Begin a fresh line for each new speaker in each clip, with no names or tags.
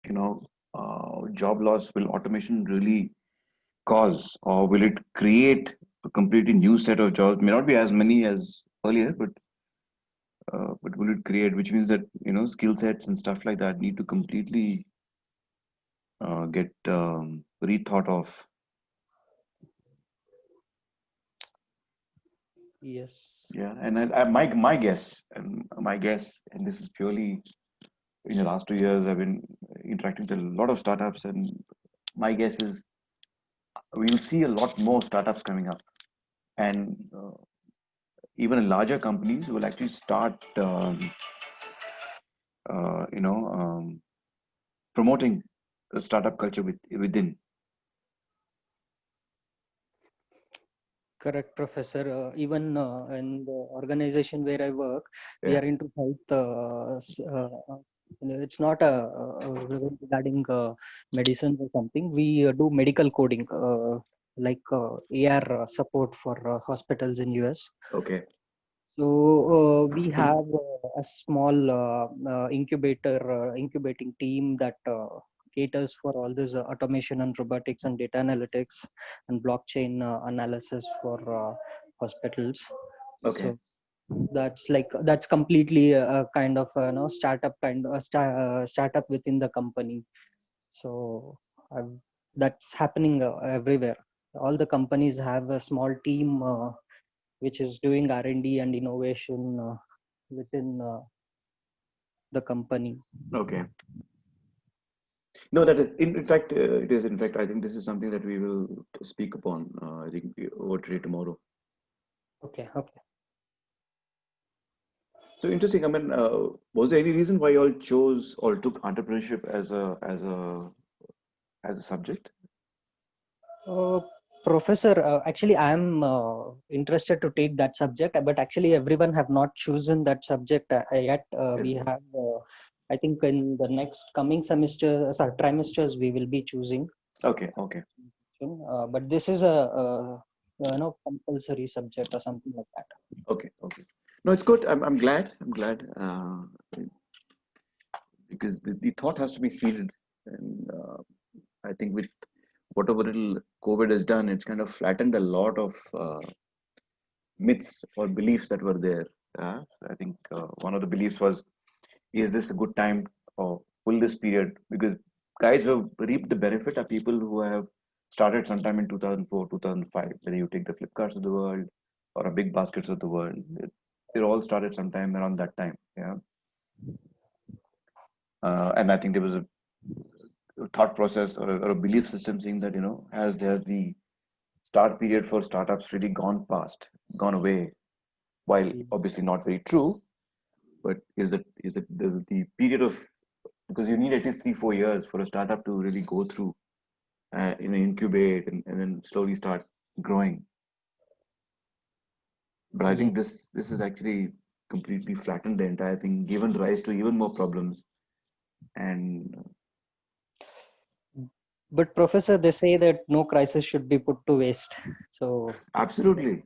job loss will automation really cause, or will it create a completely new set of jobs? May not be as many as earlier, but will it create, which means that skill sets and stuff like that need to completely get rethought of.
Yes.
Yeah, and my guess, and this is purely in the last 2 years, I've been interacting with a lot of startups, and my guess is we'll see a lot more startups coming up, and even larger companies will actually start, promoting a startup culture within.
Correct, Professor. Even in the organization where I work, we
Yeah.
are into health. It's not regarding medicine or something. We do medical coding, like AR support for hospitals in US.
Okay.
So we have a small incubating team that caters for all this automation and robotics and data analytics and blockchain analysis for hospitals.
Okay.
So that's completely a kind of startup startup within the company. So I've, that's happening everywhere. All the companies have a small team which is doing R&D and innovation within the company.
Okay. No, that is in fact it is. In fact, I think this is something that we will speak upon. I think over today tomorrow.
Okay, okay.
So interesting. I mean, was there any reason why you all chose or took entrepreneurship as a subject?
Uh, Professor, actually, I am interested to take that subject, but actually, everyone have not chosen that subject yet.
Yes.
We have, I think, in the next coming semester, sorry, trimesters, we will be choosing.
Okay. Okay.
But this is a, compulsory subject or something like that.
Okay. Okay. No, it's good. I'm glad. I'm glad because the thought has to be seeded, and I think with whatever little COVID has done, it's kind of flattened a lot of myths or beliefs that were there. I think one of the beliefs was, is this a good time, or will this period, because guys who have reaped the benefit are people who have started sometime in 2004, 2005, whether you take the Flipkarts of the world or a big baskets of the world. They all started sometime around that time. Yeah. And I think there was a thought process or a belief system saying that, has the start period for startups really gone away, while obviously not very true, but is it the period of, because you need at least 3-4 years for a startup to really go through, incubate and then slowly start growing. But I
Yeah.
think this is actually completely flattened the entire thing, given rise to even more problems. And
But Professor, they say that no crisis should be put to waste. So
absolutely,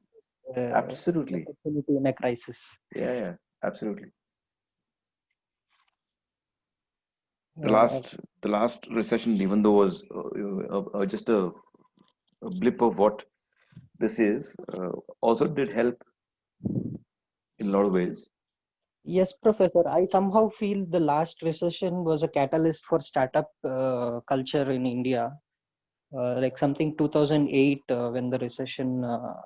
absolutely,
opportunity in a crisis.
yeah, yeah, absolutely. The
Uh,
last the last recession, even though was just a blip of what this is, also did help in a lot of ways.
yes, Professor. I somehow feel the last recession was a catalyst for startup culture in India. Like something 2008 when the recession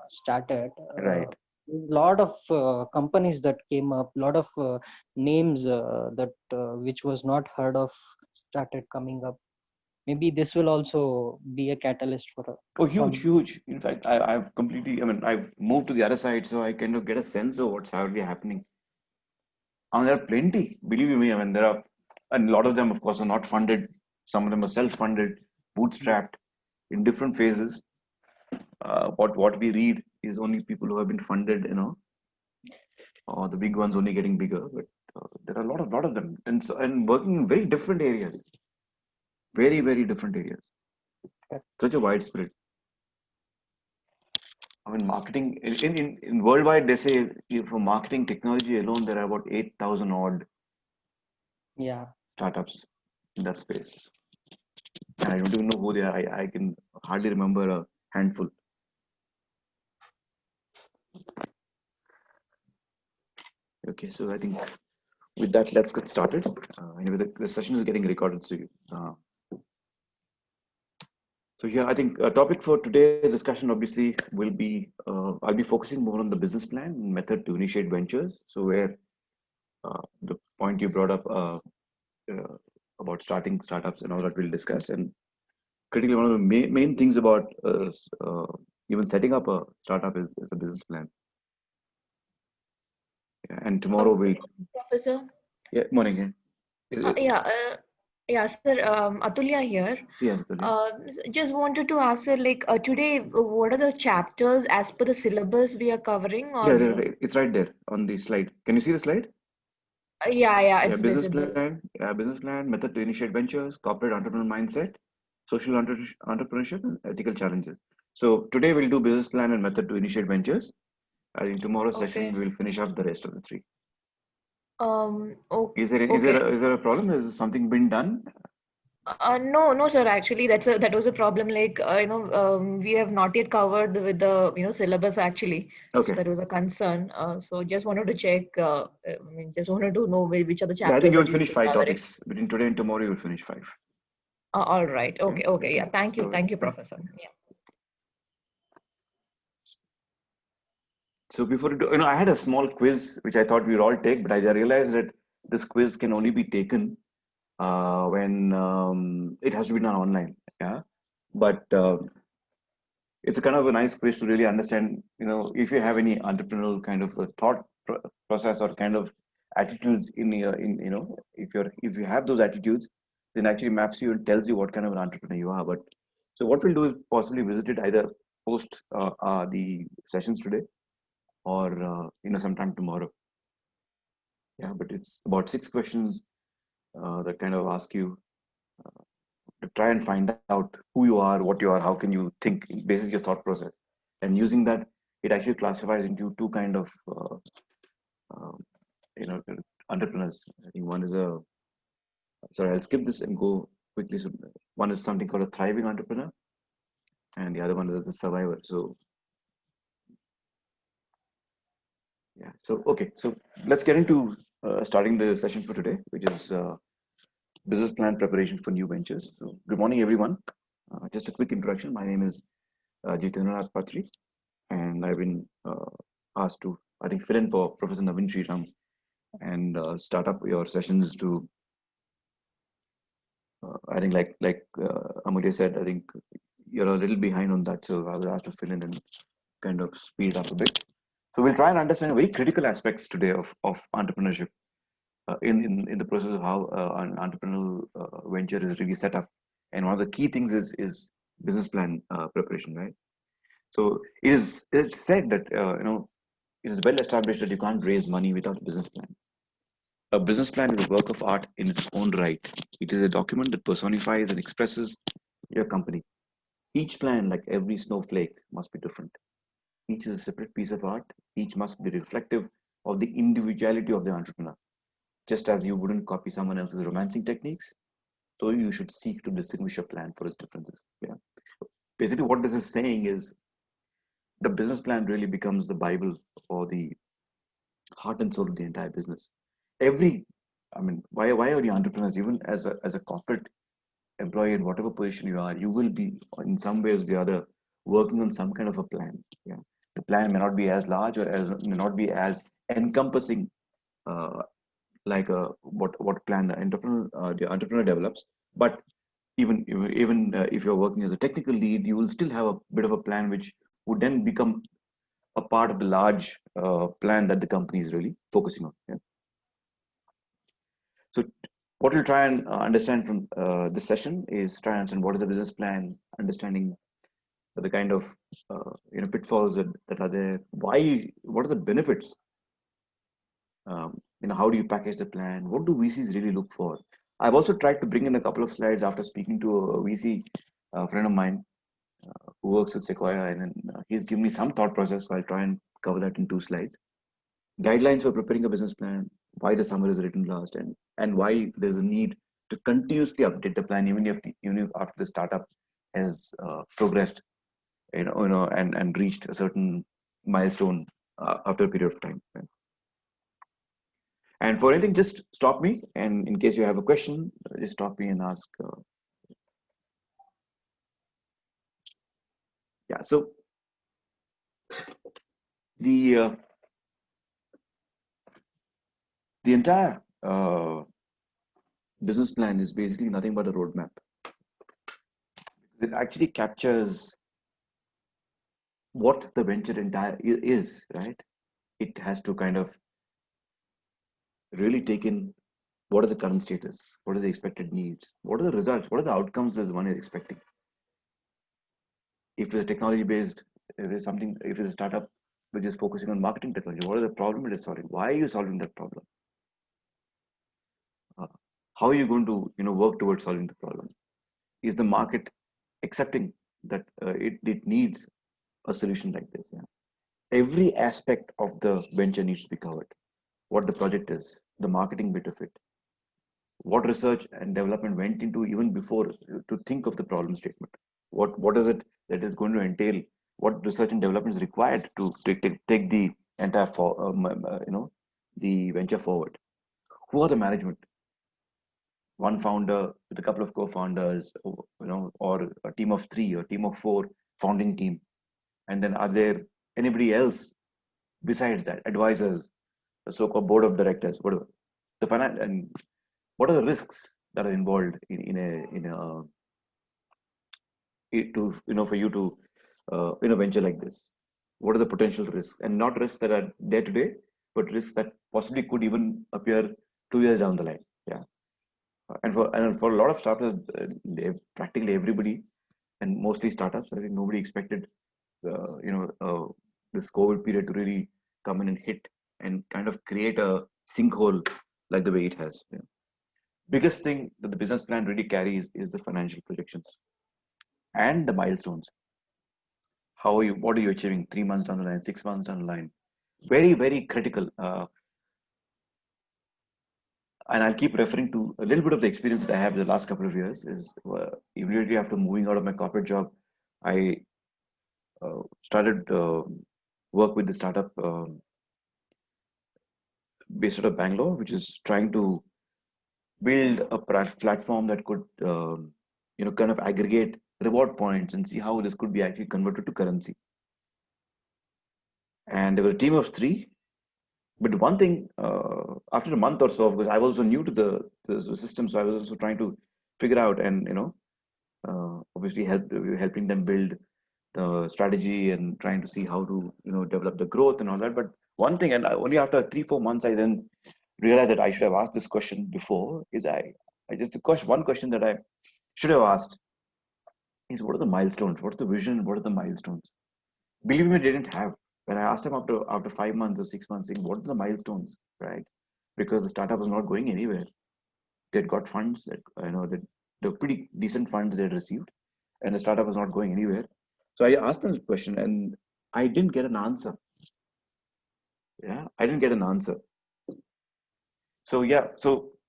started.
Right.
Lot of companies that came up, lot of names that which was not heard of started coming up. Maybe this will also be a catalyst for
Oh, huge,
some.
huge. In fact, I've completely, I mean, I've moved to the other side, so I kind of get a sense of what's already happening. I mean, there are plenty, believe you me. I mean, there are, and a lot of them, of course, are not funded. Some of them are self-funded, bootstrapped in different phases. What we read is only people who have been funded, or the big ones only getting bigger. But there are a lot of them, and and working in very different areas, very, very different areas. Such a widespread. I mean, marketing in worldwide, they say for marketing technology alone, there are about 8,000 odd
Yeah.
startups. in that space. And I don't even know who they are. I can hardly remember a handful. Okay, so I think with that, let's get started. Anyway, the session is getting recorded, so yeah, I think a topic for today's discussion obviously will be, I'll be focusing more on the business plan and method to initiate ventures. So where the point you brought up uh, about starting startups and all that we'll discuss. And critically, one of the main things about even setting up a startup is a business plan. Yeah, and tomorrow we'll,
Professor.
yeah, morning. Yeah, is it,
Yeah, yeah, sir. Atulya here.
yes, Atulya.
Just wanted to ask, sir, like today, what are the chapters as per the syllabus we are covering,
Yeah,
or
it's right there on the slide. Can you see the slide?
yeah,
Yeah,
it's visible.
business plan, method to initiate ventures, corporate entrepreneur mindset, social entrepreneurship, and ethical challenges. So today we'll do business plan and method to initiate ventures. And in tomorrow's session,
Okay.
we will finish up the rest of the three.
Okay.
Is there
Okay.
is there a problem? Is something been done?
No, no, sir. Actually, that was a problem. Like, we have not yet covered with the syllabus actually. So
Okay.
that was a concern. So just wanted to check. I mean, just wanted to know which are the
Yeah, I think
chapters
you
that
will
you'll
finish
be
five
covering.
topics between today and tomorrow. You will finish five.
All right.
Yeah.
Okay. Okay.
Okay.
Yeah. Thank you.
So
Thank you,
yeah.
Professor. Yeah.
So before we do, I had a small quiz which I thought we'd all take, but I realized that this quiz can only be taken when it has to be done online. Yeah. But it's a kind of a nice quiz to really understand, if you have any entrepreneurial kind of a thought process or kind of attitudes if you have those attitudes, then actually maps you and tells you what kind of an entrepreneur you are. But so what we'll do is possibly visit it either post the sessions today or sometime tomorrow. Yeah, but it's about 6 questions that kind of ask you to try and find out who you are, what you are, how can you think, basically your thought process. And using that, it actually classifies into two kind of uh, you know entrepreneurs. I think one is a sorry, I'll skip this and go quickly. So one is something called a thriving entrepreneur, and the other one is a survivor. So yeah. So okay. So let's get into starting the session for today, which is business plan preparation for new ventures. So good morning, everyone. Just a quick introduction. My name is Jitendranath Patri, and I've been asked to, I think, fill in for Professor Navin Sriram and start up your sessions to, I think, like Amulya said, I think you're a little behind on that, so I was asked to fill in and kind of speed it up a bit. So we'll try and understand very critical aspects today of entrepreneurship in the process of how an entrepreneurial venture is really set up. And one of the key things is business plan preparation, right? So it's said that it is well established that you can't raise money without a business plan. A business plan is a work of art in its own right. It is a document that personifies and expresses your company. Each plan, like every snowflake, must be different. Each is a separate piece of art. Each must be reflective of the individuality of the entrepreneur. Just as you wouldn't copy someone else's romancing techniques, so you should seek to distinguish your plan for its differences. Yeah. Basically, what this is saying is the business plan really becomes the Bible or the heart and soul of the entire business. Every, I mean, why are the entrepreneurs, even as a corporate employee in whatever position you are, you will be in some ways or the other working on some kind of a plan. Yeah, the plan may not be as large or as may not be as encompassing uh, like what plan the entrepreneur develops, but even if you're working as a technical lead, you will still have a bit of a plan which would then become a part of the large plan that the company is really focusing on. Yeah? So what we'll try and understand from this session is try and understand what is the business plan, understanding the kind of pitfalls that are there, why, what are the benefits, how do you package the plan, what do VCs really look for. I've also tried to bring in a couple of slides after speaking to a VC friend of mine who works with Sequoia, and he's given me some thought process, so I'll try and cover that in 2 slides. Guidelines for preparing a business plan, why the summary is written last, and why there's a need to continuously update the plan, even if after the startup has progressed, and reached a certain milestone after a period of time. Right? And for anything, just stop me, and in case you have a question, just stop me and ask. Yeah. So the entire business plan is basically nothing but a roadmap. It actually captures what the venture entire is, right? It has to kind of really take in what is the current status, what are the expected needs, what are the results, what are the outcomes as one is expecting. If it's technology based, if it's a startup which is focusing on marketing technology, what is the problem it is solving? Why are you solving that problem? How are you going to work towards solving the problem? Is the market accepting that it needs a solution like this? Yeah. Every aspect of the venture needs to be covered. What the project is, the marketing bit of it, what research and development went into even before to think of the problem statement. What is it that is going to entail? What research and development is required to take the entire the venture forward? Who are the management? One founder with a couple of co-founders, or a team of three or team of four, founding team, and then are there anybody else besides that, advisors, the so-called board of directors, whatever, the finance, and what are the risks that are involved for you to in a venture like this? What are the potential risks, and not risks that are day to day, but risks that possibly could even appear 2 years down the line? Yeah. And for a lot of startups, practically everybody, and mostly startups, I think nobody expected this COVID period to really come in and hit and kind of create a sinkhole like the way it has. Yeah. Biggest thing that the business plan really carries is the financial projections and the milestones. What are you achieving 3 months down the line, 6 months down the line? Very, very critical. And I'll keep referring to a little bit of the experience that I have the last couple of years. Is immediately after moving out of my corporate job, I started work with the startup based out of Bangalore, which is trying to build a platform that could kind of aggregate reward points and see how this could be actually converted to currency. And there was a team of three. But one thing, after a month or so, because I was also new to the system, so I was also trying to figure out, and obviously helping them build the strategy and trying to see how to develop the growth and all that. But one thing, and only after 3-4 months, I then realized that I should have asked this question before. One question that I should have asked is, what are the milestones? What's the vision? What are the milestones? Believe me, I didn't have. When I asked him after 5 months or 6 months, saying what are the milestones, right? Because the startup was not going anywhere. They'd got funds that that the pretty decent funds they'd received, and the startup was not going anywhere. So I asked them the question, and I didn't get an answer. Yeah, I didn't get an answer. So yeah,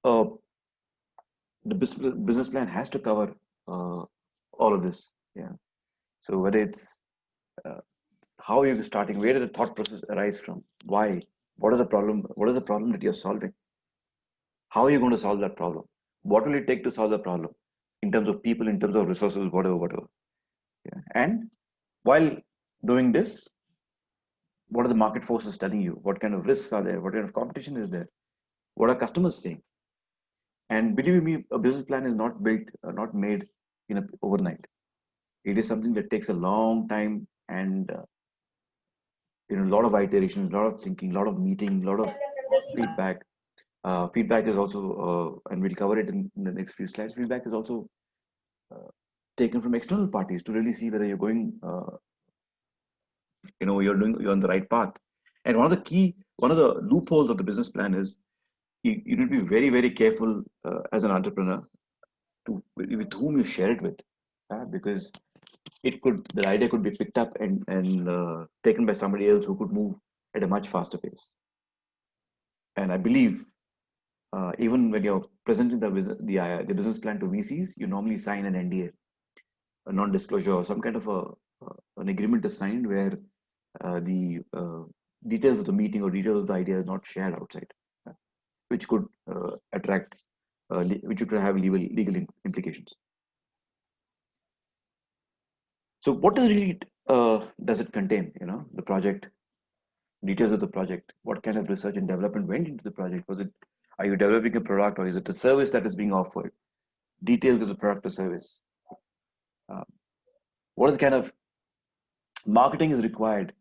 the business plan has to cover all of this. Yeah. So whether it's how you're starting, where did the thought process arise from? Why? What is the problem? What is the problem that you're solving? How are you going to solve that problem? What will it take to solve the problem in terms of people, in terms of resources, whatever. Yeah. And while doing this, what are the market forces telling you? What kind of risks are there? What kind of competition is there? What are customers saying? And believe me, a business plan is not built, not made overnight. It is something that takes a long time, and a lot of iterations, a lot of thinking, a lot of meeting, a lot of feedback. Feedback is also, and we'll cover it in the next few slides. Feedback is also taken from external parties to really see whether you're going, you're on the right path. And one of the loopholes of the business plan is you need to be very, very careful as an entrepreneur with whom you share it with, because the idea could be picked up and taken by somebody else who could move at a much faster pace. And I believe even when you're presenting the business plan to VCs, you normally sign an NDA, a non-disclosure, or some kind of an agreement is signed where the details of the meeting or details of the idea is not shared outside, which could attract, which could have legal implications. So what does really does it contain? The project, details of the project. What kind of research and development went into the project? Are you developing a product, or is it a service that is being offered? Details of the product or service. What is the kind of marketing is required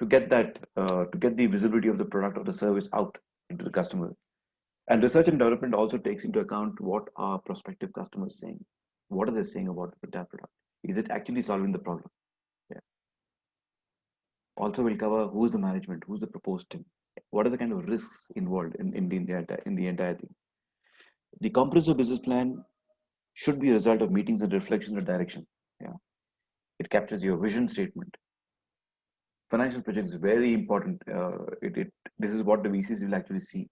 to get that to get the visibility of the product or the service out into the customer? And research and development also takes into account what are prospective customers saying. What are they saying about that product? Is it actually solving the problem? Yeah. Also, we'll cover who's the management, who's the proposed team, what are the kind of risks involved in the entire thing. The comprehensive business plan should be a result of meetings and reflections of direction. Yeah, it captures your vision statement. Financial projects is very important. This is what the VCs will actually see.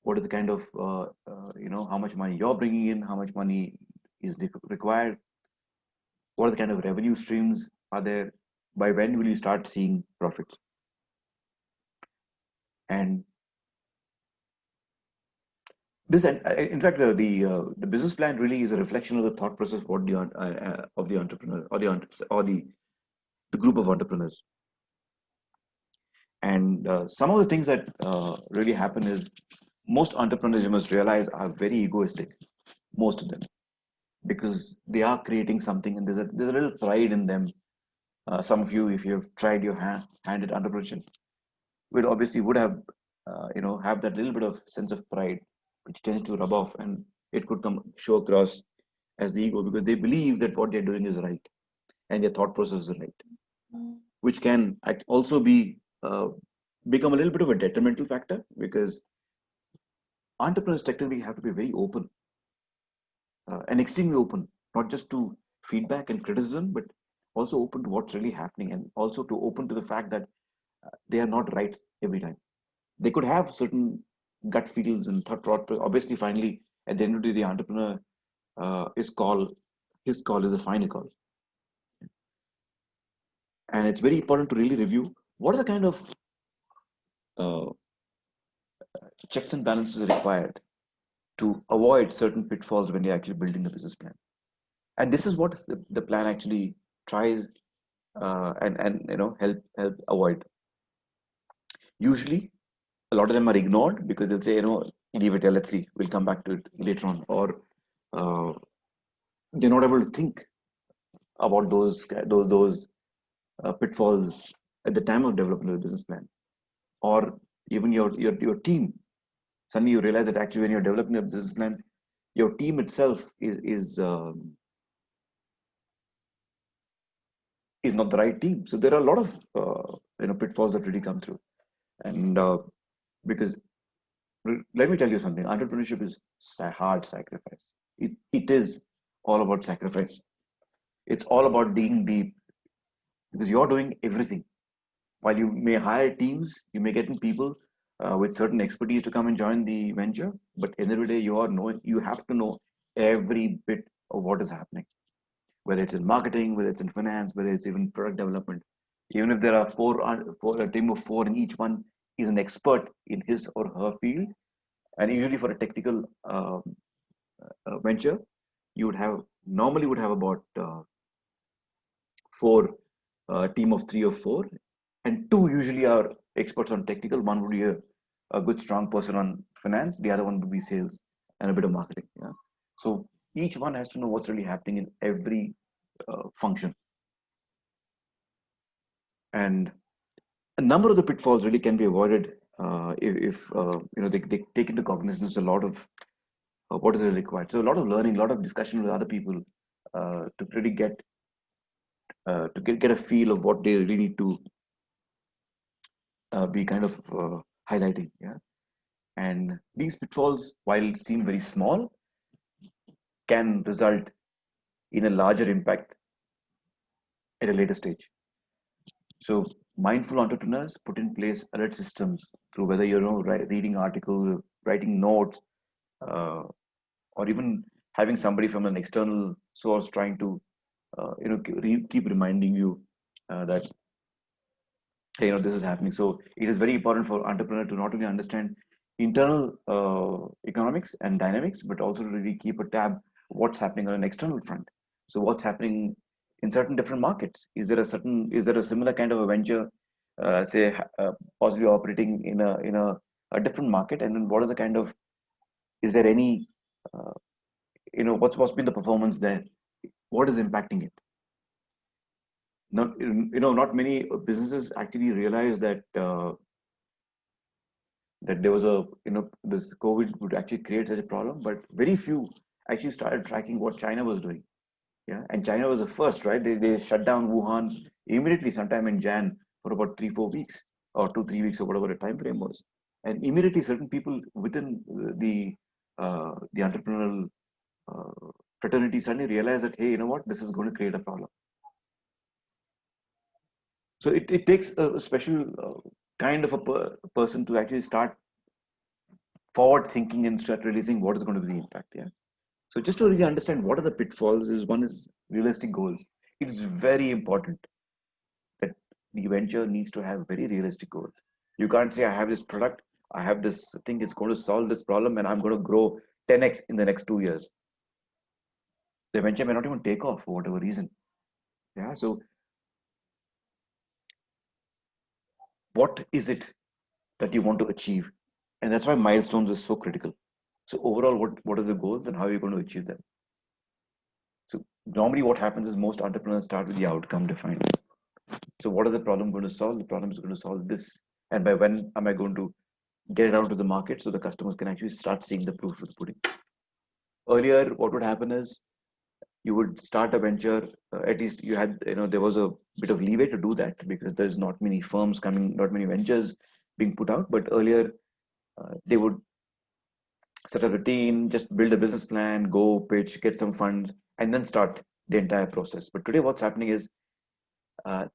What is the kind of how much money you're bringing in, how much money is required, what are the kind of revenue streams are there, by when will you start seeing profits? And this, in fact, the business plan really is a reflection of the thought process of the entrepreneur or the group of entrepreneurs. And some of the things that really happen is, most entrepreneurs, you must realize, are very egoistic, most of them, because they are creating something, and there's a little pride in them. Some of you, if you've tried your hand at entrepreneurship, would have have that little bit of sense of pride, which tends to rub off, and it could show across as the ego, because they believe that what they're doing is right and their thought process is right, which can also become a little bit of a detrimental factor, because entrepreneurs technically have to be very open and extremely open, not just to feedback and criticism, but also open to what's really happening, and also to open to the fact that they are not right every time. They could have certain gut feels and thought. Obviously, finally, at the end of the day, the entrepreneur, his call is the final call. And it's very important to really review what are the kind of checks and balances required to avoid certain pitfalls when you're actually building the business plan. And this is what the plan actually tries and help avoid. Usually, a lot of them are ignored because they'll say, leave it here, let's see, we'll come back to it later on, or they're not able to think about those pitfalls at the time of developing a business plan. Or even your team, suddenly you realize that actually when you're developing a business plan, your team itself is not the right team. So there are a lot of pitfalls that really come through. And because let me tell you something, entrepreneurship is hard sacrifice. It is all about sacrifice. It's all about digging deep, because you're doing everything. While you may hire teams, you may get in people with certain expertise to come and join the venture, but in the end of the day, you have to know every bit of what is happening, whether it's in marketing, whether it's in finance, whether it's even product development. Even if there are a team of four, and each one is an expert in his or her field, and usually for a technical venture, you would have about team of 3 or 4, and 2 usually are experts on technical. One would be a good strong person on finance, the other one would be sales and a bit of marketing. Yeah, so each one has to know what's really happening in every function. And a number of the pitfalls really can be avoided if they take into cognizance a lot of what is really required. So a lot of learning, a lot of discussion with other people to really get a feel of what they really need to be kind of highlighting. Yeah, and these pitfalls, while seem very small, can result in a larger impact at a later stage. So mindful entrepreneurs put in place alert systems through whether reading articles, writing notes, uh, or even having somebody from an external source trying to keep reminding you that hey, this is happening. So it is very important for entrepreneur to not only understand internal economics and dynamics, but also to really keep a tab what's happening on an external front. So what's happening in certain different markets? Is there a similar kind of a venture, say, possibly operating in a different market? And then what is the kind of, is there any, uh, what's been the performance there? What is impacting it? Not many businesses actually realize that there was this COVID would actually create such a problem, but very few actually started tracking what China was doing. Yeah, and China was the first, right? They shut down Wuhan immediately, sometime in Jan, for about 3-4 weeks or 2-3 weeks or whatever the time frame was, and immediately certain people within the entrepreneurial fraternity suddenly realized that, hey, you know what, this is going to create a problem. So it takes a special kind of a person to actually start forward thinking and start releasing what is going to be the impact. Yeah. So just to really understand what are the pitfalls is one is realistic goals. It is very important that the venture needs to have very realistic goals. You can't say I have this product, I have this thing, it's going to solve this problem, and I'm going to grow 10x in the next 2 years. The venture may not even take off for whatever reason. Yeah. So what is it that you want to achieve? And that's why milestones is so critical. So overall, what are the goals and how are you going to achieve them? So normally what happens is most entrepreneurs start with the outcome defined. So what is the problem going to solve? The problem is going to solve this. And by when am I going to get it out to the market so the customers can actually start seeing the proof of the pudding? Earlier, what would happen is you would start a venture, at least you had, there was a bit of leeway to do that because there's not many firms coming, not many ventures being put out. But earlier, they would set a routine, just build a business plan, go pitch, get some funds, and then start the entire process. But today, what's happening is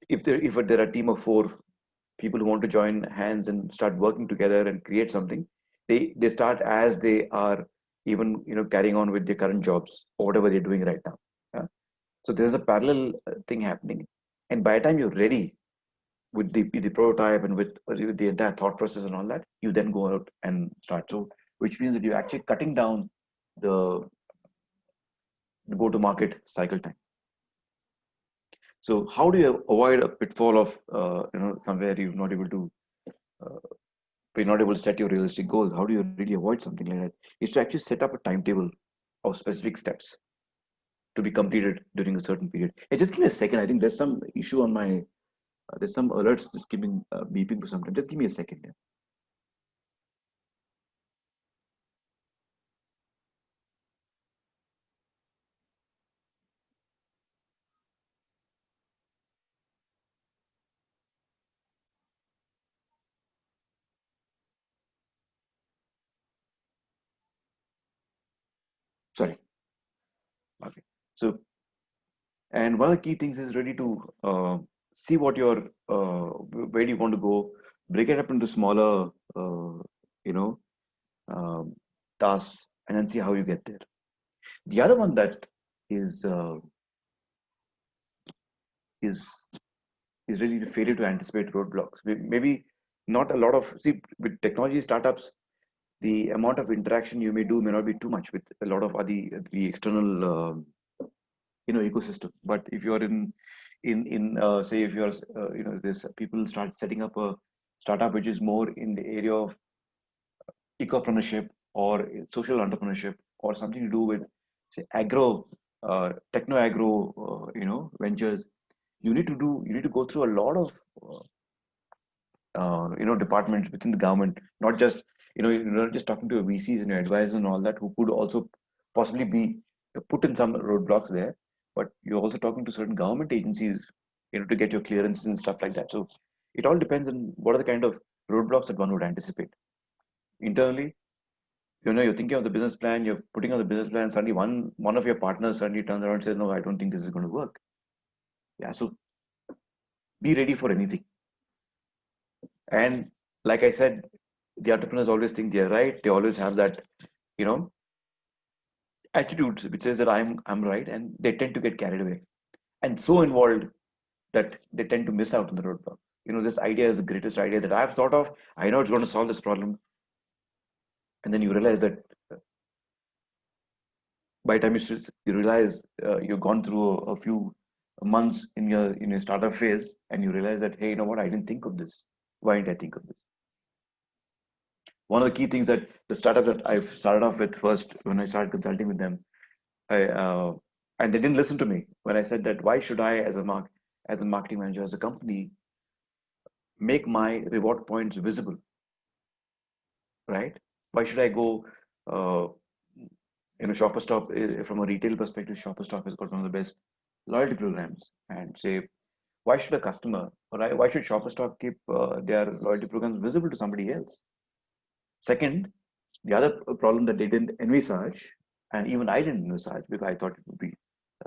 if there are a team of 4 people who want to join hands and start working together and create something, they start as they are even carrying on with their current jobs or whatever they're doing right now. Yeah? So there's a parallel thing happening, and by the time you're ready with the prototype and with the entire thought process and all that, you then go out and start. So which means that you're actually cutting down the go to market cycle time. So how do you avoid a pitfall of somewhere you're not able to you're not able to set your realistic goals? How do you really avoid something like that? Is to actually set up a timetable of specific steps to be completed during a certain period. Hey, just give me a second. I think there's some issue on my there's some alerts just keeping beeping for some time. Just give me a second. Yeah. Sorry. Okay. So, and one of the key things is really to see what your where do you want to go, break it up into smaller you know um, tasks, and then see how you get there. The other one that is uh, is is really the failure to anticipate roadblocks. Maybe not a lot of, see, with technology startups, the amount of interaction you may do may not be too much with a lot of the external ecosystem. But if you're in say if you're this people start setting up a startup which is more in the area of ecopreneurship or social entrepreneurship or something to do with, say, agro techno agro ventures, you need to go through a lot of departments within the government, not just you're not just talking to your VCs and your advisors and all that, who could also possibly be put in some roadblocks there, but you're also talking to certain government agencies, to get your clearances and stuff like that. So it all depends on what are the kind of roadblocks that one would anticipate internally. You're thinking of the business plan, you're putting on the business plan, suddenly one of your partners suddenly turns around and says, no, I don't think this is going to work. Yeah. So be ready for anything. And like I said, the entrepreneurs always think they're right. They always have that, you know, attitude which says that I'm right, and they tend to get carried away and so involved that they tend to miss out on the roadblock. This idea is the greatest idea that I've thought of. I know it's going to solve this problem, and then you realize that by the time you realize you've gone through a few months in your startup phase, and you realize that, hey, you know what? I didn't think of this. Why didn't I think of this? One of the key things that the startup that I've started off with first, when I started consulting with them, and they didn't listen to me when I said that why should I, as a marketing manager, as a company, make my reward points visible, right? Why should I go, uh, Shopper Stop, from a retail perspective, Shopper Stop has got one of the best loyalty programs, and say, why should a customer, or why should Shopper Stop keep their loyalty programs visible to somebody else? Second, the other problem that they didn't envisage, and even I didn't envisage because I thought it would be,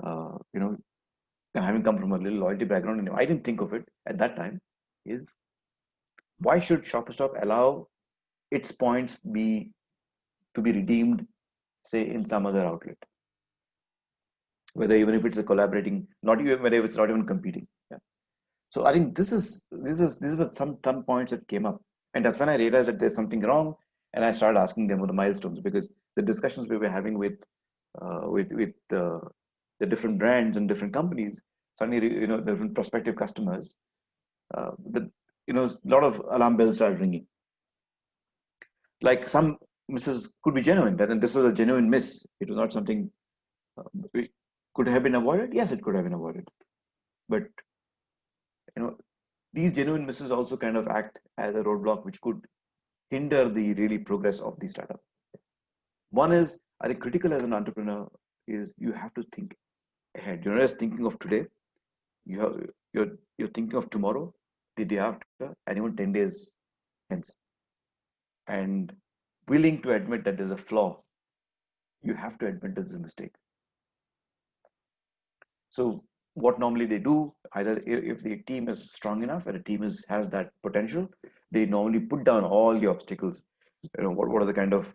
uh, you know, having come from a little loyalty background, I didn't think of it at that time, is why should Shopper Stop allow its points to be redeemed, say, in some other outlet, whether even if it's a collaborating, not even whether it's not even competing. Yeah. So I think these were some points that came up, and that's when I realized that there's something wrong, and I started asking them for the milestones, because the discussions we were having with the different brands and different companies, suddenly, different prospective customers, a lot of alarm bells started ringing. Like, some misses could be genuine, and this was a genuine miss. It was not something, it could have been avoided. Yes, it could have been avoided, but you know these genuine misses also kind of act as a roadblock which could hinder the really progress of the startup. One is, I think, critical as an entrepreneur is you have to think ahead. You're not just thinking of today. You're thinking of tomorrow, the day after, and even 10 days hence, and willing to admit that there's a flaw. You have to admit there's a mistake. So what normally they do, either if the team is strong enough and the team has that potential, they normally put down all the obstacles. What are the kind of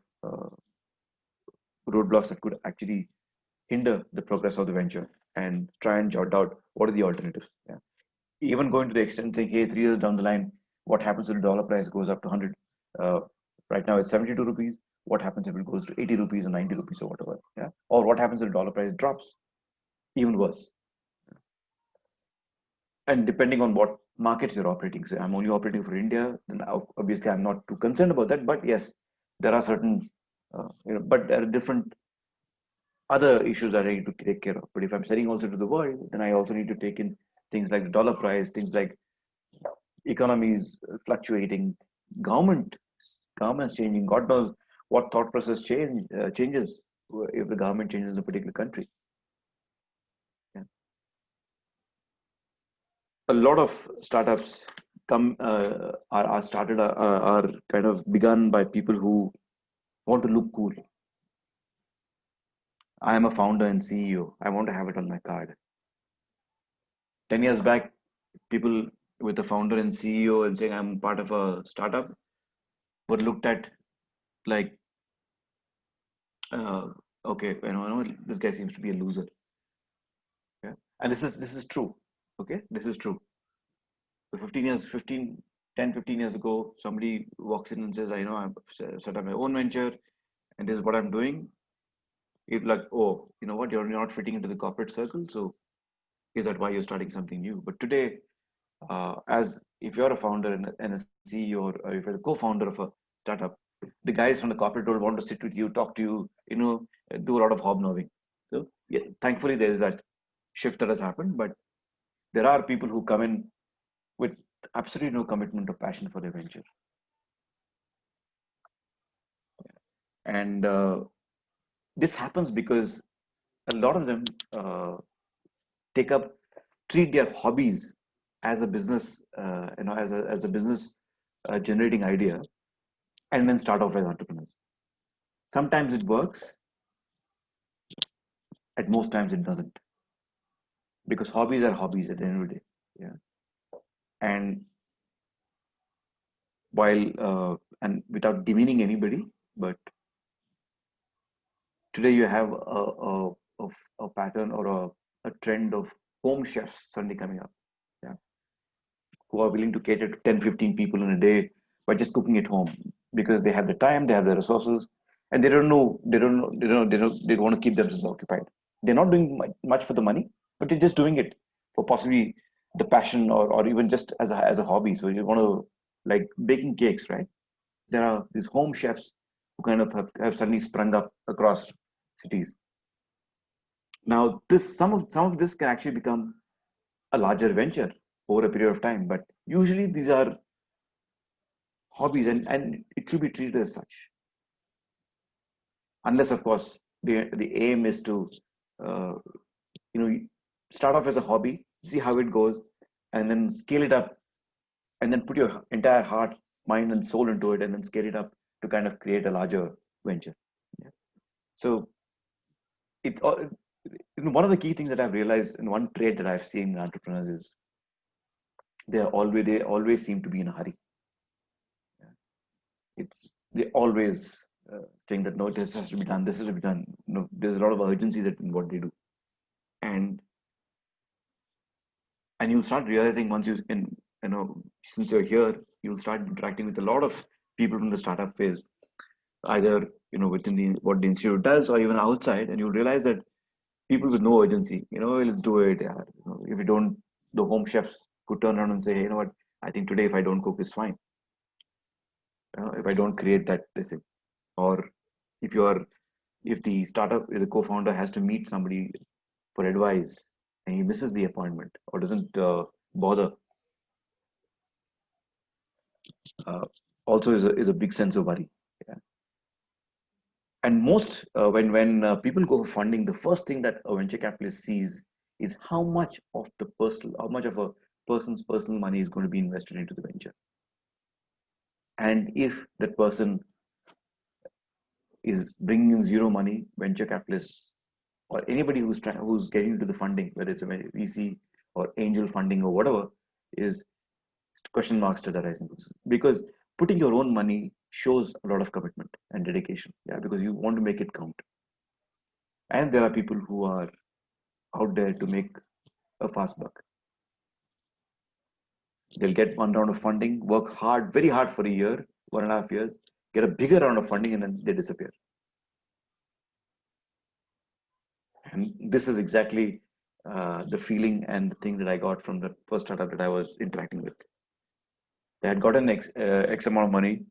roadblocks that could actually hinder the progress of the venture, and try and jot out what are the alternatives. Yeah. Even going to the extent saying, hey, 3 years down the line, what happens if the dollar price goes up to 100? Uh, right now it's 72 rupees. What happens if it goes to 80 rupees or 90 rupees or whatever? Yeah. Or what happens if the dollar price drops? Even worse. And depending on what markets you're operating, say I'm only operating for India, then obviously I'm not too concerned about that. But yes, there are certain, but there are different other issues that I need to take care of. But if I'm selling also to the world, then I also need to take in things like the dollar price, things like economies fluctuating, government governments changing. God knows what thought process changes if the government changes in a particular country. Yeah. A lot of startups are started are kind of begun by people who want to look cool. I am a founder and CEO. I want to have it on my card. 10 years back, people with a founder and CEO and saying I'm part of a startup were looked at like, uh, okay, this guy seems to be a loser. Yeah. And this is true. Okay, this is true. So 15 years ago, somebody walks in and says, I've set up my own venture and this is what I'm doing. It's like, oh, you know what, you're not fitting into the corporate circle. So is that why you're starting something new? But today, as if you're a founder and a CEO, or if you're a co-founder of a startup, the guys from the corporate world want to sit with you, talk to you, do a lot of hobnobbing. So yeah, thankfully there is that shift that has happened, but there are people who come in with absolutely no commitment or passion for their venture, and this happens because a lot of them take up treat their hobbies as a business, as a business generating idea, and then start off as entrepreneurs. Sometimes it works, at most times it doesn't, because hobbies are hobbies at the end of the day. Yeah. And while and without demeaning anybody, but today you have a pattern or a trend of home chefs suddenly coming up, yeah, who are willing to cater to 10, 15 people in a day by just cooking at home because they have the time, they have the resources, and they don't want to keep themselves occupied. They're not doing much for the money, but they're just doing it for possibly the passion or even just as a hobby. So you want to, like baking cakes, right? There are these home chefs who kind of have suddenly sprung up across cities. Now, some of this can actually become a larger venture over a period of time, but usually these are hobbies, and it should be treated as such. Unless, of course, the aim is to uh, start off as a hobby, see how it goes, and then scale it up, and then put your entire heart, mind, and soul into it, and then scale it up to kind of create a larger venture. Yeah. So it one of the key things that I've realized, and one trait that I've seen in entrepreneurs is they always seem to be in a hurry. Yeah. It's they always think that no, this has to be done, this has to be done. No, there's a lot of urgency that in what they do, and you'll start realizing once since you're here, you'll start interacting with a lot of people from the startup phase, either within what the institute does or even outside, and you'll realize that people with no urgency, let's do it. Yeah. If you don't, the home chefs could turn around and say, hey, you know what, I think today if I don't cook, it's fine. If I don't create that, this thing, or if the startup, the co-founder has to meet somebody for advice and he misses the appointment or doesn't bother, uh, also is a big sense of worry. Yeah. And most when people go for funding, the first thing that a venture capitalist sees is how much of a person's personal money is going to be invested into the venture. And if that person is bringing in zero money, venture capitalists or anybody who's getting into the funding, whether it's a VC or angel funding or whatever, is question marks to the rising books, because putting your own money shows a lot of commitment and dedication. Yeah, because you want to make it count. And there are people who are out there to make a fast buck. They'll get one round of funding, work hard, very hard for a year, 1.5 years, get a bigger round of funding, and then they disappear. And this is exactly the feeling and the thing that I got from the first startup that I was interacting with. They had gotten X amount of money.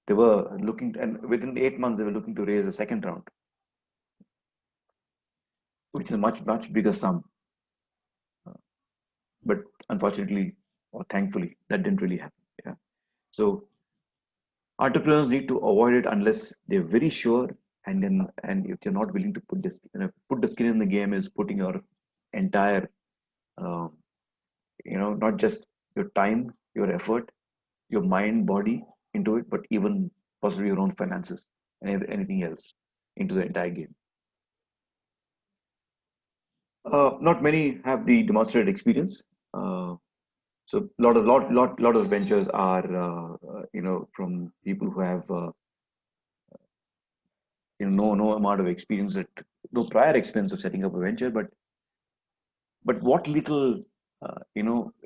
They were looking, and within 8 months, they were looking to raise a second round, which is a much, much bigger sum. But unfortunately, or thankfully, that didn't really happen. Yeah. So entrepreneurs need to avoid it unless they're very sure, and if you're not willing to put the skin in the game, is putting your entire, um, not just your time, your effort, your mind, body into it, but even possibly your own finances and anything else into the entire game. Not many have the demonstrated experience. So lot of ventures are from people who have no amount of experience, no prior experience of setting up a venture, but what little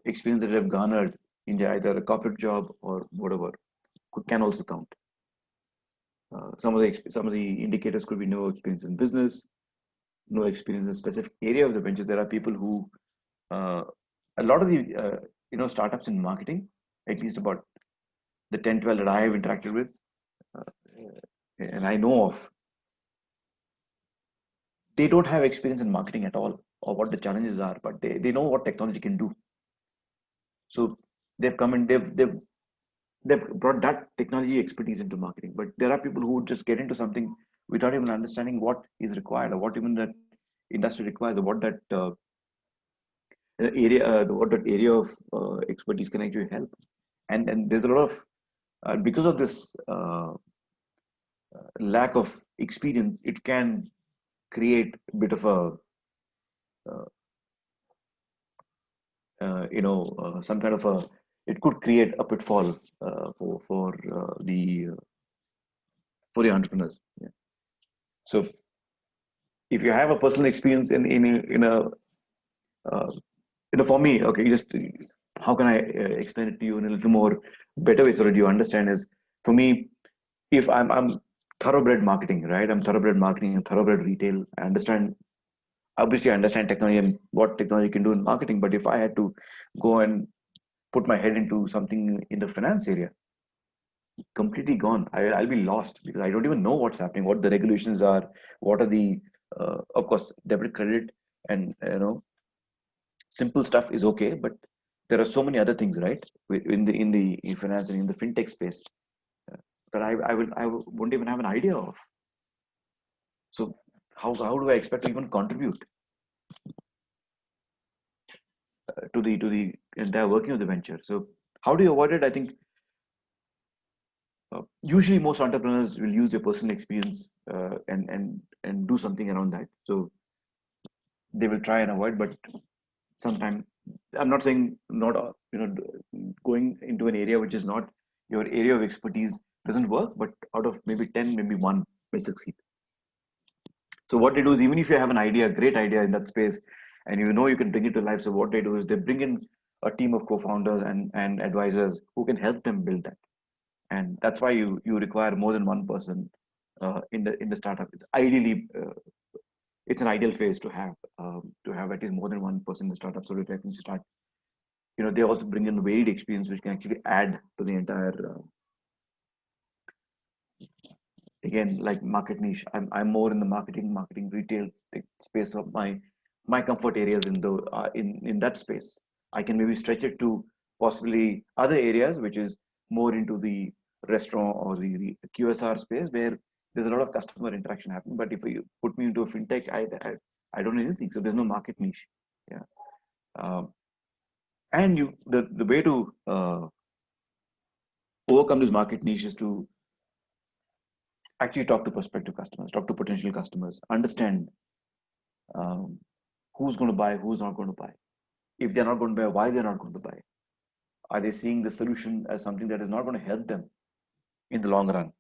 experience that they have garnered in either a corporate job or whatever can also count. Some of the indicators could be no experience in business, no experience in a specific area of the venture. There are people who a lot of the startups in marketing, at least about the 10, 12 that I have interacted with, and I know of, they don't have experience in marketing at all or what the challenges are, but they know what technology can do. So they've come and they've brought that technology expertise into marketing. But there are people who would just get into something without even understanding what is required or what even that industry requires or what that area of expertise can actually help. And there's a lot of because of this lack of experience, it can create a bit of a uh, some kind of a it could create a pitfall for the entrepreneurs. Yeah. So if you have a personal experience uh, for me, okay, just how can I explain it to you in a little more better way so that you understand is, for me, if I'm thoroughbred marketing, right? I'm thoroughbred marketing and thoroughbred retail. I understand, obviously I understand technology and what technology can do in marketing, but if I had to go and put my head into something in the finance area, completely gone. I'll be lost because I don't even know what's happening, what the regulations are, what are the, of course, debit, credit, and simple stuff is okay, but there are so many other things, right? In finance and in the fintech space that I won't even have an idea of. So how do I expect to even contribute to the entire working of the venture? So how do you avoid it? I think usually most entrepreneurs will use their personal experience and do something around that. So they will try and avoid, but sometimes, I'm not saying not going into an area which is not your area of expertise doesn't work, but out of maybe 10, maybe one may succeed. So what they do is, even if you have an idea, a great idea in that space, and you know you can bring it to life, so what they do is they bring in a team of co-founders and advisors who can help them build that. And that's why you require more than one person in the startup. It's ideally it's an ideal phase to have at least more than one person in the startup, so that they can start. They also bring in varied experience which can actually add to the entire again, like market niche. I'm more in the marketing retail space of my comfort areas in that space. I can maybe stretch it to possibly other areas which is more into the restaurant or the QSR space, where there's a lot of customer interaction happening. But if you put me into a fintech, I don't know anything, so there's no market niche. Yeah. And the way to overcome this market niche is to actually talk to prospective customers, talk to potential customers, understand um, who's going to buy, who's not going to buy. If they're not going to buy, why they're not going to buy. Are they seeing the solution as something that is not going to help them in the long run?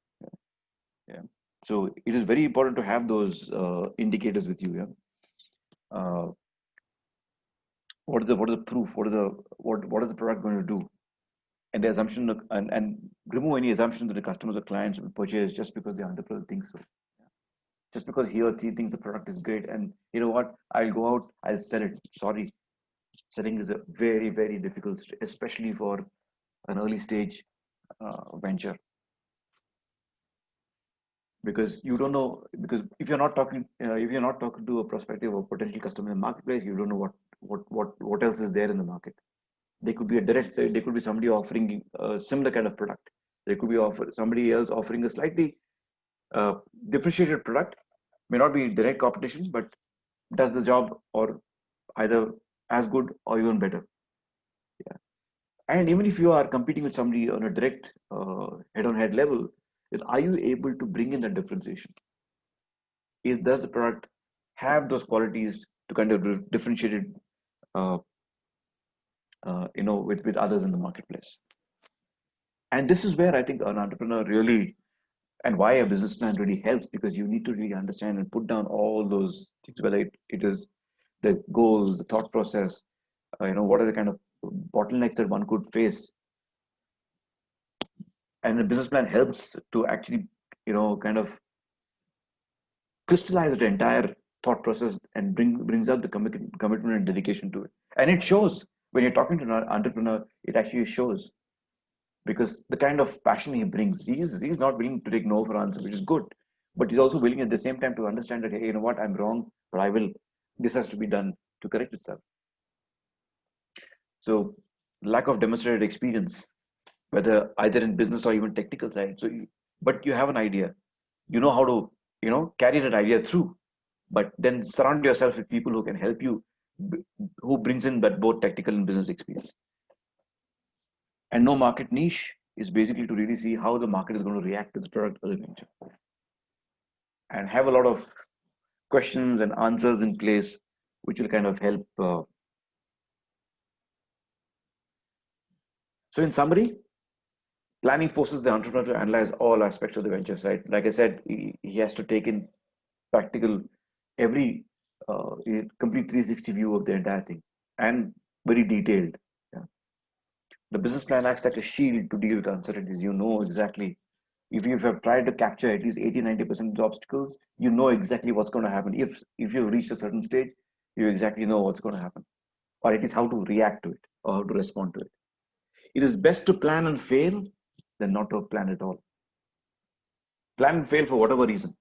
Yeah. So it is very important to have those indicators with you. Yeah. What is the proof? What is the product going to do? And the assumption and remove any assumption that the customers or clients will purchase just because the entrepreneur thinks so. Just because he or she thinks the product is great, and you know what, I'll go out, I'll sell it. Sorry, selling is a very, very difficult, especially for an early stage venture, because you don't know, because if you're not talking to a prospective or potential customer in the marketplace, you don't know what else is there in the market. They could be a direct, there could be somebody offering a similar kind of product. There could be somebody else offering a slightly differentiated product, may not be direct competition, but does the job or either as good or even better. Yeah. And even if you are competing with somebody on a direct head-on-head level, then are you able to bring in that differentiation? Does the product have those qualities to kind of differentiate it, uh, with others in the marketplace? And this is where I think an entrepreneur really, and why a business plan really helps, because you need to really understand and put down all those things, whether it is the goals, the thought process, what are the kind of bottlenecks that one could face. And the business plan helps to actually, kind of crystallize the entire thought process and brings out the commitment and dedication to it. And it shows when you're talking to an entrepreneur, it actually shows, because the kind of passion he brings, he's not willing to take no for answer, which is good, but he's also willing at the same time to understand that, hey, you know what, I'm wrong, but this has to be done to correct itself. So lack of demonstrated experience, whether either in business or even technical side. But you have an idea, you know how to, carry that idea through, but then surround yourself with people who can help you, who brings in that both technical and business experience. And no market niche is basically to really see how the market is going to react to the product or the venture, and have a lot of questions and answers in place, which will kind of help So in summary, planning forces the entrepreneur to analyze all aspects of the venture side. Like I said, he has to take in practical every complete 360 view of the entire thing, and very detailed. Yeah. The business plan acts like a shield to deal with uncertainties. You know exactly, if you have tried to capture at least 80-90% of the obstacles, you know exactly what's going to happen. If you've reached a certain stage, you exactly know what's going to happen, or at least how to react to it or how to respond to it. It is best to plan and fail than not to have planned at all. Plan and fail for whatever reason.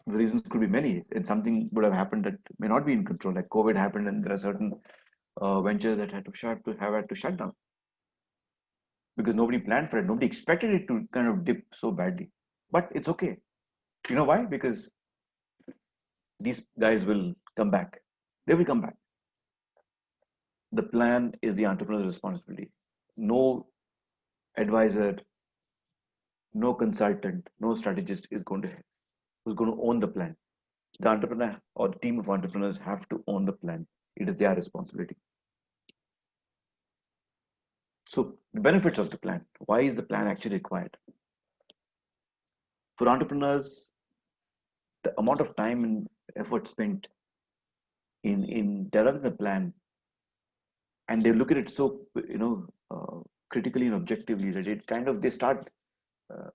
The reasons could be many, and something would have happened that may not be in control, like COVID happened, and there are certain ventures that had to shut down because nobody planned for it. Nobody expected it to kind of dip so badly. But it's okay. You know why? Because these guys will come back. They will come back. The plan is the entrepreneur's responsibility. No advisor, no consultant, no strategist who's going to own the plan. The entrepreneur or the team of entrepreneurs have to own the plan. It is their responsibility. So the benefits of the plan. Why is the plan actually required? For entrepreneurs, the amount of time and effort spent in developing the plan, and they look at it so critically and objectively that it kind of they uh,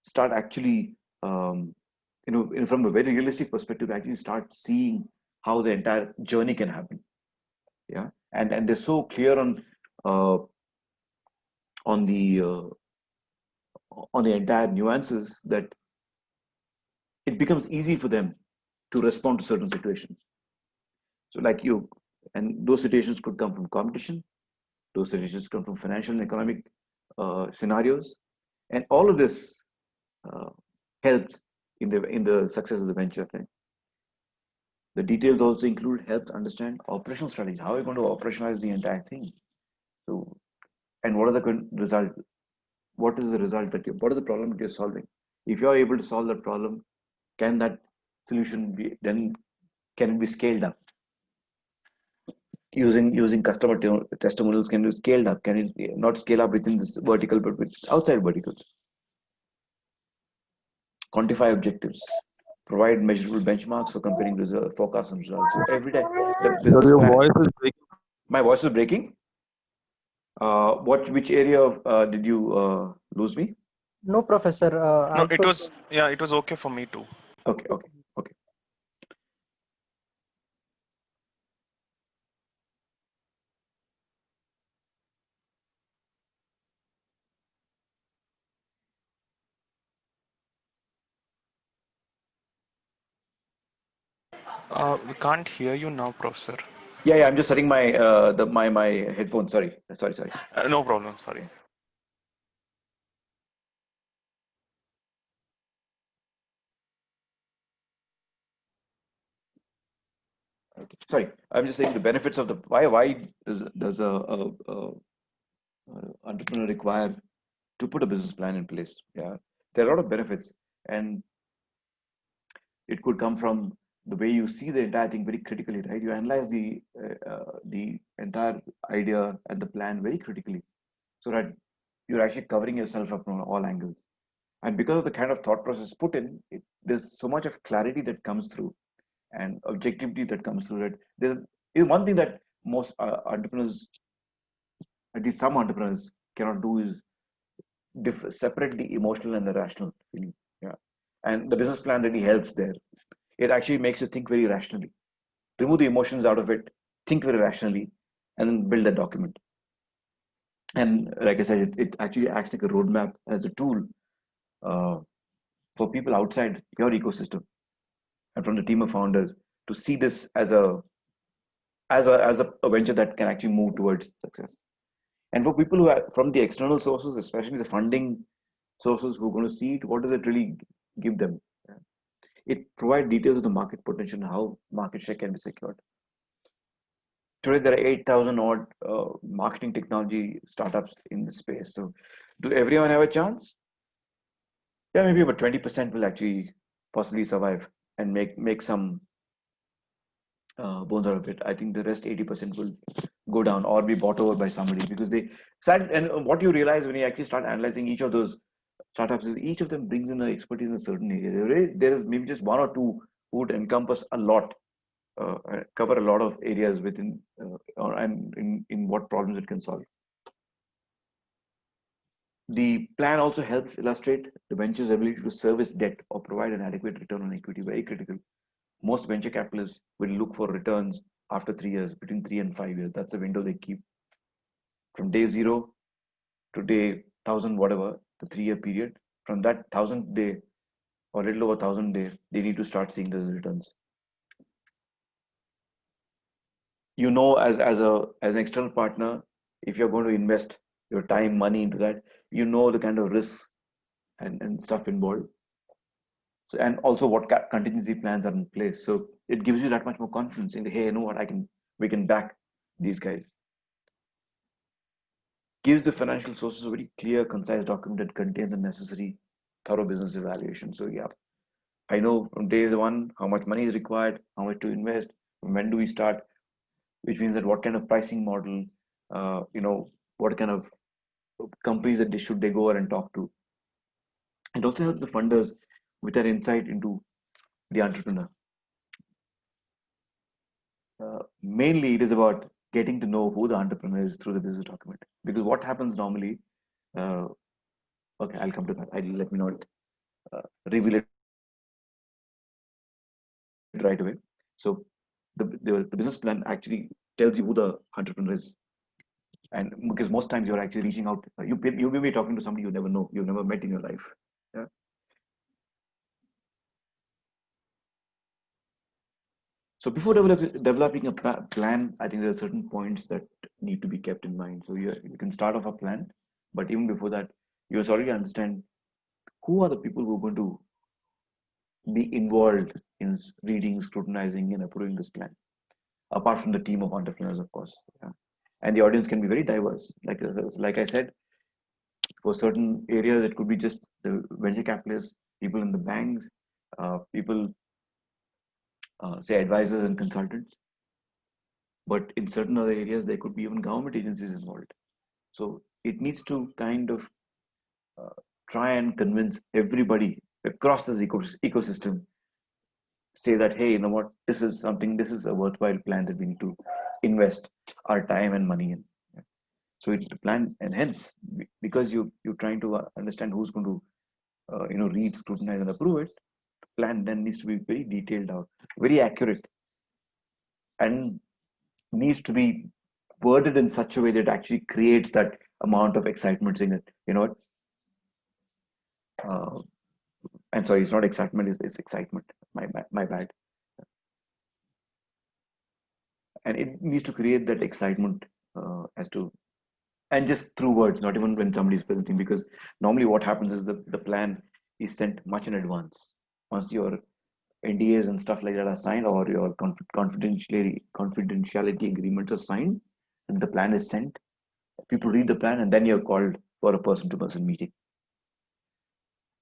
start actually from a very realistic perspective, actually start seeing how the entire journey can happen. Yeah, and they're so clear uh, on the entire nuances that it becomes easy for them to respond to certain situations. So like and those situations could come from competition, those situations come from financial and economic scenarios, and all of this uh, helps in the success of the venture. Right? The details also include help understand operational strategies. How are you going to operationalize the entire thing? So, and what are the result? What is the result what is the problem that you're solving? If you're able to solve that problem, can that solution be then can it be scaled up? Using customer testimonials can be scaled up. Can it not scale up within this vertical but with outside verticals? Quantify objectives, provide measurable benchmarks for comparing forecasts and results. So every day the
Sir,
business
your
plan.
voice is breaking.
My voice is breaking. Which area of did you lose me?
No, Professor.
No,
I
it
could.
was, yeah, it was okay for me too.
Okay, okay, okay.
We can't hear you now, Professor.
Yeah, I'm just setting my my headphones. Sorry.
No problem, sorry.
Okay. Sorry, I'm just saying the benefits of the why does a entrepreneur require to put a business plan in place? Yeah, there are a lot of benefits, and it could come from the way you see the entire thing very critically, right? You analyze the entire idea and the plan very critically, so that you're actually covering yourself up from all angles. And because of the kind of thought process put in, there's so much of clarity that comes through and objectivity that comes through it. Is one thing that most entrepreneurs, at least some entrepreneurs, cannot do is separate the emotional and the rational feeling. Yeah, and the business plan really helps there. It actually makes you think very rationally. Remove the emotions out of it, think very rationally, and then build a document. And like I said, it actually acts like a roadmap as a tool uh, for people outside your ecosystem and from the team of founders to see this as a venture that can actually move towards success. And for people who are from the external sources, especially the funding sources who are going to see it, what does it really give them? It provides details of the market potential and how market share can be secured. Today, there are 8,000 odd marketing technology startups in the space. So, do everyone have a chance? Yeah, maybe about 20% will actually possibly survive and make some bones out of it. I think the rest 80% will go down or be bought over by somebody, because they start. And what you realize when you actually start analyzing each of those startups is each of them brings in the expertise in a certain area. There is maybe just one or two who would encompass a lot, cover a lot of areas within, and in what problems it can solve. The plan also helps illustrate the venture's ability to service debt or provide an adequate return on equity. Very critical. Most venture capitalists will look for returns after 3 years, between 3 and 5 years. That's the window they keep. From day 0 to day 1000, whatever, the 3-year period. From that 1000th day or little over 1000 day, they need to start seeing those returns. You know, as an external partner, if you're going to invest your time, money into that, you know the kind of risks and stuff involved. So, and also what contingency plans are in place. So it gives you that much more confidence in, hey, you know what, we can back these guys. Gives the financial sources a very clear, concise document that contains a necessary, thorough business evaluation. So yeah, I know from day 1 how much money is required, how much to invest, when do we start, which means that what kind of pricing model, what kind of companies that should they go and talk to. It also helps the funders with an insight into the entrepreneur. Mainly, it is about getting to know who the entrepreneur is through the business document. Because what happens normally, okay, I'll come to that. Let me not reveal it right away. So the business plan actually tells you who the entrepreneur is. And because most times you're actually reaching out, you may be talking to somebody you never know, you've never met in your life. Yeah. So before developing a plan, I think there are certain points that need to be kept in mind. So you can start off a plan, but even before that, you must already understand who are the people who are going to be involved in reading, scrutinizing, and approving this plan. Apart from the team of entrepreneurs, of course. Yeah. And the audience can be very diverse. Like I said, for certain areas, it could be just the venture capitalists, people in the banks, people, say advisors and consultants. But in certain other areas, there could be even government agencies involved. So it needs to kind of try and convince everybody across this ecosystem, say that, hey, you know what, this is a worthwhile plan that we need to invest our time and money in. So it's the plan, and hence, because you're trying to understand who's going to, read, scrutinize, and approve it, plan then needs to be very detailed out, very accurate, and needs to be worded in such a way that actually creates that amount of excitement in it. You know what? And sorry, it's not excitement; it's excitement. My bad. And it needs to create that excitement as to, and just through words, not even when somebody is presenting, because normally what happens is the plan is sent much in advance. Once your NDAs and stuff like that are signed, or your confidentiality agreements are signed, and the plan is sent, people read the plan, and then you're called for a person-to-person meeting.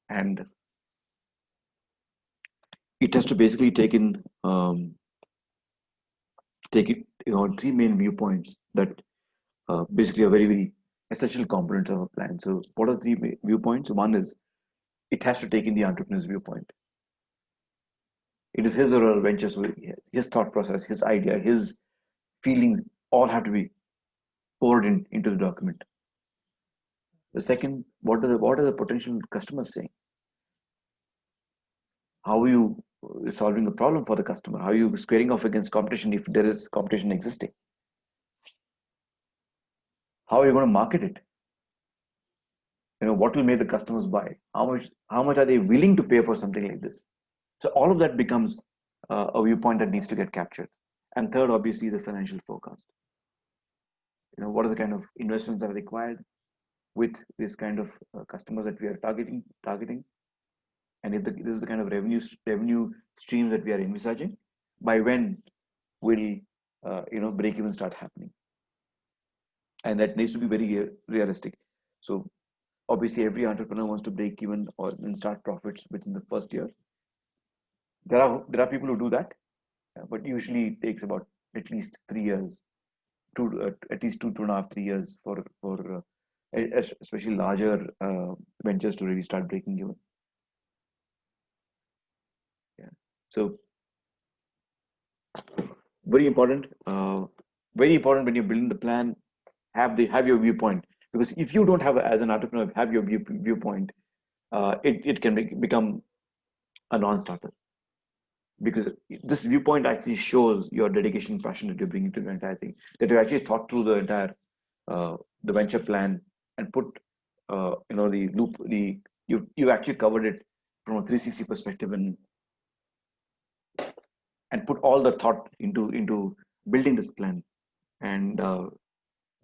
And it has to basically take it on 3 main viewpoints that basically are very, very essential components of a plan. So what are the 3 viewpoints? One is, it has to take in the entrepreneur's viewpoint. It is his or her venture, so his thought process, his idea, his feelings all have to be poured into the document. The second, what are the potential customers saying? How are you solving a problem for the customer? How are you squaring off against competition if there is competition existing? How are you going to market it? What will make the customers buy? How much are they willing to pay for something like this? So all of that becomes a viewpoint that needs to get captured. And third, obviously, the financial forecast. What are the kind of investments that are required with this kind of customers that we are targeting, and if this is the kind of revenue streams that we are envisaging, by when will break even start happening? And that needs to be very realistic. So obviously, every entrepreneur wants to break even and start profits within the first year. There are people who do that, but usually it takes about at least 3 years at least 2.5, 3 years for especially larger ventures to really start breaking even. Yeah. So very important. Very important when you're building the plan. Have your viewpoint, because if you don't have as an entrepreneur have your viewpoint, it can become a non-starter, because this viewpoint actually shows your dedication, passion that you're bringing to the entire thing, that you actually thought through the entire the venture plan and put the loop, you actually covered it from a 360 perspective, and put all the thought into building this plan, and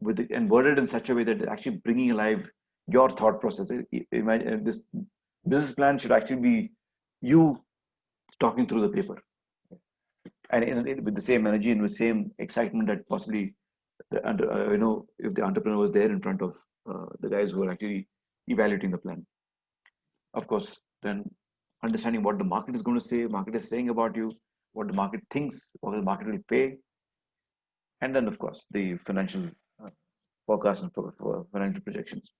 with it, and worded in such a way that it's actually bringing alive your thought process. Imagine this business plan should actually be you talking through the paper, and with the same energy and with same excitement that possibly if the entrepreneur was there in front of the guys who are actually evaluating the plan. Of course, then understanding what the market is going to say, market is saying about you, what the market thinks, what the market will pay, and then of course the financial forecast and for financial projections.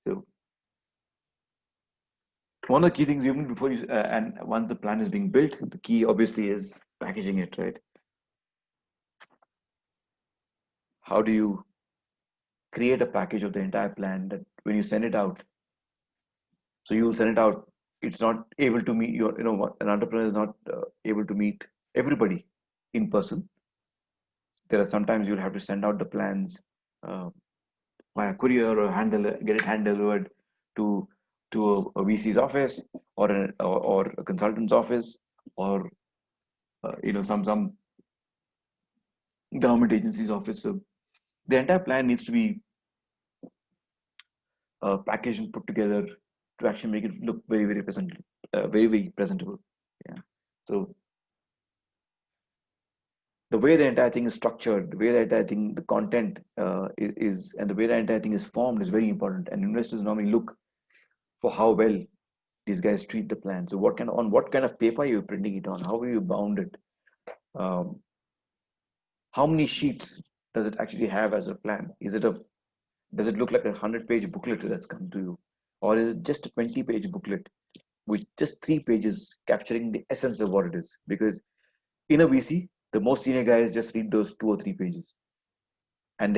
So one of the key things, even before you and once the plan is being built, the key obviously is packaging it, right? How do you create a package of the entire plan that when you send it out, so you will send it out, it's not able to meet your, an entrepreneur is not able to meet everybody in person. There are sometimes you'll have to send out the plans via courier or get it hand delivered to a VC's office or a consultant's office, or some government agency's office. So the entire plan needs to be packaged and put together to actually make it look very, very presentable, very presentable. Yeah. So the way the entire thing is structured, the way the entire thing, the content is, and the way the entire thing is formed is very important. And investors normally look for how well these guys treat the plan. So what kind of paper you're printing it on? How are you bound it? How many sheets does it actually have as a plan? Does it look like 100-page booklet that's come to you, or is it just a 20-page booklet with just 3 pages capturing the essence of what it is? Because in a VC, the most senior guys just read those 2 or 3 pages, and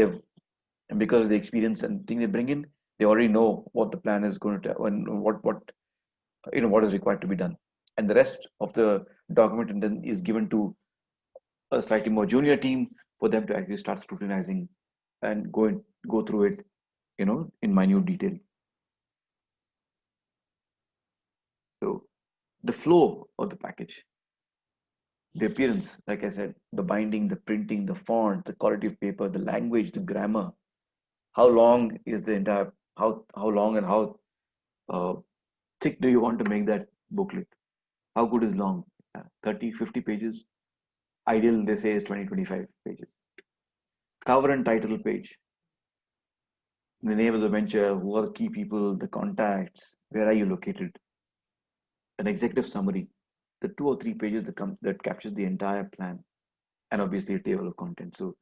because of the experience and thing they bring in, they already know what the plan is going to and what is required to be done, and the rest of the document and then is given to a slightly more junior team for them to actually start scrutinizing and go through it, in minute detail. So the flow of the package, the appearance, like I said, the binding, the printing, the font, the quality of paper, the language, the grammar, how long is the entire, how long and how thick do you want to make that booklet? How good is long? 30, 50 pages. Ideal, they say, is 20, 25 pages. Cover and title page. The name of the venture, who are the key people, the contacts, where are you located? An executive summary, the 2 or 3 pages that captures the entire plan, and obviously a table of content. So,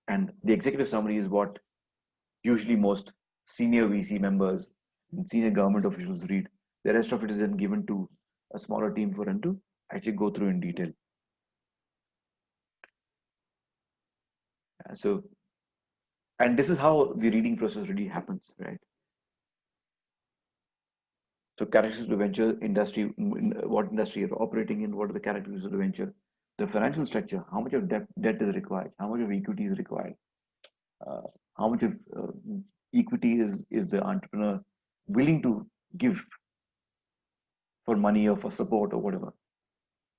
and the executive summary is what usually most senior VC members and senior government officials read. The rest of it is then given to a smaller team for them to actually go through in detail. So, and this is how the reading process really happens, right? So characteristics of the venture industry, what industry you're operating in, what are the characteristics of the venture, the financial structure, how much of debt is required, how much of equity is required, how much of equity is the entrepreneur willing to give for money or for support or whatever.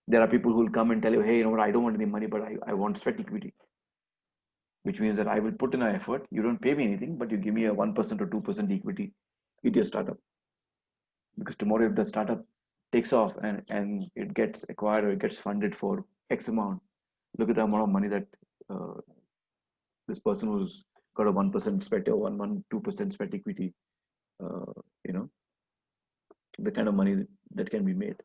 There are people who will come and tell you, hey, what, I don't want any money, but I want sweat equity, which means that I will put in an effort. You don't pay me anything, but you give me a 1% or 2% equity in your startup. Because tomorrow, if the startup takes off and it gets acquired or it gets funded for X amount, look at the amount of money that this person who's got a 1% sweat or 2% sweat equity, the kind of money that can be made.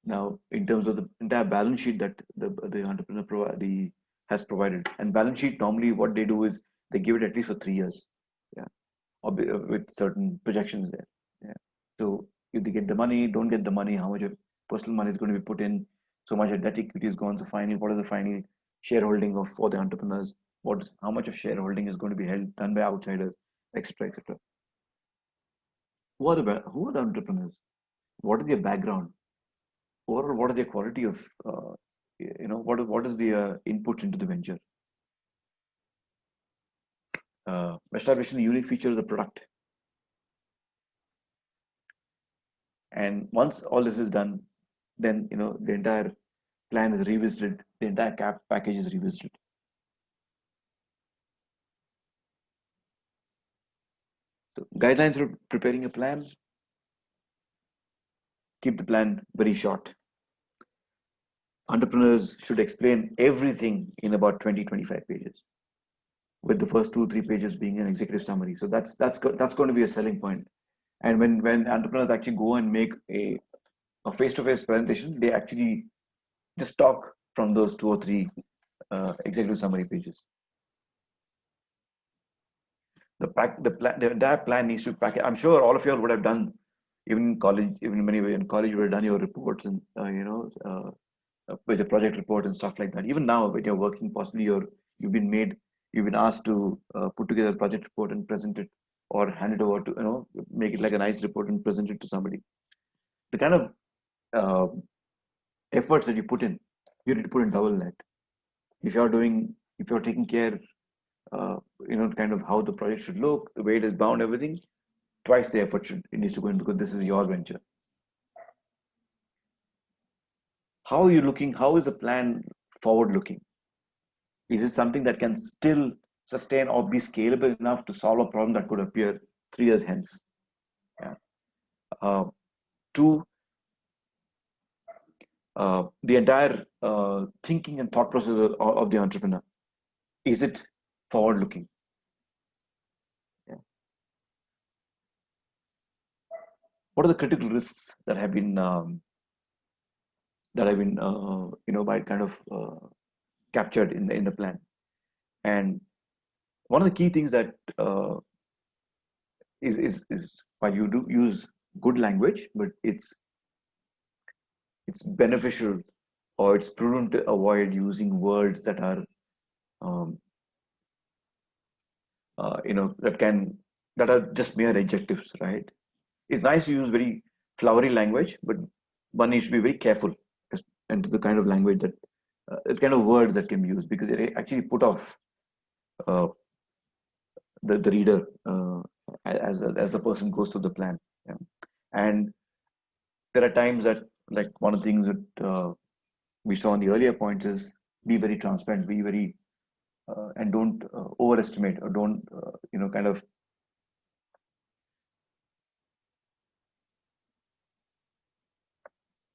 Now, in terms of the entire balance sheet that the entrepreneur has provided, and balance sheet normally what they do is they give it at least for 3 years, yeah, or with certain projections there, yeah. So if they get the money, don't get the money, how much of personal money is going to be put in, so much of debt equity is gone. So finally, what is the final shareholding of for the entrepreneurs? How much of shareholding is going to be held done by outsiders, etc., etc. Who are the entrepreneurs? What is their background? Or what is the quality of what is the input into the venture, establishing the unique feature of the product. And once all this is done, then the entire plan is revisited, the entire cap package is revisited. So guidelines for preparing a plan: keep the plan very short. Entrepreneurs should explain everything in about 20-25 pages, with the first 2-3 pages being an executive summary. So that's going to be a selling point. And when entrepreneurs actually go and make a face-to-face presentation, they actually just talk from those 2 or 3 executive summary pages. The entire plan needs to pack. I'm sure all of you all would have done, even in college, even many in college, you would have done your reports and with the project report and stuff like that. Even now, when you're working, possibly you've been asked to put together a project report and present it, or hand it over to make it like a nice report and present it to somebody. The kind of efforts that you put in, you need to put in double that. If you're taking care, kind of how the project should look, the way it is bound, everything, twice the effort it needs to go in, because this is your venture. How are you looking? How is the plan forward looking? It is something that can still sustain or be scalable enough to solve a problem that could appear 3 years hence. Yeah. Two, the entire thinking and thought process of the entrepreneur. Is it forward looking? Yeah. What are the critical risks that have been by kind of captured in the plan? And one of the key things that is while you do use good language, but it's beneficial, or it's prudent to avoid using words that are that are just mere adjectives, right? It's nice to use very flowery language, but one needs to be very careful into the kind of language that the kind of words that can be used, because it actually put off the reader as the person goes through the plan. Yeah. And there are times that, like, one of the things that we saw in the earlier points is be very transparent, be very and don't overestimate, or don't kind of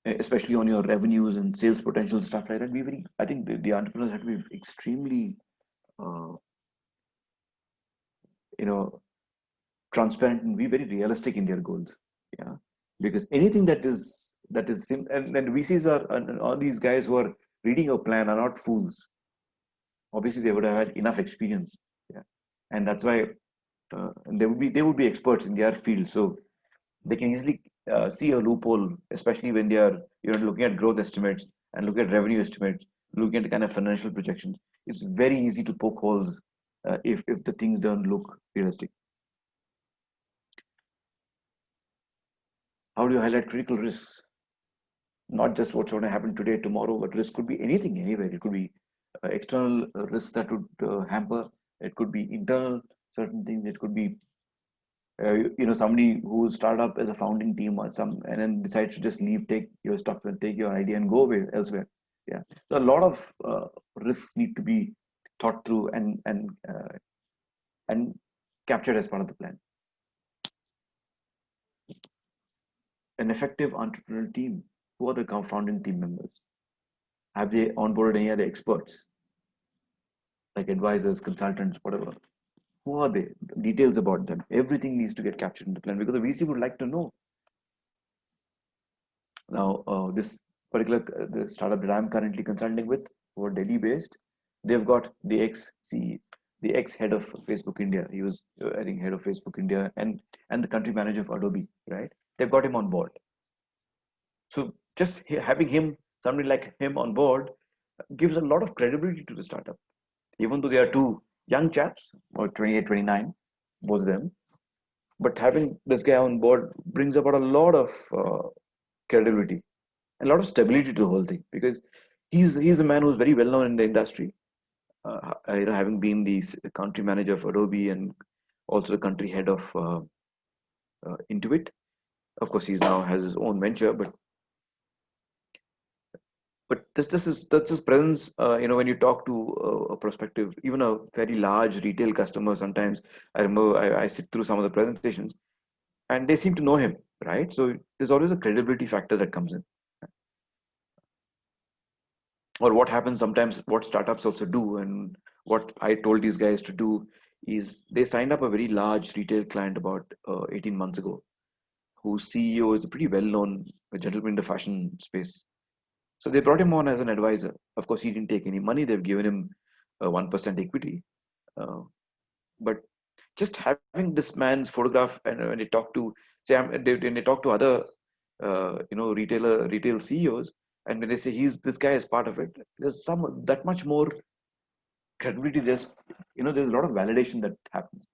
especially on your revenues and sales potential, stuff like that. I think the entrepreneurs have to be extremely uh, transparent and be very realistic in their goals. Yeah, because anything that is and VCs and all these guys who are reading your plan are not fools. Obviously, they would have had enough experience. Yeah, and that's why they would be experts in their field, so they can easily see a loophole, especially when they are looking at growth estimates and looking at revenue estimates, looking at kind of financial projections. It's very easy to poke holes if the things don't look realistic. How do you highlight critical risks? Not just what's going to happen today, tomorrow, but risk could be anything, anywhere. It could be external risks that would hamper. It could be internal certain things. It could be somebody who started up as a founding team or and then decides to just leave, take your stuff and take your idea and go away elsewhere. Yeah, so a lot of risks need to be thought through and captured as part of the plan. An effective entrepreneurial team. Who are the founding team members? Have they onboarded any other experts, like advisors, consultants, whatever? Who are they? Details about them. Everything needs to get captured in the plan, because the VC would like to know. Now, this particular the startup that I'm currently consulting with, who are Delhi based, they've got the the ex head of Facebook India. He was, I think, head of Facebook India and the country manager of Adobe, right? They've got him on board. So just having somebody like him on board, gives a lot of credibility to the startup, even though they are two young chaps, or 28, 29, both of them. But having this guy on board brings about a lot of credibility, a lot of stability to the whole thing, because he's a man who's very well known in the industry, having been the country manager of Adobe and also the country head of Intuit. Of course, he's now has his own venture, but that's his presence. When you talk to a prospective, even a very large retail customer, sometimes I remember I sit through some of the presentations, and they seem to know him, right? So there's always a credibility factor that comes in. Or what happens sometimes, what startups also do, and what I told these guys to do, is they signed up a very large retail client about 18 months ago, whose CEO is a pretty well-known gentleman in the fashion space. So they brought him on as an advisor. Of course, he didn't take any money. They've given him 1% equity. But just having this man's photograph, and when they talk to, when they talk to other, retail CEOs, and when they say this guy is part of it, there's that much more credibility. There's a lot of validation that happens,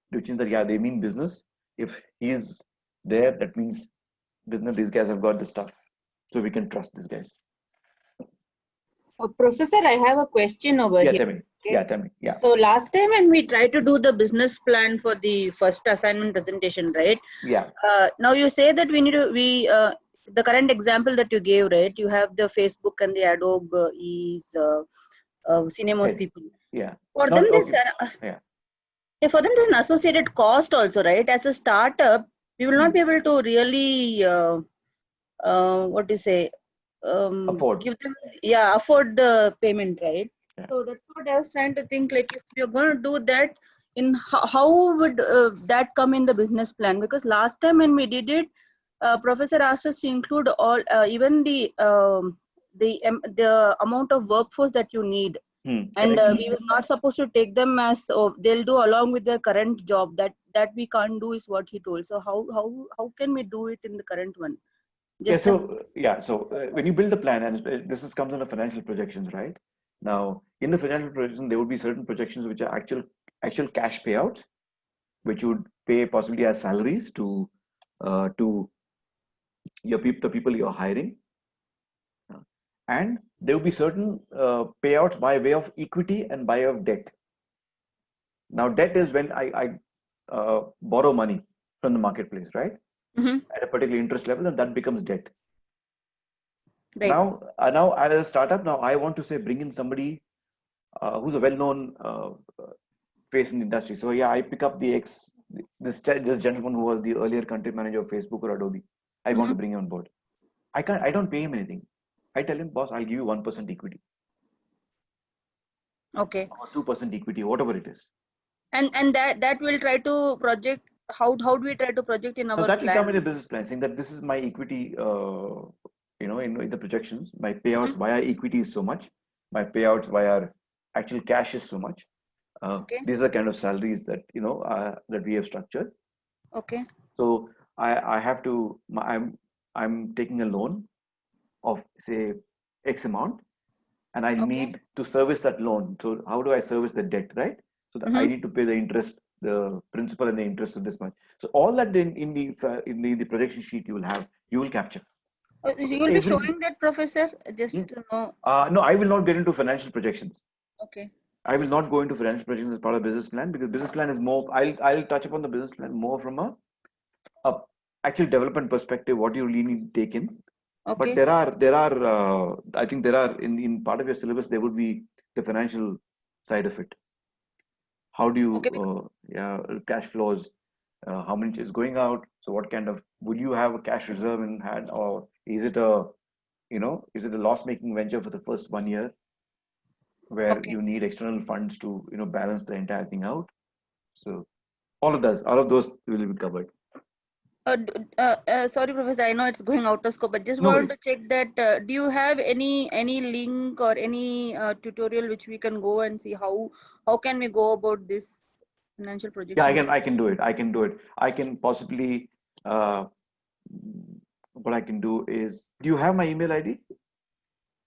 which means that, yeah, they mean business. If he's there, that means business. These guys have got the stuff, so we can trust these guys.
Professor, I have a question over
Yeah,
here.
tell me.
Okay.
Yeah, tell me. Yeah.
So last time when we tried to do the business plan for the first assignment presentation, right?
Yeah.
Now you say that the current example that you gave, right? You have the Facebook and the Adobe is Cinemas
Hey,
people.
yeah.
For
Not
them,
okay. Yeah.
for them, there's an associated cost also, right? As a startup, we will not be able to really, what do you say,
Afford.
give them, afford the payment, right?
Yeah.
So that's what I was trying to think, like if you're going to do that, how would that come in the business plan? Because last time when we did it, professor asked us to include all, even the amount of workforce that you need. And we were not supposed to take them as they'll do along with their current job. That we can't do is what he told. So how can we do it in the current one?
So when you build the plan, and this comes under financial projections, right? Now, in the financial projection, there would be certain projections which are actual cash payouts, which would pay possibly as salaries to the people you're hiring, and there will be certain payouts by way of equity and by way of debt. Now, debt is when I borrow money from the marketplace, right? At a particular interest level, and that becomes debt. Right. Now, as a startup, now I want to say bring in somebody who's a well-known face in the industry. So yeah, I pick up this gentleman who was the earlier country manager of Facebook or Adobe. I want to bring him on board. I don't pay him anything. I tell him, boss, I'll give you 1% equity.
Okay.
Or 2% equity, whatever it is.
And that will try to project. How do we try to project in our plan?
That will come in a business plan, saying that this is my equity. In the projections, my payouts via equity is so much. My payouts via actual cash is so much. These are the kind of salaries that that we have structured.
Okay.
So I have to. I'm taking a loan of say X amount, and I need to service that loan. So how do I service the debt, right? So that I need to pay the interest, the principal and the interest of this much. So all that in the projection sheet you will capture.
You will be showing that, professor, just to know.
No, I will not get into financial projections.
Okay.
I will not go into financial projections as part of business plan, because business plan is more. I'll touch upon the business plan more from a actual development perspective. What you really need to take in. But there are I think there are in part of your syllabus there would be the financial side of it. How do you cash flows? How much is going out? So what kind of, would you have a cash reserve in hand, or is it a loss-making venture for the first 1 year, where you need external funds to balance the entire thing out? So all of those will be covered.
Sorry, Professor, I know it's going out of scope, but just
No
wanted
worries.
to check that do you have any link or any tutorial which we can go and see how can we go about this financial
Yeah,
projection?
I can do it. I can do it. I can possibly, uh, what I can do is, do you have my email ID?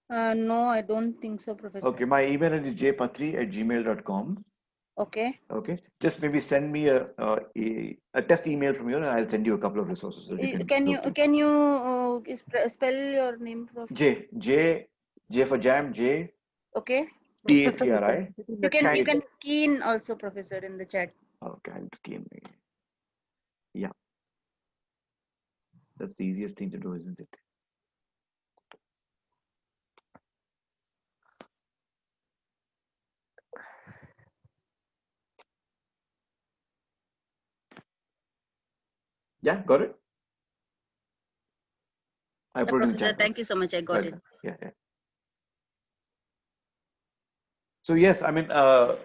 No, I don't think so, Professor.
Okay, my email ID is jpatri@gmail.com.
Okay.
Okay, just maybe send me a test email from you, and I'll send you a couple of resources that you can look through.
Can you spell your name, Prof?
J for jam, J
Okay.
Professor, you can
Patri.
put it in the
You
chat.
can key in also, Professor, in the chat.
Okay, I'll key in. Yeah, that's the easiest thing to do, isn't it? Yeah, got it. I
Yeah,
put it in the
Professor,
chat.
thank you so much. I got it.
Welcome. Yeah, yeah. So yes, I mean, that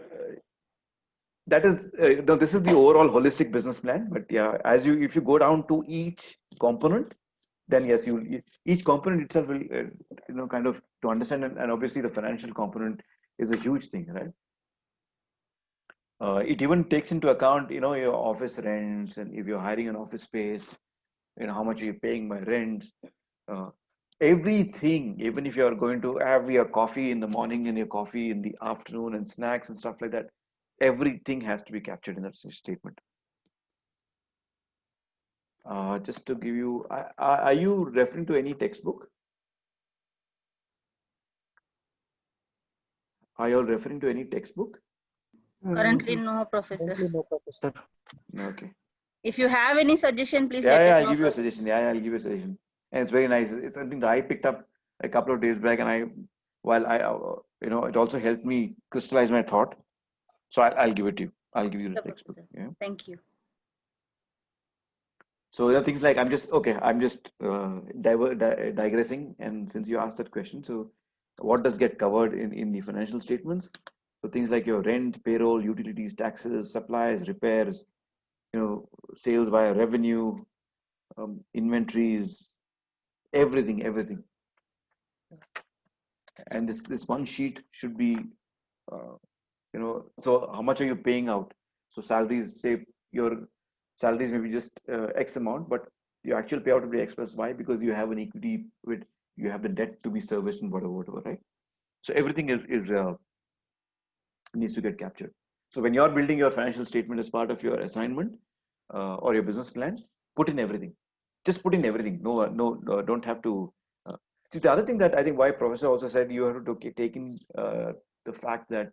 is no, this is the overall holistic business plan. But yeah, if you go down to each component, then yes, each component itself will kind of to understand, and obviously the financial component is a huge thing, right? It even takes into account your office rents, and if you're hiring an office space, how much are you paying by rent, uh, everything. Even if you're going to have your coffee in the morning and your coffee in the afternoon and snacks and stuff like that, everything has to be captured in that statement. Just to give you, are you referring to any textbook? Are you all referring to any textbook?
Currently, no, Professor.
Currently, no, Professor.
Okay.
If you have any suggestion, please
Yeah,
let
yeah,
us
I'll
know,
give you a
Professor.
suggestion. Yeah, I'll give you a suggestion. And it's very nice. It's something that I picked up a couple of days back, and while it also helped me crystallize my thought. So I'll give it to you. I'll give you the
Sure,
textbook.
Professor.
Yeah.
Thank you.
So things like I'm just digressing. And since you asked that question, so what does get covered in the financial statements? So things like your rent, payroll, utilities, taxes, supplies, repairs, sales via revenue, inventories, everything. And this one sheet should be, uh, so how much are you paying out? So salaries, say your salaries may be just X amount, but your actual payout will be X plus Y because you have an equity with, you have the debt to be serviced and whatever, right? So everything is needs to get captured. So when you're building your financial statement as part of your assignment or your business plan, put in everything. Just put in everything. No, don't have to. See, the other thing that I think why Professor also said you have to take in the fact that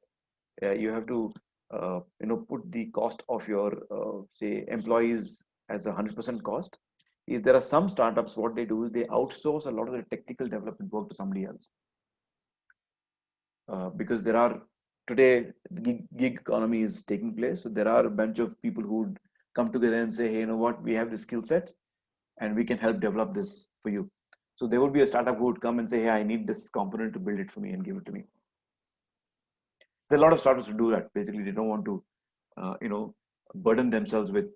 you have to put the cost of your say employees as 100% cost. If there are some startups, what they do is they outsource a lot of the technical development work to somebody else, because there are today gig economy is taking place. So there are a bunch of people who would come together and say, hey, you know what, we have the skill sets and we can help develop this for you. So there would be a startup who would come and say, hey, I need this component to build it for me and give it to me. There are a lot of startups who do that. Basically, they don't want to, burden themselves with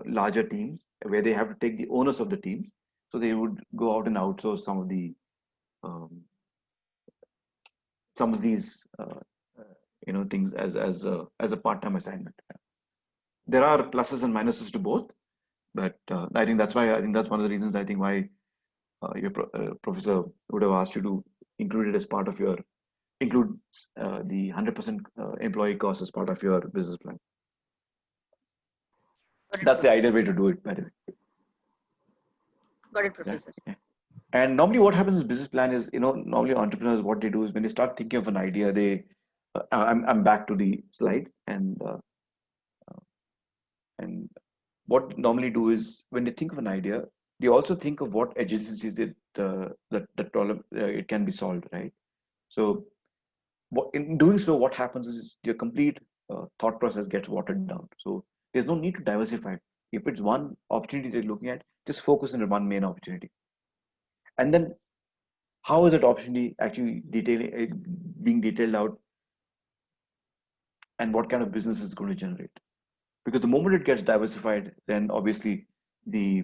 larger teams where they have to take the onus of the teams. So they would go out and outsource um, some of these, things as a part-time assignment. There are pluses and minuses to both, but I think that's one of the reasons I think why your professor would have asked you to include it as part of your include the 100% employee cost as part of your business plan.
Got it,
That's the
Professor.
ideal way to do it, by the way.
Got it, Professor.
Yeah. And normally what happens in business plan is, normally entrepreneurs, what they do is when they start thinking of an idea, I'm back to the slide, and what normally do is when they think of an idea, they also think of what adjacencies that problem it can be solved, right? So in doing so, what happens is your complete thought process gets watered down. So there's no need to diversify. If it's one opportunity they're looking at, just focus on one main opportunity. And then how is that opportunity actually being detailed out, and what kind of business is going to generate? Because the moment it gets diversified, then obviously the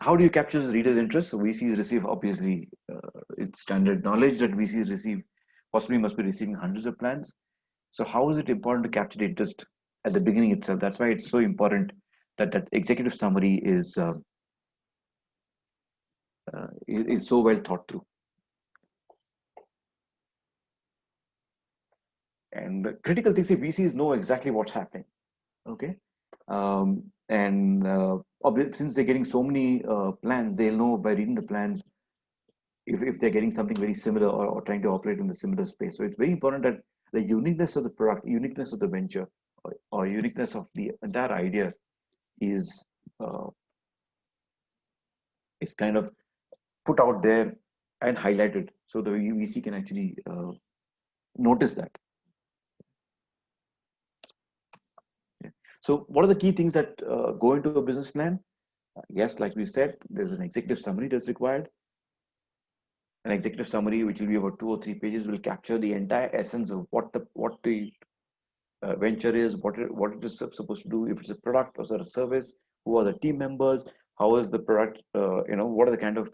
How do you capture the reader's interest? So VCs receive, obviously, it's standard knowledge that VCs receive, possibly must be receiving hundreds of plans. So how is it important to capture the interest at the beginning itself? That's why it's so important that that executive summary is so well thought through. And the critical things, VCs know exactly what's happening. Okay. Since they're getting so many plans, they'll know by reading the plans if they're getting something very similar or trying to operate in the similar space. So it's very important that the uniqueness of the product, uniqueness of the venture, or uniqueness of the entire idea is kind of put out there and highlighted, so the VC can actually notice that. Yeah. So what are the key things that go into a business plan? Yes, like we said, there's an executive summary that's required. An executive summary, which will be about 2 or 3 pages, will capture the entire essence of what the venture is, what it is supposed to do, if it's a product or a service, who are the team members, how is the product, what are the kind of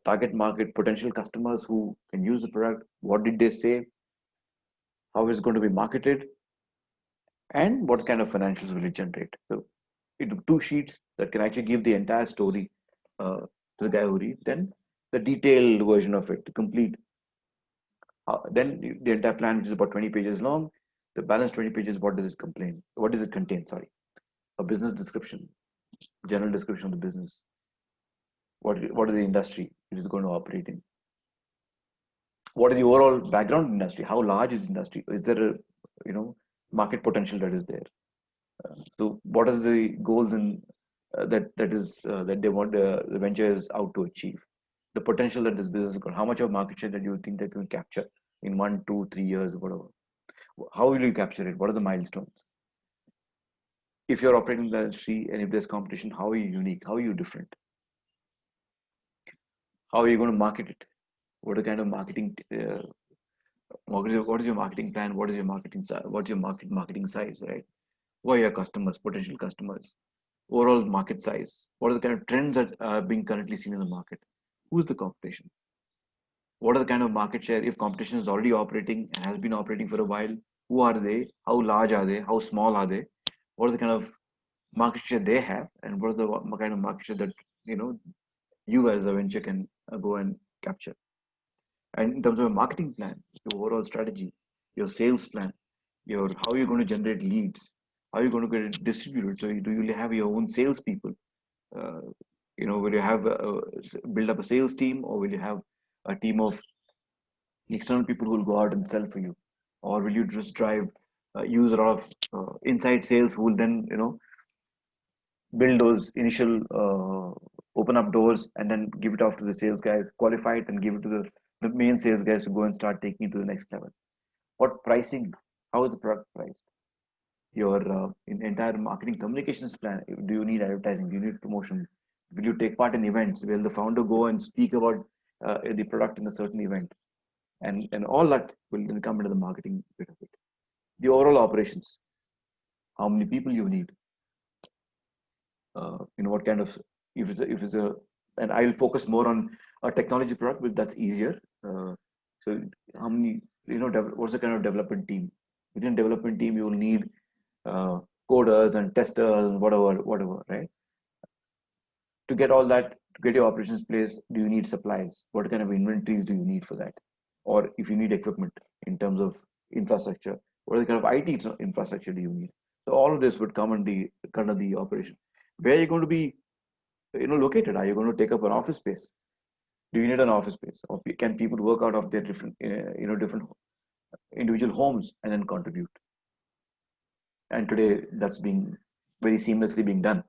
target market potential customers who can use the product, what did they say, how is it going to be marketed, and what kind of financials will it generate. So into 2 sheets that can actually give the entire story to the guy who reads. Then the detailed version of it, the complete. Then the entire plan, which is about 20 pages long, the balance 20 pages, what does it contain? What does it contain? Sorry, a business description, general description of the business. What is the industry it is going to operate in? What is the overall background industry? How large is the industry? Is there a market potential that is there? So what is the goals that they want the venture is out to achieve? The potential that this business got. How much of market share that you think that you will capture in 1, 2, 3 years, whatever? How will you capture it? What are the milestones? If you're operating in the industry and if there's competition, how are you unique? How are you different? How are you going to market it? What are the kind of marketing? What is your marketing plan? What is your marketing size? What's your marketing size? Right? Who are your customers? Potential customers? Overall market size? What are the kind of trends that are being currently seen in the market? Who's the competition? What are the kind of market share? If competition is already operating and has been operating for a while, who are they? How large are they? How small are they? What are the kind of market share they have, and what are the kind of market share that you as a venture can go and capture? And in terms of a marketing plan, your overall strategy, your sales plan, how are you going to generate leads? How are you going to get it distributed? So do you have your own salespeople? Will you have build up a sales team, or will you have a team of external people who will go out and sell for you, or will you just use a lot of inside sales who will then build those initial open up doors and then give it off to the sales guys, qualify it and give it to the main sales guys to go and start taking it to the next level? What pricing? How is the product priced? Your entire marketing communications plan. Do you need advertising? Do you need promotion? Will you take part in events? Will the founder go and speak about the product in a certain event? And all that will then come into the marketing bit of it. The overall operations. How many people you need? What kind of, if it's a, and I'll focus more on a technology product, but that's easier. So how many, what's the kind of development team? Within development team, you will need coders and testers and whatever, right? To get all that, to get your operations place, do you need supplies? What kind of inventories do you need for that? Or if you need equipment in terms of infrastructure, what are the kind of IT infrastructure do you need? So all of this would come under the operation. Where are you going to be located? Are you going to take up an office space? Do you need an office space, or can people work out of their different different individual homes and then contribute? And today that's being very seamlessly being done.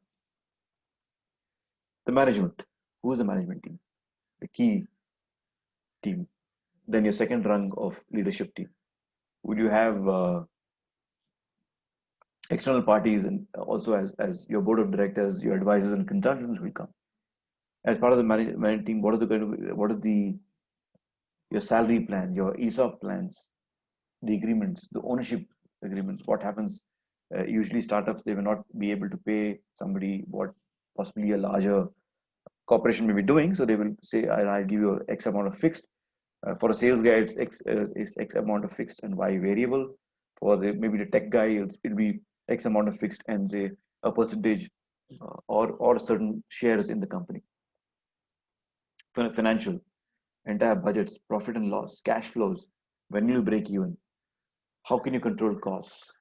The management. Who is the management team? The key team. Then your second rung of leadership team. Would you have external parties and also as your board of directors, your advisors and consultants will come as part of the management team? What is your salary plan, your ESOP plans, the agreements, the ownership agreements? What happens? Usually startups, they will not be able to pay somebody what possibly a larger corporation may be doing. So they will say, I'll give you X amount of fixed. For a sales guy, it's X amount of fixed and Y variable. For maybe the tech guy, it'll be X amount of fixed and say a percentage or certain shares in the company. Financial, entire budgets, profit and loss, cash flows, when you break even, how can you control costs?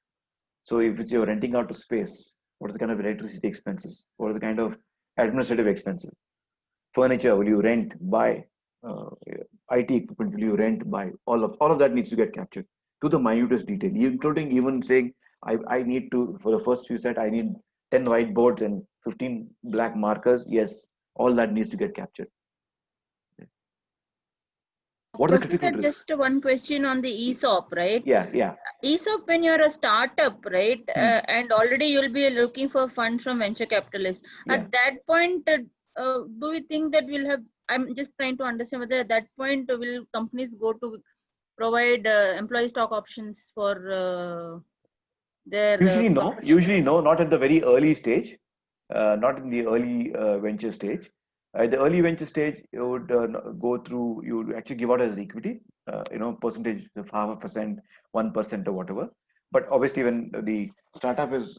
So if it's you're renting out a space, what are the kind of electricity expenses? What are the kind of administrative expenses? Furniture, will you rent, buy? IT equipment, will you rent, buy? All of that needs to get captured to the minutest detail, including even saying, I need to, for the first few set, I need 10 whiteboards and 15 black markers. Yes, all that needs to get captured. What are the
Professor,
critical risks?
just one question on the ESOP, right?
Yeah.
ESOP, when you're a startup, right, and already you'll be looking for funds from venture capitalists.
Yeah.
At that point, do you think that we'll have? I'm just trying to understand whether at that point will companies go to provide employee stock options for their
Usually no, not at the very early stage, not in the early venture stage. At the early venture stage, you would go through, you would actually give out as equity, percentage of 0.5%, 1% or whatever. But obviously when the startup is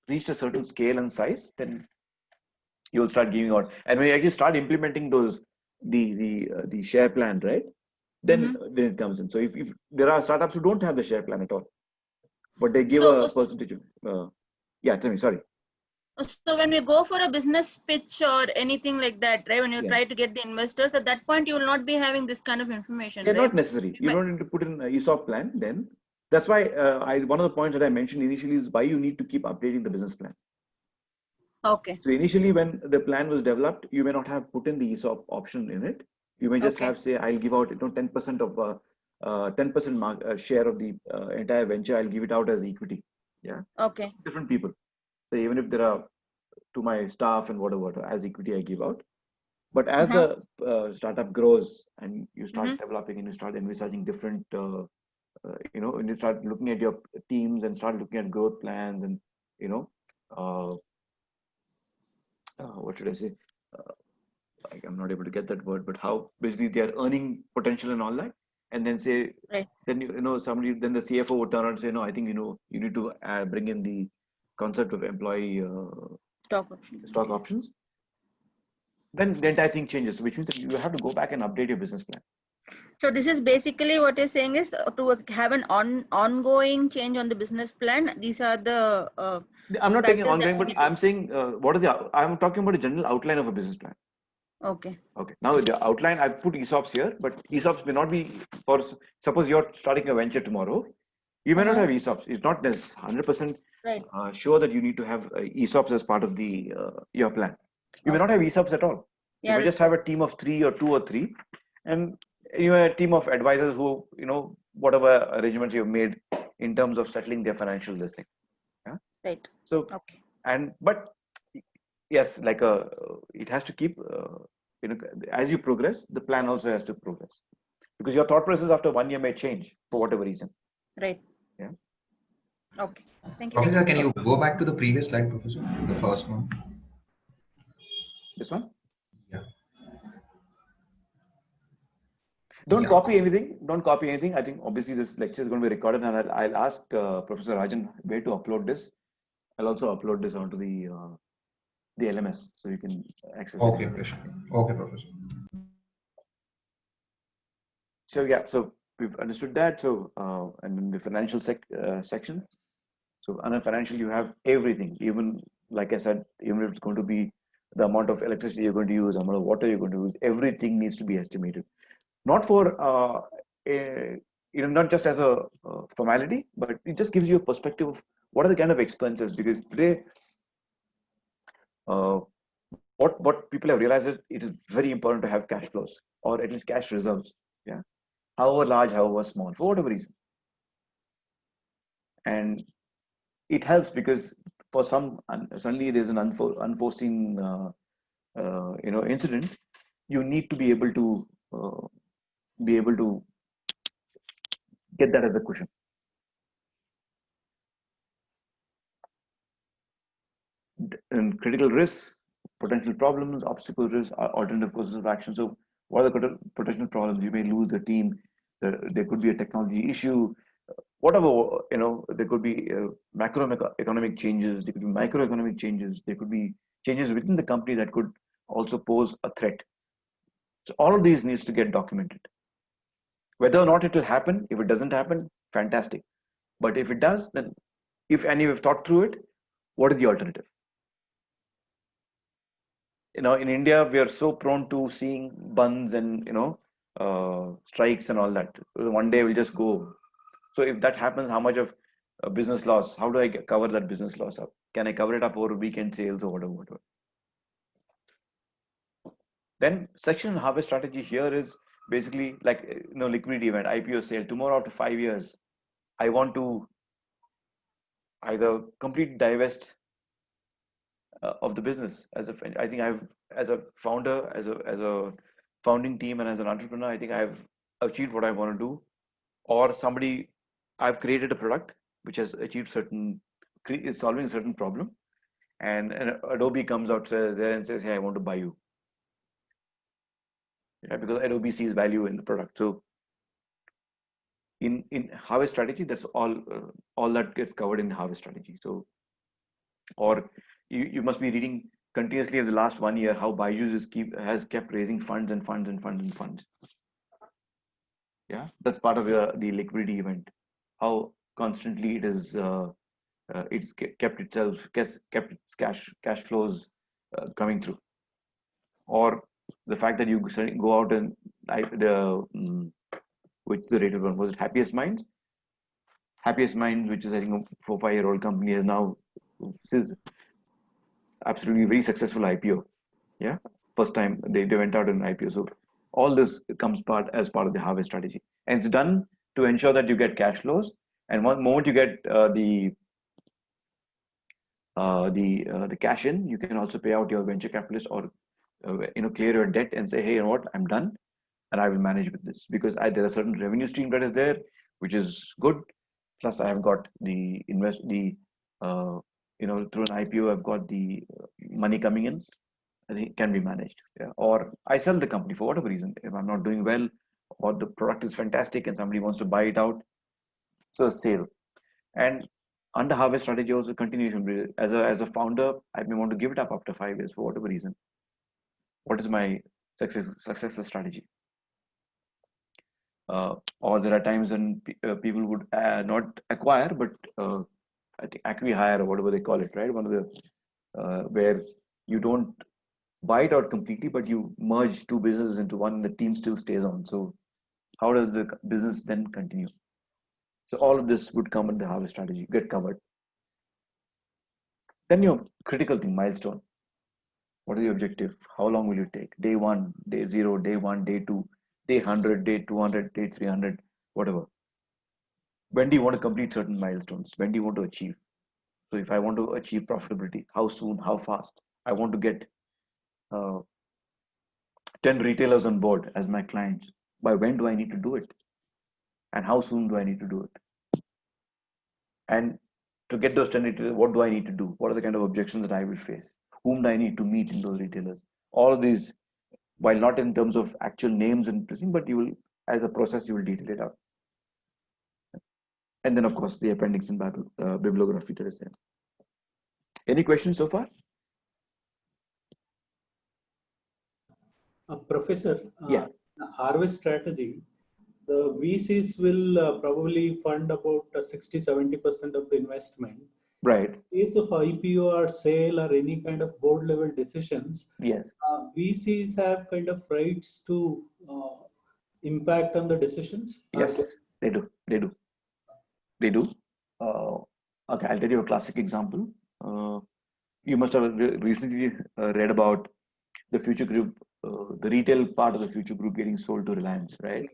reached a certain scale and size, then you'll start giving out. And when you actually start implementing those, the share plan, right? Then it comes in. So if there are startups who don't have the share plan at all, but they give a percentage of, tell me, sorry.
So when we go for a business pitch or anything like that, right, when you try to get the investors, at that point, you will not be having this kind of information, right?
Not necessary. You don't need to put in an ESOP plan then. That's why one of the points that I mentioned initially is why you need to keep updating the business plan.
Okay.
So initially when the plan was developed, you may not have put in the ESOP option in it. You may just have, say, I'll give out 10% of 10% share of the entire venture. I'll give it out as equity. Yeah.
Okay.
Different people. So even if there are to my staff and whatever as equity I give out, but as the startup grows and you start developing and you start envisaging different, when you start looking at your teams and start looking at growth plans and what should I say? I'm not able to get that word, but how basically their earning potential and all that, and then say, then somebody, then the CFO would turn around and say, no, I think you need to bring in the concept of employee stock options. Then the entire thing changes, which means that you have to go back and update your business plan.
So this is basically what you're saying is to have an ongoing change on the business plan. These are the.
I'm not taking ongoing, but I'm saying I'm talking about a general outline of a business plan.
Okay.
Now the outline, I put ESOPs here, but ESOPs may not be for, suppose you're starting a venture tomorrow, you may not have ESOPs. It's not 100% sure that you need to have ESOPs as part of the your plan. You may not have ESOPs at all. You may just have a team of 3 or 2 or 3, and you have a team of advisors who, whatever arrangements you've made in terms of settling their financial listing. Yeah.
Right.
So, but yes, like it has to keep, as you progress, the plan also has to progress, because your thought process after 1 year may change for whatever reason.
Right.
Yeah.
Okay. Thank you.
Professor, can you go back to the previous slide, Professor? The first one.
This one?
Yeah.
Don't copy anything. Don't copy anything. I think obviously this lecture is going to be recorded, and I'll ask Professor Rajan where to upload this. I'll also upload this onto the LMS so you can access it.
Okay, Professor. Okay, Professor.
So yeah, so we've understood that. So and in the financial section, so under financial you have everything. Even like I said, even if it's going to be the amount of electricity you're going to use, amount of water you're going to use, everything needs to be estimated. Not for not just as a formality, but it just gives you a perspective of what are the kind of expenses. Because today, what people have realized is it is very important to have cash flows or at least cash reserves. Yeah, however large, however small, for whatever reason. And it helps because for some suddenly there's an unforeseen incident. You need to be able to get that as a cushion. And critical risks, potential problems, obstacles, risks, alternative courses of action. So what are the potential problems? You may lose the team. There could be a technology issue. Whatever, there could be macroeconomic changes. There could be microeconomic changes. There could be changes within the company that could also pose a threat. So all of these needs to get documented. Whether or not it will happen, if it doesn't happen, fantastic. But if it does, then if any have thought through it, what is the alternative? In India, we are so prone to seeing bunds and strikes and all that. One day we'll just go. So if that happens, how much of business loss? How do I cover that business loss up? Can I cover it up over weekend sales or whatever? Then section and harvest strategy here is basically like liquidity event, IPO sale. Tomorrow after 5 years, I want to either complete divest of the business. I think as a founder, as a founding team, and as an entrepreneur, I think I've achieved what I want to do. Or I've created a product which has achieved is solving a certain problem, and Adobe comes out there and says, "Hey, I want to buy you." Yeah, because Adobe sees value in the product. So in harvest strategy, that's all that gets covered in the harvest strategy. So, or you must be reading continuously over the last 1 year how Byju's has kept raising funds and funds and funds and funds. Yeah, that's part of the liquidity event. How constantly it is it's kept its cash flows coming through, or the fact that you go out and which is the rated one? Was it Happiest Minds? Happiest Minds, which is I think a 4-5-year-old company, has now absolutely very successful IPO. Yeah, first time they went out in an IPO. So all this comes as part of the harvest strategy, and it's done to ensure that you get cash flows. And one moment you get the cash in, you can also pay out your venture capitalist or clear your debt and say, hey, you know what, I'm done, and I will manage with this because there are certain revenue stream that is there, which is good. Plus, I have got through an IPO, I've got the money coming in. I think it can be managed. Yeah. Or I sell the company for whatever reason. If I'm not doing well, or the product is fantastic and somebody wants to buy it out, so a sale. And under harvest strategy also continuation. As a founder, I may want to give it up after 5 years for whatever reason. What is my success strategy? Or there are times when people would not acquire, but I think acqui-hire or whatever they call it, right? One of the where you don't buy it out completely, but you merge two businesses into one, and the team still stays on. So how does the business then continue? So all of this would come in the harvest strategy, get covered. Then your critical thing, milestone. What is the objective? How long will you take? Day 1, day 0, day 1, day 2, day 100, day 200, day 300, whatever. When do you want to complete certain milestones? When do you want to achieve? So if I want to achieve profitability, how soon, how fast? I want to get 10 retailers on board as my clients. By when do I need to do it? And how soon do I need to do it? And to get those 10 retailers, what do I need to do? What are the kind of objections that I will face? Whom do I need to meet in those retailers? All of these, while not in terms of actual names and pricing, but you will, as a process, you will detail it out. And then, of course, the appendix and bibliography that is there. Any questions so far?
Professor,
Yeah.
harvest strategy, the VCs will probably fund about 60-70% of the investment.
Right.
In case of IPO or sale or any kind of board level decisions,
yes,
VCs have kind of rights to impact on the decisions.
Yes, they do. They do. They do. Okay, I'll tell you a classic example. You must have recently read about the Future Group, the retail part of the Future Group getting sold to Reliance, right?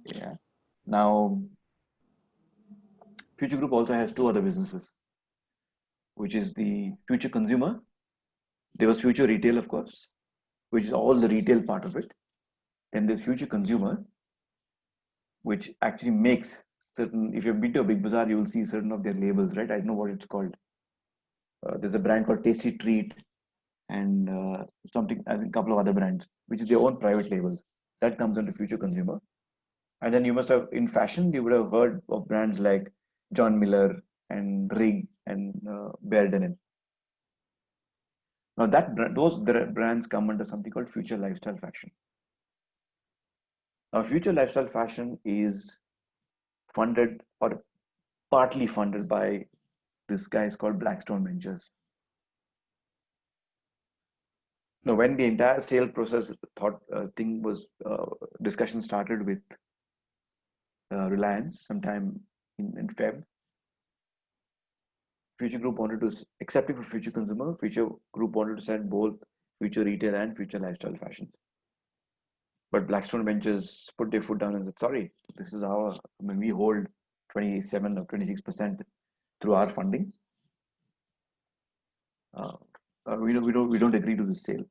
Yeah. Now, Future Group also has two other businesses, which is the Future Consumer. There was Future Retail, of course, which is all the retail part of it. And there's Future Consumer, which actually makes certain, if you've been to a big bazaar, you will see certain of their labels, right? I don't know what it's called. There's a brand called Tasty Treat. and something, I think, a couple of other brands, which is their own private labels. That comes under future consumer. And then you must have, in fashion, you would have heard of brands like John Miller and Rig and Bear Denim. Now those brands come under something called future lifestyle fashion. Now future lifestyle fashion is funded or partly funded by this guy is called Blackstone Ventures. Now, when the entire sale process discussion started with Reliance sometime in Feb, Future Group wanted to, except for Future Consumer, Future Group wanted to sell both Future Retail and Future Lifestyle Fashion. But Blackstone Ventures put their foot down and said, sorry, this is our, I mean, we hold 27 or 26% through our funding. We don't agree to this sale.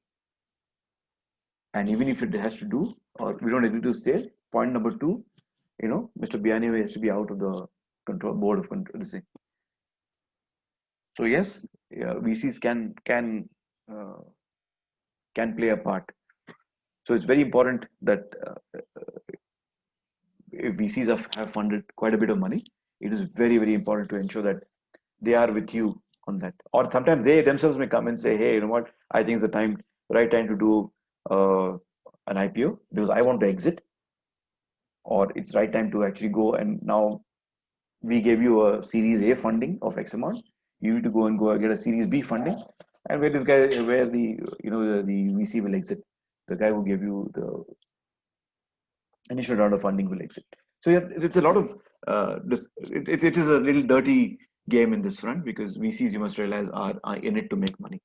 And even if it has to do, or we don't agree to sale, point number 2, Mr. Biani has to be out of the board of control. So yes, VCs can play a part. So it's very important that if VCs have funded quite a bit of money, it is very, very important to ensure that they are with you on that. Or sometimes they themselves may come and say, hey, you know what, I think it's the right time to do an IPO because I want to exit, or it's right time to actually go, and now we gave you a Series A funding of X amount. You need to go and get a Series B funding, and where the VC will exit. The guy who gave you the initial round of funding will exit. So yeah, it's a lot of it is a little dirty game in this front, because VCs, you must realize, are in it to make money.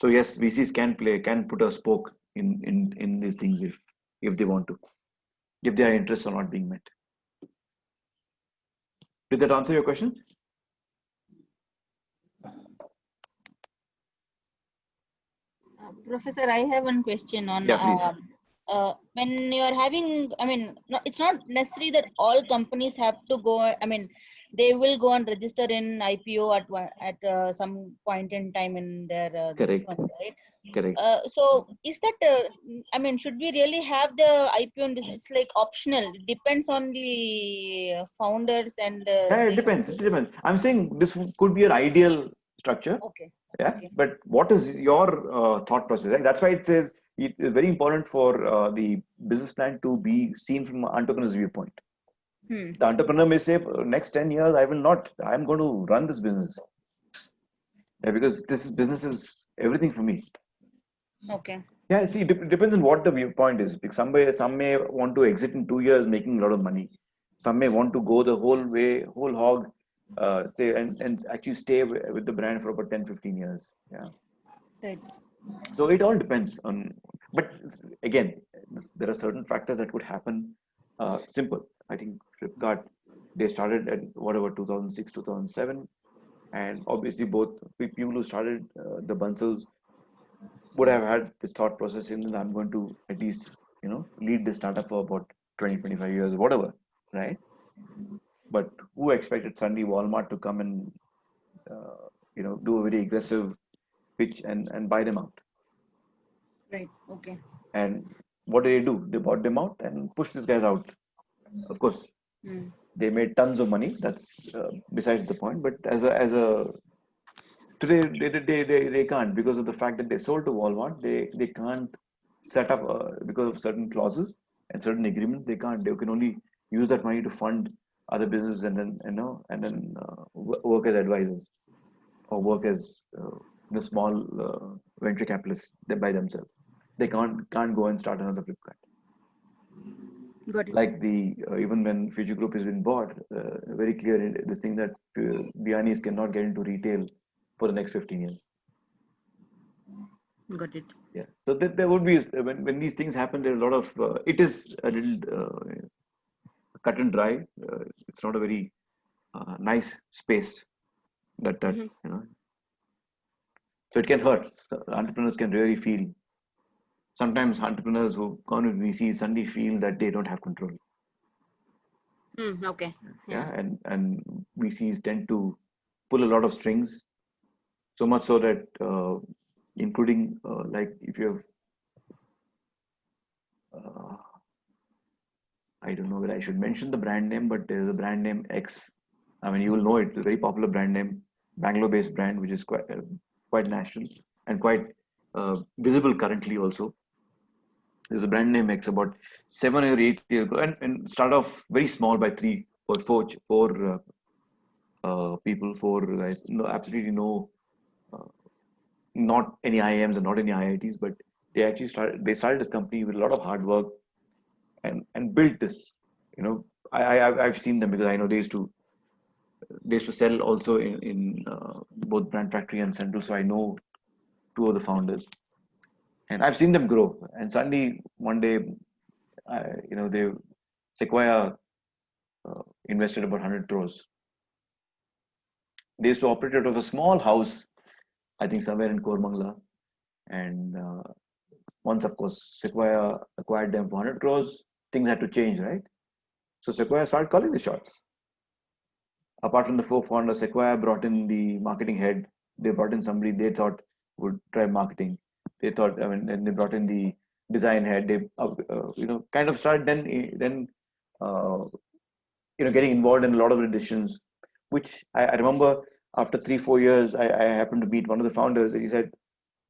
So yes, VCs can put a spoke in these things if they want to, if their interests are not being met. Did that answer your question?
Professor, I have one question on when you are having, I mean, no, it's not necessary that all companies have to go, I mean, they will go and register in IPO at some point in time in their
Correct.
fund, right?
Correct.
So is that, I mean, should we really have the IPO in this? It's like optional. It depends on the founders and.
It depends. It depends. I'm saying this could be an ideal structure.
Okay.
Yeah.
Okay.
But what is your thought process? Right? That's why it says it is very important for the business plan to be seen from an entrepreneur's viewpoint. The entrepreneur may say, next 10 years, I'm going to run this business. Yeah, because this business is everything for me.
Okay.
Yeah, see, it depends on what the viewpoint is. Some may want to exit in 2 years, making a lot of money. Some may want to go the whole hog, say, and actually stay with the brand for about 10, 15 years. Yeah.
Right.
So it all depends on, but again, there are certain factors that could happen. Simple. I think Flipkart, they started at whatever 2006, 2007, and obviously both people who started the Bansals would have had this thought process in, I'm going to at least lead the startup for about 20, 25 years, whatever, right? But who expected suddenly Walmart to come and do a very aggressive pitch and buy them out?
Right. Okay.
And what did they do? They bought them out and pushed these guys out. Of course, they made tons of money. That's besides the point. But as a today they can't, because of the fact that they sold to Walmart. They can't set up because of certain clauses and certain agreements. They can only use that money to fund other businesses and then work as advisors or work as small venture capitalists by themselves. They can't go and start another Flipkart.
Got it.
Like even when Future Group has been bought, very clear in this thing that Bianis cannot get into retail for the next 15 years.
Got it.
Yeah. So there would be, when these things happen, there's a lot of, it is a little cut and dry. It's not a very nice space that so it can hurt. So entrepreneurs can really feel. Sometimes entrepreneurs who come with VCs suddenly feel that they don't have control.
Okay.
Yeah. And VCs tend to pull a lot of strings. So much so that including like if you have I don't know whether I should mention the brand name, but there's a brand name X. I mean, you will know it. It's a very popular brand name, Bangalore-based brand, which is quite national and quite visible currently also. There's a brand name X about 7 or 8 years ago, and start off very small by three or four people, four guys. No, absolutely no, not any IIMs and not any IITs, but they actually started this company with a lot of hard work and built this. You know, I've seen them because I know they used to sell also in both Brand Factory and Central, so I know two of the founders, and I've seen them grow. And suddenly one day, they Sequoia invested about 100 crores. They used to operate out of a small house, I think somewhere in Kormangla, and once, of course, Sequoia acquired them for 100 crores, things had to change, right? So Sequoia started calling the shots. Apart from the four founders, Sequoia brought in the marketing head. They brought in somebody they thought would drive marketing. They thought, and they brought in the design head. They, kind of started then, getting involved in a lot of the decisions. Which I remember after 3-4 years, I happened to meet one of the founders. And he said,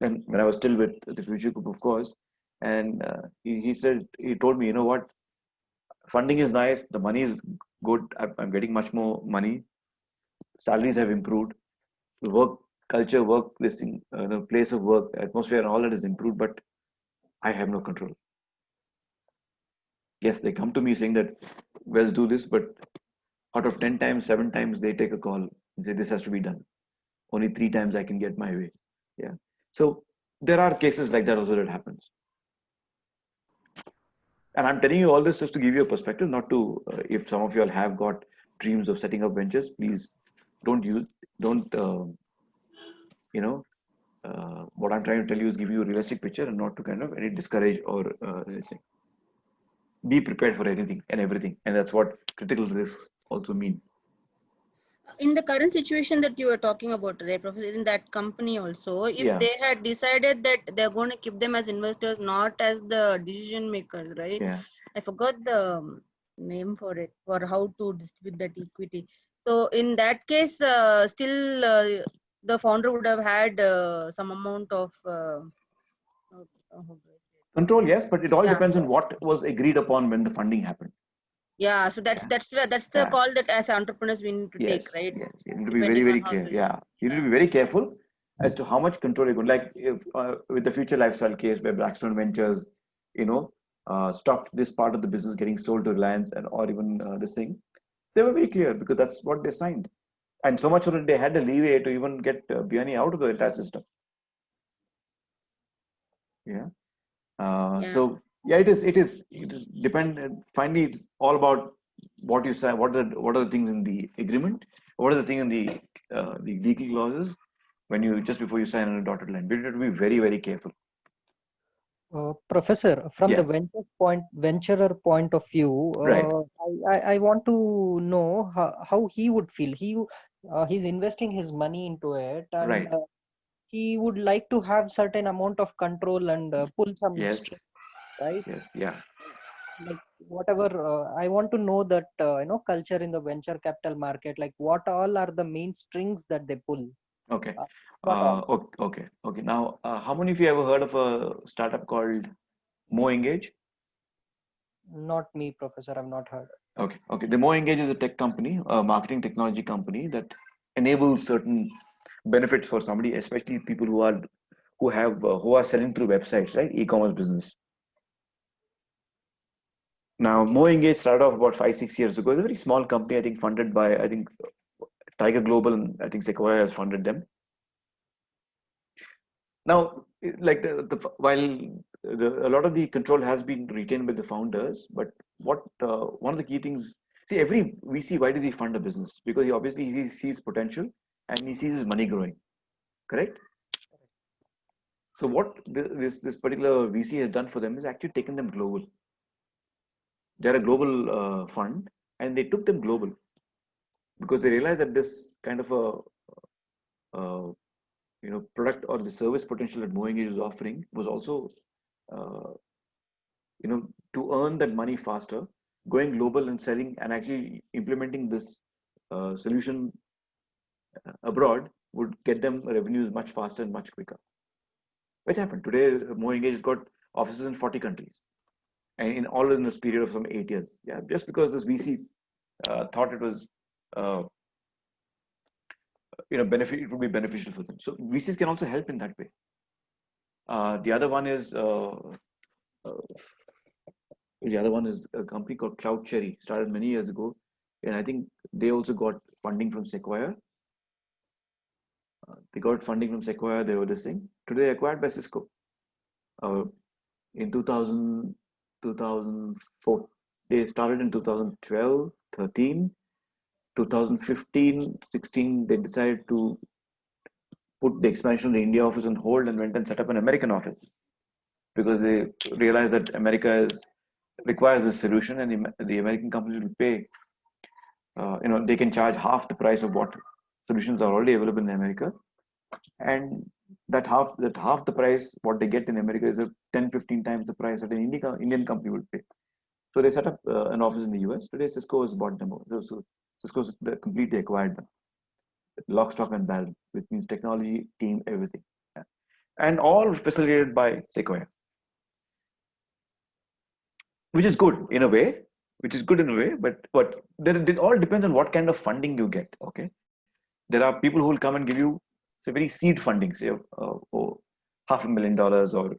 and when I was still with the Future Group, of course, and he told me, you know what, funding is nice, the money is good. I'm getting much more money. Salaries have improved. Work culture, work this thing, the place of work, atmosphere, and all that is improved, but I have no control. Yes, they come to me saying that, well, let's do this, but out of 10 times, 7 times they take a call and say this has to be done. Only 3 times I can get my way. Yeah. So there are cases like that also that happens. And I'm telling you all this just to give you a perspective, not to, if some of you all have got dreams of setting up ventures, please don't, what I'm trying to tell you is give you a realistic picture and not to kind of any discourage or be prepared for anything and everything. And that's what critical risks also mean.
In the current situation that you were talking about, right, Professor, in that company also, if they had decided that they're going to keep them as investors, not as the decision makers, right?
Yeah.
I forgot the name for it, for how to distribute that equity. So in that case, still the founder would have had some amount of
control, yes, but it all depends on what was agreed upon when the funding happened.
Yeah, so that's the call that as entrepreneurs we need to take, right?
Yes, you need to be very, very clear. You need to be very careful as to how much control you're going. Like if with the Future Lifestyle case where Blackstone Ventures, stopped this part of the business getting sold to Reliance or even this thing, they were very clear because that's what they signed, and so much so that they had the leeway to even get BNE out of the entire system. So it is depend. Finally, it's all about what you say. What are the things in the agreement? What are the things in the legal clauses when you just before you sign on a dotted line? You have to be very, very careful.
Professor, from the venturer point of view, I want to know how he would feel. He's investing his money into it, and he would like to have certain amount of control and pull some strings, right? Like whatever, I want to know that culture in the venture capital market. Like what all are the main strings that they pull?
Okay. Okay. Now, how many of you ever heard of a startup called Mo Engage?
Not me, Professor. I've not heard.
Okay. The Mo Engage is a tech company, a marketing technology company that enables certain benefits for somebody, especially people who are selling through websites, right? E-commerce business. Now, Mo Engage started off about 5-6 years ago. It's a very small company, I think, funded by Tiger Global, and I think Sequoia has funded them. Now, like while a lot of the control has been retained by the founders, but one of the key things, see, every VC, why does he fund a business? Because he sees potential and he sees his money growing, correct? So what this particular VC has done for them is actually taken them global. They're a global fund, and they took them global because they realized that this kind of product or the service potential that Moving Age is offering was also, to earn that money faster, going global and selling and actually implementing this solution abroad would get them revenues much faster and much quicker. Which happened today. Moving Age has got offices in 40 countries, and in this period of some 8 years. Yeah, just because this VC thought it was, benefit, it would be beneficial for them. So VCs can also help in that way. The other one is a company called Cloud Cherry, started many years ago, and I think they also got funding from Sequoia. They got funding from Sequoia. They were this thing. Today acquired by Cisco. In 2004. They started in 2012, 13, 2015, 16. They decided to put the expansion of the India office on hold and went and set up an American office because they realized that America requires this solution, and the American companies will pay. They can charge half the price of what solutions are already available in America, and that half the price what they get in America is 10-15 times the price that an Indian company would pay. So they set up an office in the US. Today Cisco has bought them over. So Cisco's completely acquired them, lock, stock and barrel, which means technology, team, everything, yeah. And all facilitated by Sequoia, which is good in a way. But it all depends on what kind of funding you get. Okay, there are people who will come and give you very seed funding, say $500,000 or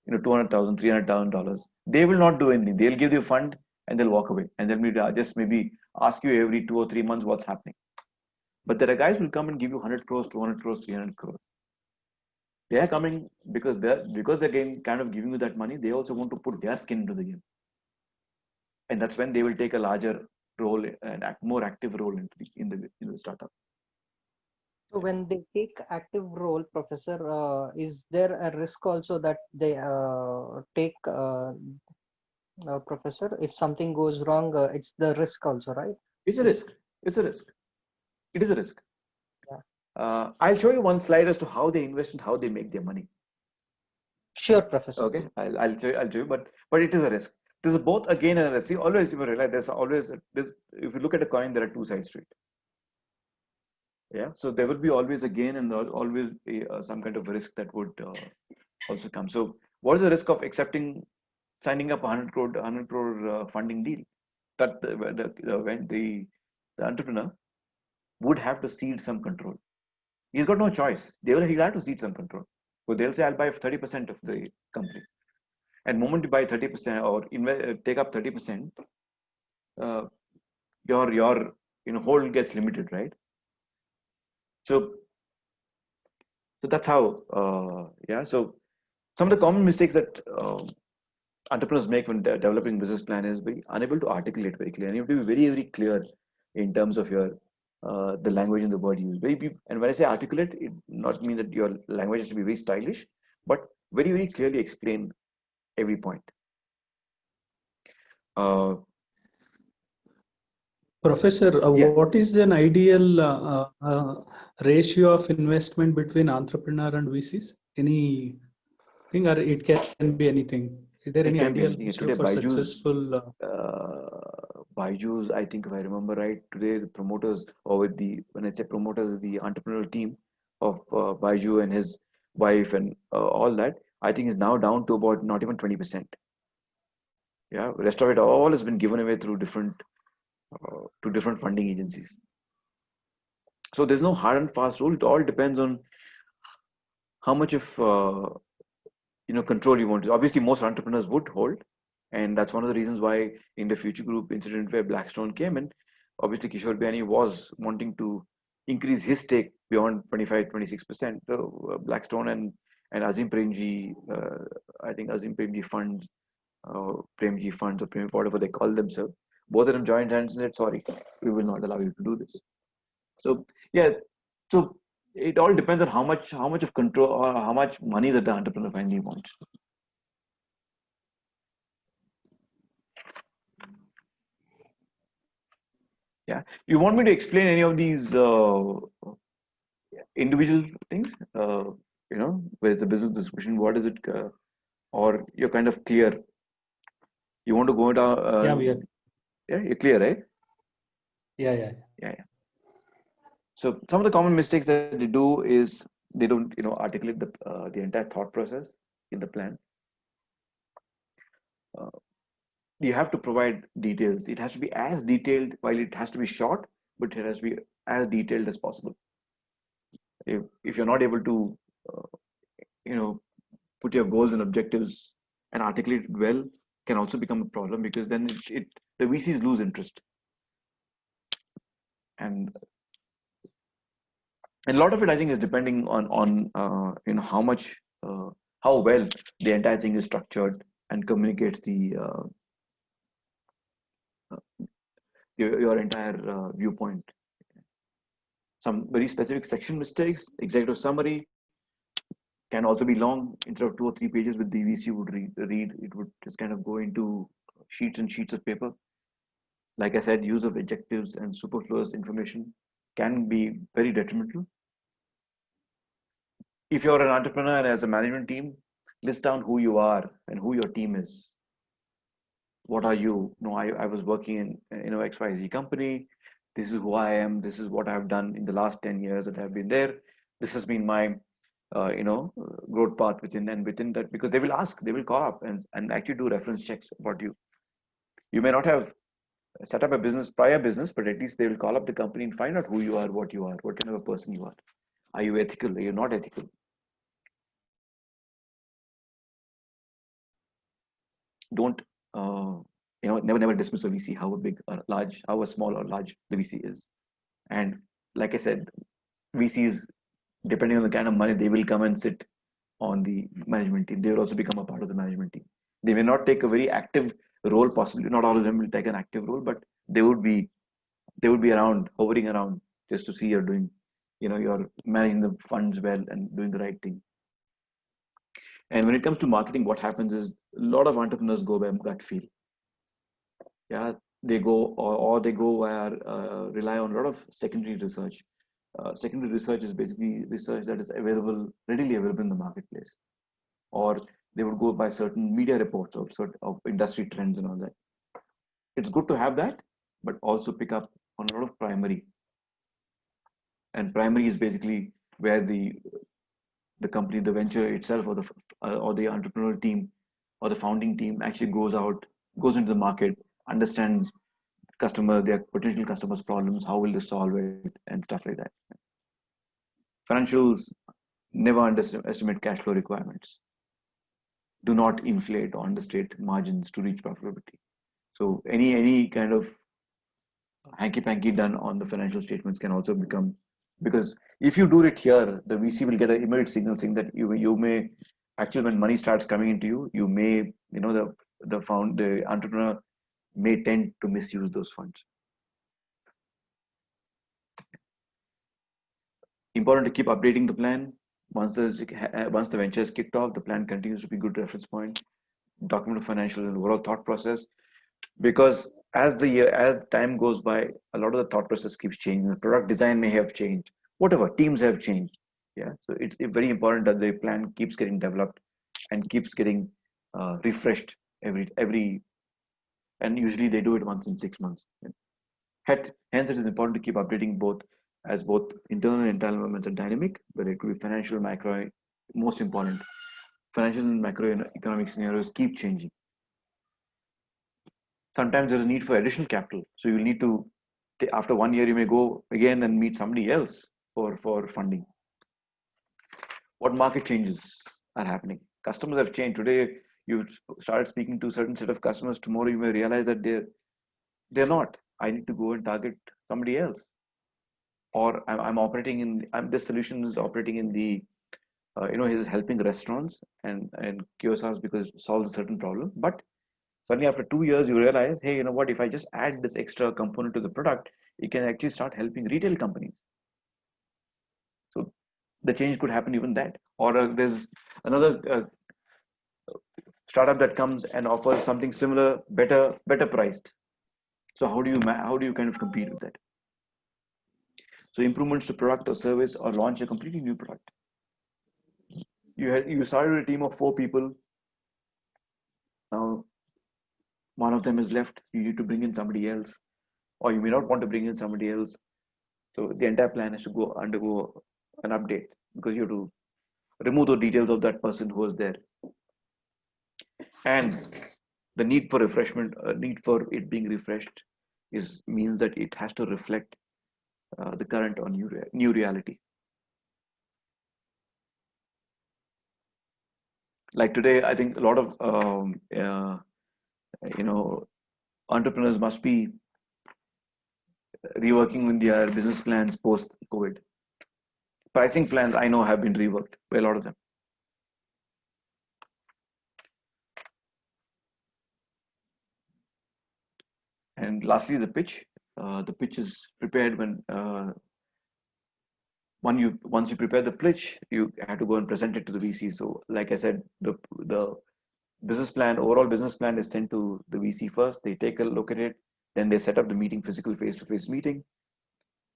$200,000, $300,000. They will not do anything. They'll give you a fund and they'll walk away, and they'll just maybe ask you every 2 or 3 months what's happening. But there are guys who will come and give you 100 crores, 200 crores, 300 crores. They are coming because they're kind of giving you that money. They also want to put their skin into the game, and that's when they will take a larger role and more active role in the startup.
So when they take active role, Professor, is there a risk also that they take, Professor? If something goes wrong, it's the risk also, right?
It's a risk. It is a risk. Yeah. I'll show you one slide as to how they invest and how they make their money.
Sure, Professor.
Okay, I'll show you, but it is a risk. This is both again a risk. See, always you realize there's always this. If you look at a coin, there are two sides to it. Yeah, so there will be always a gain and always some kind of risk that would also come. So, what is the risk of signing up 100 crore funding deal? That when the entrepreneur would have to cede some control. He's got no choice. He'll have to cede some control. So they'll say, "I'll buy 30% of the company," and the moment you buy 30% or take up 30%, your hold gets limited, right? So that's how, yeah. So some of the common mistakes that entrepreneurs make when developing business plan is being unable to articulate very clearly. And you have to be very, very clear in terms of your the language and the word used. And when I say articulate, it not mean that your language has to be very stylish, but very, very clearly explain every point.
Professor,
yeah.
What is an ideal ratio of investment between entrepreneur and VCs? Anything, or it can be anything? Is there any ideal ratio for successful?
Byju's, I think if I remember right, today the promoters, or when I say promoters, the entrepreneurial team of Byju and his wife and all that, I think is now down to about not even 20%. Yeah, the rest of it all has been given away through different funding agencies. So there's no hard and fast rule. It all depends on how much of control you want. Obviously, most entrepreneurs would hold, and that's one of the reasons why in the Future Group incident where Blackstone came in, obviously Kishore Biani was wanting to increase his stake beyond 25-26%. So Blackstone and Azim Premji, I think Azim Premji funds, Premji funds or whatever they call themselves, both of them joined hands and said, "Sorry, we will not allow you to do this." So yeah, so it all depends on how much of control or how much money that the entrepreneur finally wants. Yeah, you want me to explain any of these individual things, where it's a business discussion, what is it, or you're kind of clear? You want to go into, yeah, you're clear, right?
Yeah.
So some of the common mistakes that they do is they don't, articulate the entire thought process in the plan. You have to provide details. It has to be as detailed, while it has to be short, but it has to be as detailed as possible. If you're not able to, put your goals and objectives and articulate it well, can also become a problem, because then the VCs lose interest. And a lot of it, I think, is depending on how much, how well the entire thing is structured and communicates your entire viewpoint. Some very specific section mistakes, executive summary can also be long. Instead of 2 or 3 pages with the VC would read, it would just kind of go into sheets and sheets of paper. Like I said, use of adjectives and superfluous information can be very detrimental. If you're an entrepreneur and as a management team, list down who you are and who your team is. What are you? I was working in XYZ company. This is who I am. This is what I've done in the last 10 years that I've been there. This has been my growth path within that, because they will call up and actually do reference checks about you. You may not have set up a prior business, but at least they will call up the company and find out who you are, what you are, what kind of a person you are. Are you ethical? Are you not ethical? Don't never dismiss a VC, how big or large, how small or large the VC is. And like I said, VCs, depending on the kind of money, they will come and sit on the management team. They will also become a part of the management team. They may not take a very active role, possibly not all of them will take an active role, but they would be around, hovering around, just to see you're doing, you're managing the funds well and doing the right thing. And when it comes to marketing, what happens is a lot of entrepreneurs go by gut feel. Yeah, they go or they go rely on a lot of secondary research. Secondary research is basically research that is readily available in the marketplace, or they would go by certain media reports of industry trends and all that. It's good to have that, but also pick up on a lot of primary. And primary is basically where the company, the venture itself, or the entrepreneurial team or the founding team actually goes into the market, understands their potential customers' problems, how will they solve it, and stuff like that. Financials never underestimate cash flow requirements. Do not inflate or understate margins to reach profitability. So any kind of hanky-panky done on the financial statements can also become, because if you do it here, the VC will get an immediate signal saying that you may actually, when money starts coming into you may, the entrepreneur may tend to misuse those funds. Important to keep updating the plan. Once the venture is kicked off, the plan continues to be a good reference point. Document the financial and overall thought process, because as time goes by, a lot of the thought process keeps changing. The product design may have changed, whatever, teams have changed. Yeah, so it's very important that the plan keeps getting developed and keeps getting refreshed every, and usually they do it once in 6 months. Hence, it is important to keep updating both internal and internal environments are dynamic, but it could be financial, macro, most important. Financial and macroeconomic scenarios keep changing. Sometimes there is a need for additional capital. So you'll need to, after 1 year, you may go again and meet somebody else for funding. What market changes are happening? Customers have changed. Today, you started speaking to a certain set of customers. Tomorrow, you may realize that they're not. I need to go and target somebody else. Or this solution is operating in the, he's helping restaurants and kiosks because it solves a certain problem. But suddenly after 2 years, you realize, hey, you know what, if I just add this extra component to the product, it can actually start helping retail companies. So the change could happen even that. Or there's another startup that comes and offers something similar, better priced. So how do you kind of compete with that? So improvements to product or service, or launch a completely new product. You started a team of 4 people. Now one of them is left. You need to bring in somebody else, or you may not want to bring in somebody else. So the entire plan is to undergo an update, because you have to remove the details of that person who was there. And the need for refreshment, need for it being refreshed, means that it has to reflect the current or new reality. Like today, I think a lot of entrepreneurs must be reworking in their business plans post COVID. Pricing plans, I know, have been reworked by a lot of them. And lastly, the pitch. The pitch is prepared when once you prepare the pitch, you have to go and present it to the VC. So, like I said, the overall business plan is sent to the VC first. They take a look at it, then they set up the meeting, physical face-to-face meeting,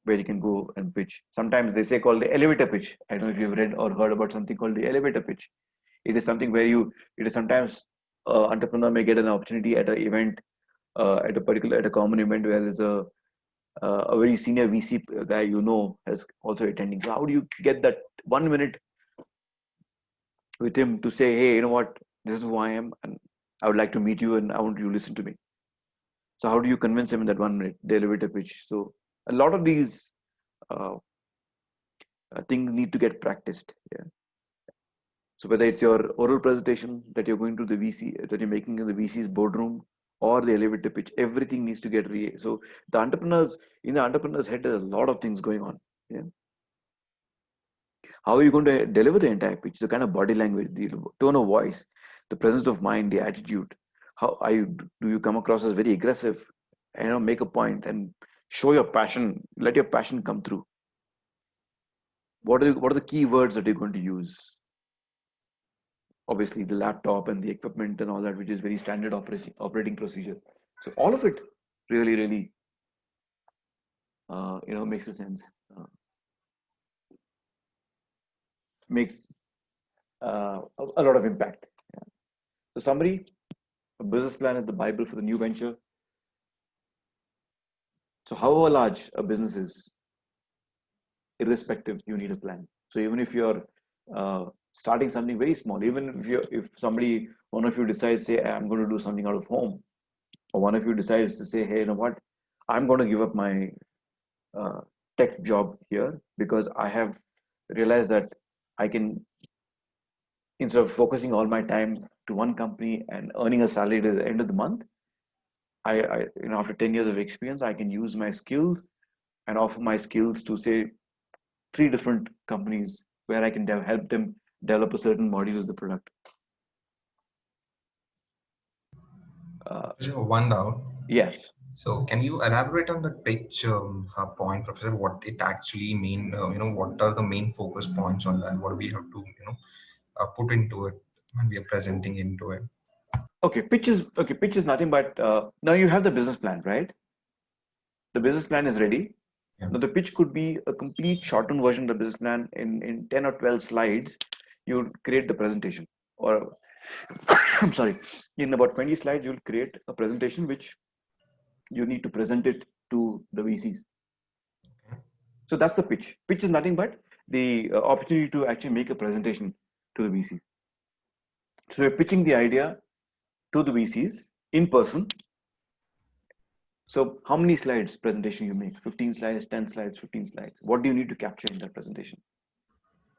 where you can go and pitch. Sometimes they say called the elevator pitch. I don't know if you've read or heard about something called the elevator pitch. It is something where it is sometimes entrepreneur may get an opportunity at an event, at a common event where there's a very senior VC guy has also attending. So how do you get that 1 minute with him to say, hey, you know what, this is who I am, and I would like to meet you, and I want you to listen to me. So how do you convince him in that 1 minute, the elevator pitch? So a lot of these things need to get practiced. Yeah. So whether it's your oral presentation that you're going to the VC, that you're making in the VC's boardroom, or the elevator pitch, everything needs to get so in the entrepreneur's head, there's a lot of things going on. Yeah. How are you going to deliver the entire pitch? The kind of body language, the tone of voice, the presence of mind, the attitude. How do you come across as very aggressive? And make a point and show your passion. Let your passion come through. What are the key words that you're going to use? Obviously, the laptop and the equipment and all that, which is very standard operating procedure. So all of it really, really, makes a sense. Makes a lot of impact. Yeah. So summary: a business plan is the Bible for the new venture. So however large a business is, irrespective, you need a plan. So even if you're starting something very small, even if one of you decides, say, I'm going to do something out of home, or one of you decides to say, hey, you know what, I'm going to give up my tech job here, because I have realized that I can, instead of focusing all my time to one company and earning a salary at the end of the month, I after 10 years of experience, I can use my skills and offer my skills to, say, 3 different companies where I can help them develop a certain module of the product.
One doubt.
Yes.
So can you elaborate on the pitch point, Professor? What it actually mean? What are the main focus points on that? What do we have to put into it when we are presenting into it?
Okay, pitch is nothing but now you have the business plan, right? The business plan is ready. Yeah. Now the pitch could be a complete shortened version of the business plan in 10 or 12 slides. You create the presentation, or I'm sorry, in about 20 slides, you'll create a presentation which you need to present it to the VCs. So that's the pitch. Pitch is nothing but the opportunity to actually make a presentation to the VCs. So you're pitching the idea to the VCs in person. So how many slides presentation you make? 15 slides, 10 slides, 15 slides. What do you need to capture in that presentation?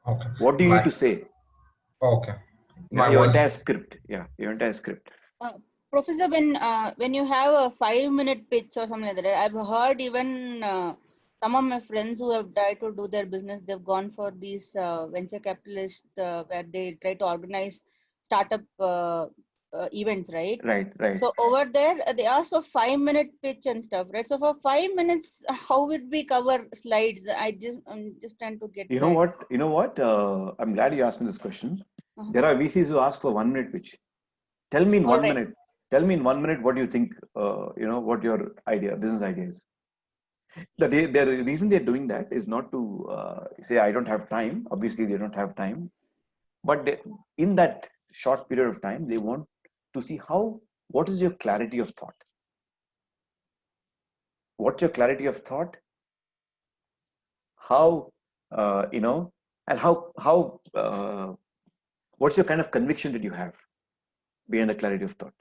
Okay.
What do you need to say?
Okay.
Your entire script. Yeah, your entire script.
Professor, when you have a 5-minute pitch or something like that, I've heard even some of my friends who have tried to do their business, they've gone for these venture capitalists where they try to organize startup events, right?
Right.
So over there, they ask for 5-minute pitch and stuff, right? So for 5 minutes, how would we cover slides? I'm just trying to get.
You know what? I'm glad you asked me this question. There are VCs who ask for 1 minute pitch. Tell me in 1 minute. Tell me in 1 minute what you think. What your business idea is. The reason they're doing that is not to say I don't have time. Obviously, they don't have time, but in that short period of time, they want to see what is your clarity of thought. What's your clarity of thought? How and how what's your kind of conviction that you have behind the clarity of thought?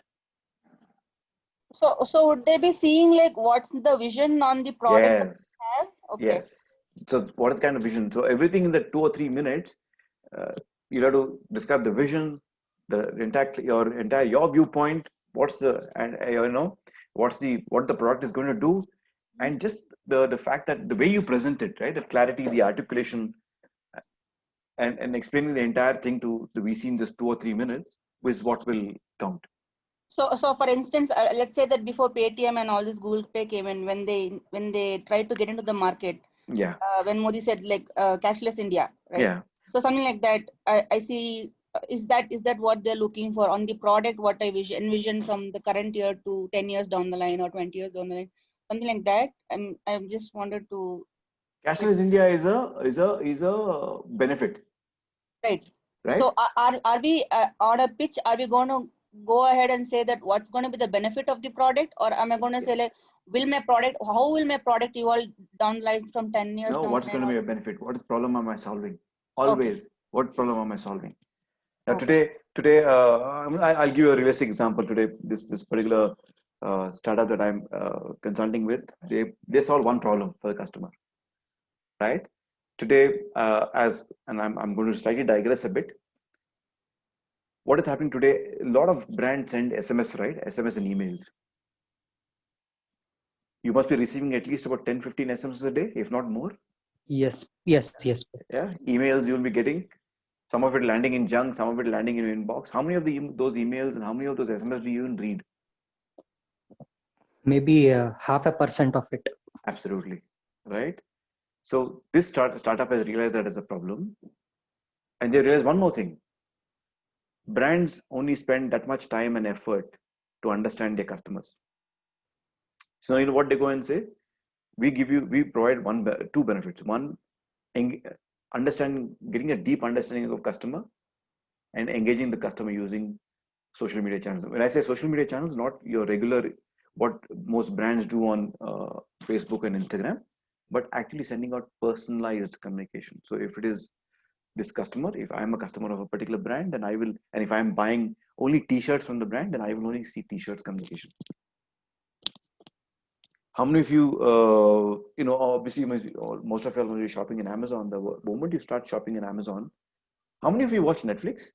So would they be seeing like what's the vision on the product that
Yes.
they have? Okay.
Yes. So what is kind of vision? So everything in the 2 or 3 minutes, you have to describe the vision, your viewpoint. What's the what the product is going to do, and just the fact that the way you present it, right? The clarity, the articulation, and explaining the entire thing to the VC in just 2 or 3 minutes is what will count.
So for instance, let's say that before Paytm and all this Google Pay came in, when they tried to get into the market,
yeah,
when Modi said like cashless India, right?
Yeah.
So something like that, I see. Is that what they're looking for on the product? What I envision from the current year to 10 years down the line or 20 years down the line, something like that. I just wanted to.
Cashless India is a benefit.
Right.
Right.
So are we on a pitch? Are we going to go ahead and say that what's going to be the benefit of the product, or am I going to say like, how will my product evolve down the line from 10 years
No,
down
what's
the
going to
line?
be a benefit? What is problem am I solving? Always.
Okay.
What problem am I solving? Now
Okay.
today, I'll give you a realistic example. Today, this particular startup that I'm consulting with, they solve one problem for the customer, right? Today, I'm going to slightly digress a bit. What is happening today? A lot of brands send SMS, right? SMS and emails. You must be receiving at least about 10-15 SMS a day, if not more.
Yes.
Yeah, emails you'll be getting. Some of it landing in junk, some of it landing in your inbox. How many of those emails and how many of those SMS do you even read?
Maybe 0.5% of it.
Absolutely, right? So this startup has realized that as a problem, and they realize one more thing: brands only spend that much time and effort to understand their customers. So you know what they go and say? We provide two benefits. One, getting a deep understanding of customer, and engaging the customer using social media channels. When I say social media channels, not your regular what most brands do on Facebook and Instagram, but actually sending out personalized communication. So if it is this customer, if I'm a customer of a particular brand, then I will, and if I'm buying only t-shirts from the brand, then I will only see t-shirts communication. How many of you, obviously most of you are shopping in Amazon. The moment you start shopping in Amazon, how many of you watch Netflix?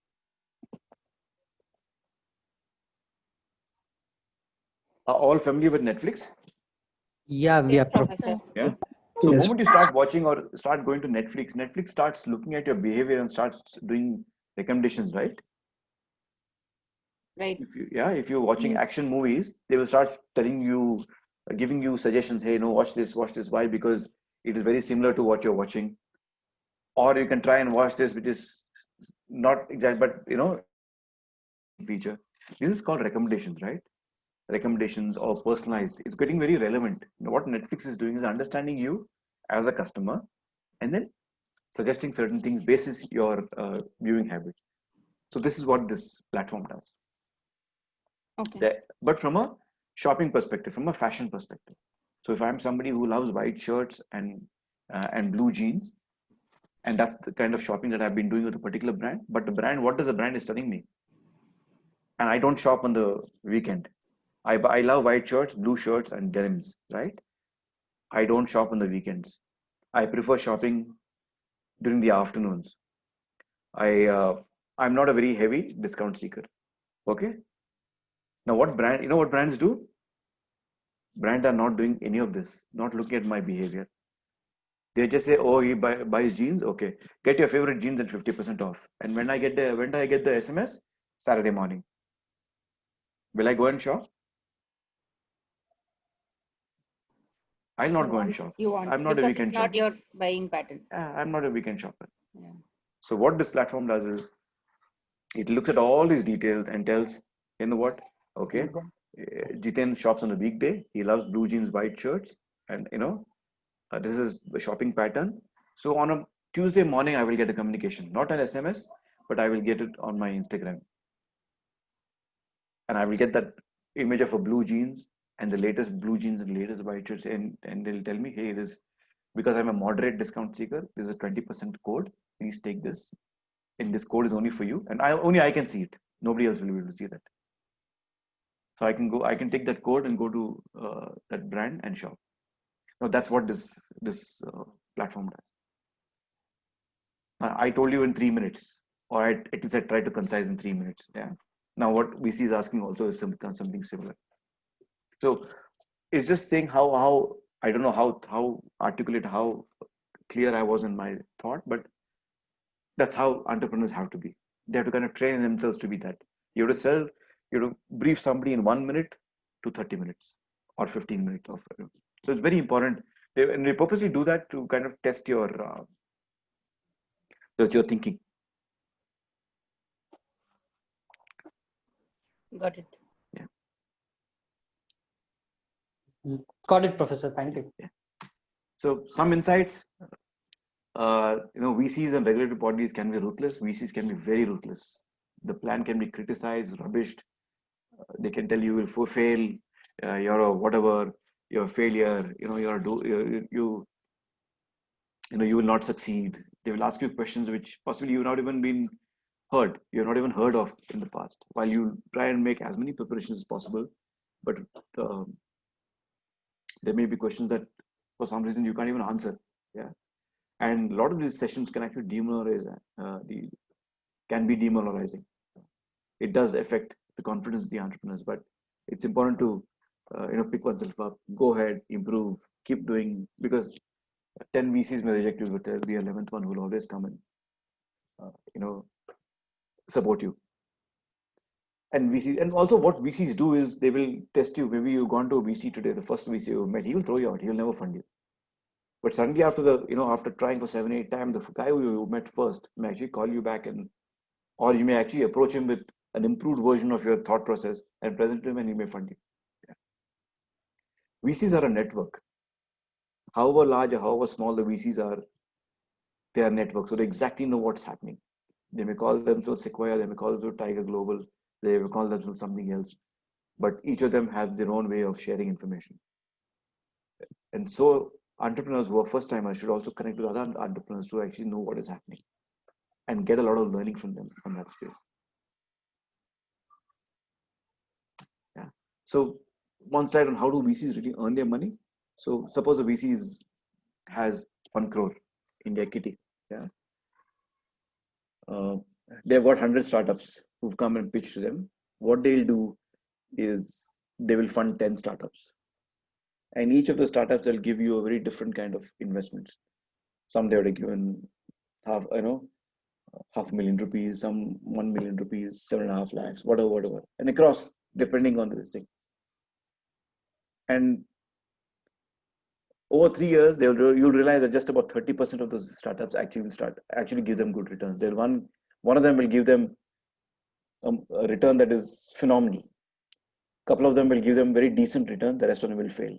Are all familiar with Netflix?
Yeah, we
Yes,
are.
Professor.
Yeah. So the
Yes.
moment you start watching or start going to Netflix starts looking at your behavior and starts doing recommendations, right?
Right.
If you're watching
Yes.
action movies, they will start telling you, giving you suggestions. Hey, no, watch this. Why? Because it is very similar to what you're watching. Or you can try and watch this, which is not exact, but feature. This is called recommendations, right? Recommendations or personalized. It's getting very relevant. What Netflix is doing is understanding you as a customer, and then suggesting certain things basis your viewing habits. So this is what this platform does.
Okay.
But from a shopping perspective, from a fashion perspective. So if I'm somebody who loves white shirts and blue jeans, and that's the kind of shopping that I've been doing with a particular brand. But the brand, what does the brand is telling me? And I don't shop on the weekend. I love white shirts, blue shirts, and denims, right? I don't shop on the weekends. I prefer shopping during the afternoons. I'm not a very heavy discount seeker. Okay. Now, what brands do? Brands are not doing any of this. Not looking at my behavior. They just say, "Oh, he buys jeans. Okay, get your favorite jeans at 50% off." And when do I get the SMS? Saturday morning. Will I go and shop? I'll not go and shop.
You want
I'm not a
because
weekend
it's not
shopper.
your buying pattern.
I'm not a weekend shopper.
Yeah.
So what this platform does is it looks at all these details and tells, you know what? Okay, Jiten shops on a weekday. He loves blue jeans, white shirts, and This is a shopping pattern. So on a Tuesday morning, I will get a communication, not an SMS, but I will get it on my Instagram. And I will get that image of a blue jeans and the latest blue jeans and latest white shirts. And they'll tell me, hey, this, because I'm a moderate discount seeker, there's a 20% code. Please take this. And this code is only for you. And only I can see it. Nobody else will be able to see that. So I can take that code and go to that brand and shop. Now that's what this platform does. I told you in 3 minutes, or at least I tried to concise in 3 minutes. Yeah. Now what VC is asking also is something similar. So it's just saying how I don't know how articulate, how clear I was in my thought, but that's how entrepreneurs have to be. They have to kind of train themselves to be that. You have to sell, you have to brief somebody in 1 minute to 30 minutes or 15 minutes. So it's very important. And they purposely do that to kind of test your thinking.
Got it.
Yeah.
Got it, Professor. Thank you.
Yeah. So some insights. VCs and regulatory bodies can be ruthless. VCs can be very ruthless. The plan can be criticized, rubbished. They can tell you will fail. You're a whatever. You're a failure. You will not succeed. They will ask you questions which possibly you've not even been heard. You've not even heard of in the past. While you try and make as many preparations as possible, but there may be questions that for some reason you can't even answer. Yeah. And a lot of these sessions can actually can be demoralizing. It does affect the confidence of the entrepreneurs, but it's important to pick oneself up, go ahead, improve, keep doing, because 10 VCs may reject you, but the 11th one will always come and support you. And VCs, and also what VCs do is they will test you. Maybe you've gone to a VC today, the first VC you met, he will throw you out. He will never fund you. But suddenly after trying for 7-8 times, the guy who you met first may actually call you back, or you may actually approach him with an improved version of your thought process and present to him, and he may fund you. Yeah. VCs are a network. However large or however small the VCs are, they are networks. So they exactly know what's happening. They may call themselves Sequoia, they may call themselves Tiger Global, they may call themselves something else. But each of them has their own way of sharing information. And so entrepreneurs who are first timers should also connect with other entrepreneurs to actually know what is happening and get a lot of learning from them on that space. Yeah. So one slide on how do VCs really earn their money. So suppose a VC has 1 crore in their kitty. Yeah. They've got 100 startups who've come and pitched to them. What they'll do is they will fund 10 startups. And each of the startups will give you a very different kind of investments. Some they would have given $500,000 rupees, some 1 million rupees, 7.5 lakhs, whatever. And across, depending on this thing. And over 3 years, you'll realize that just about 30% of those startups actually give them good returns. One of them will give them a return that is phenomenal. A couple of them will give them very decent return. The rest of them will fail.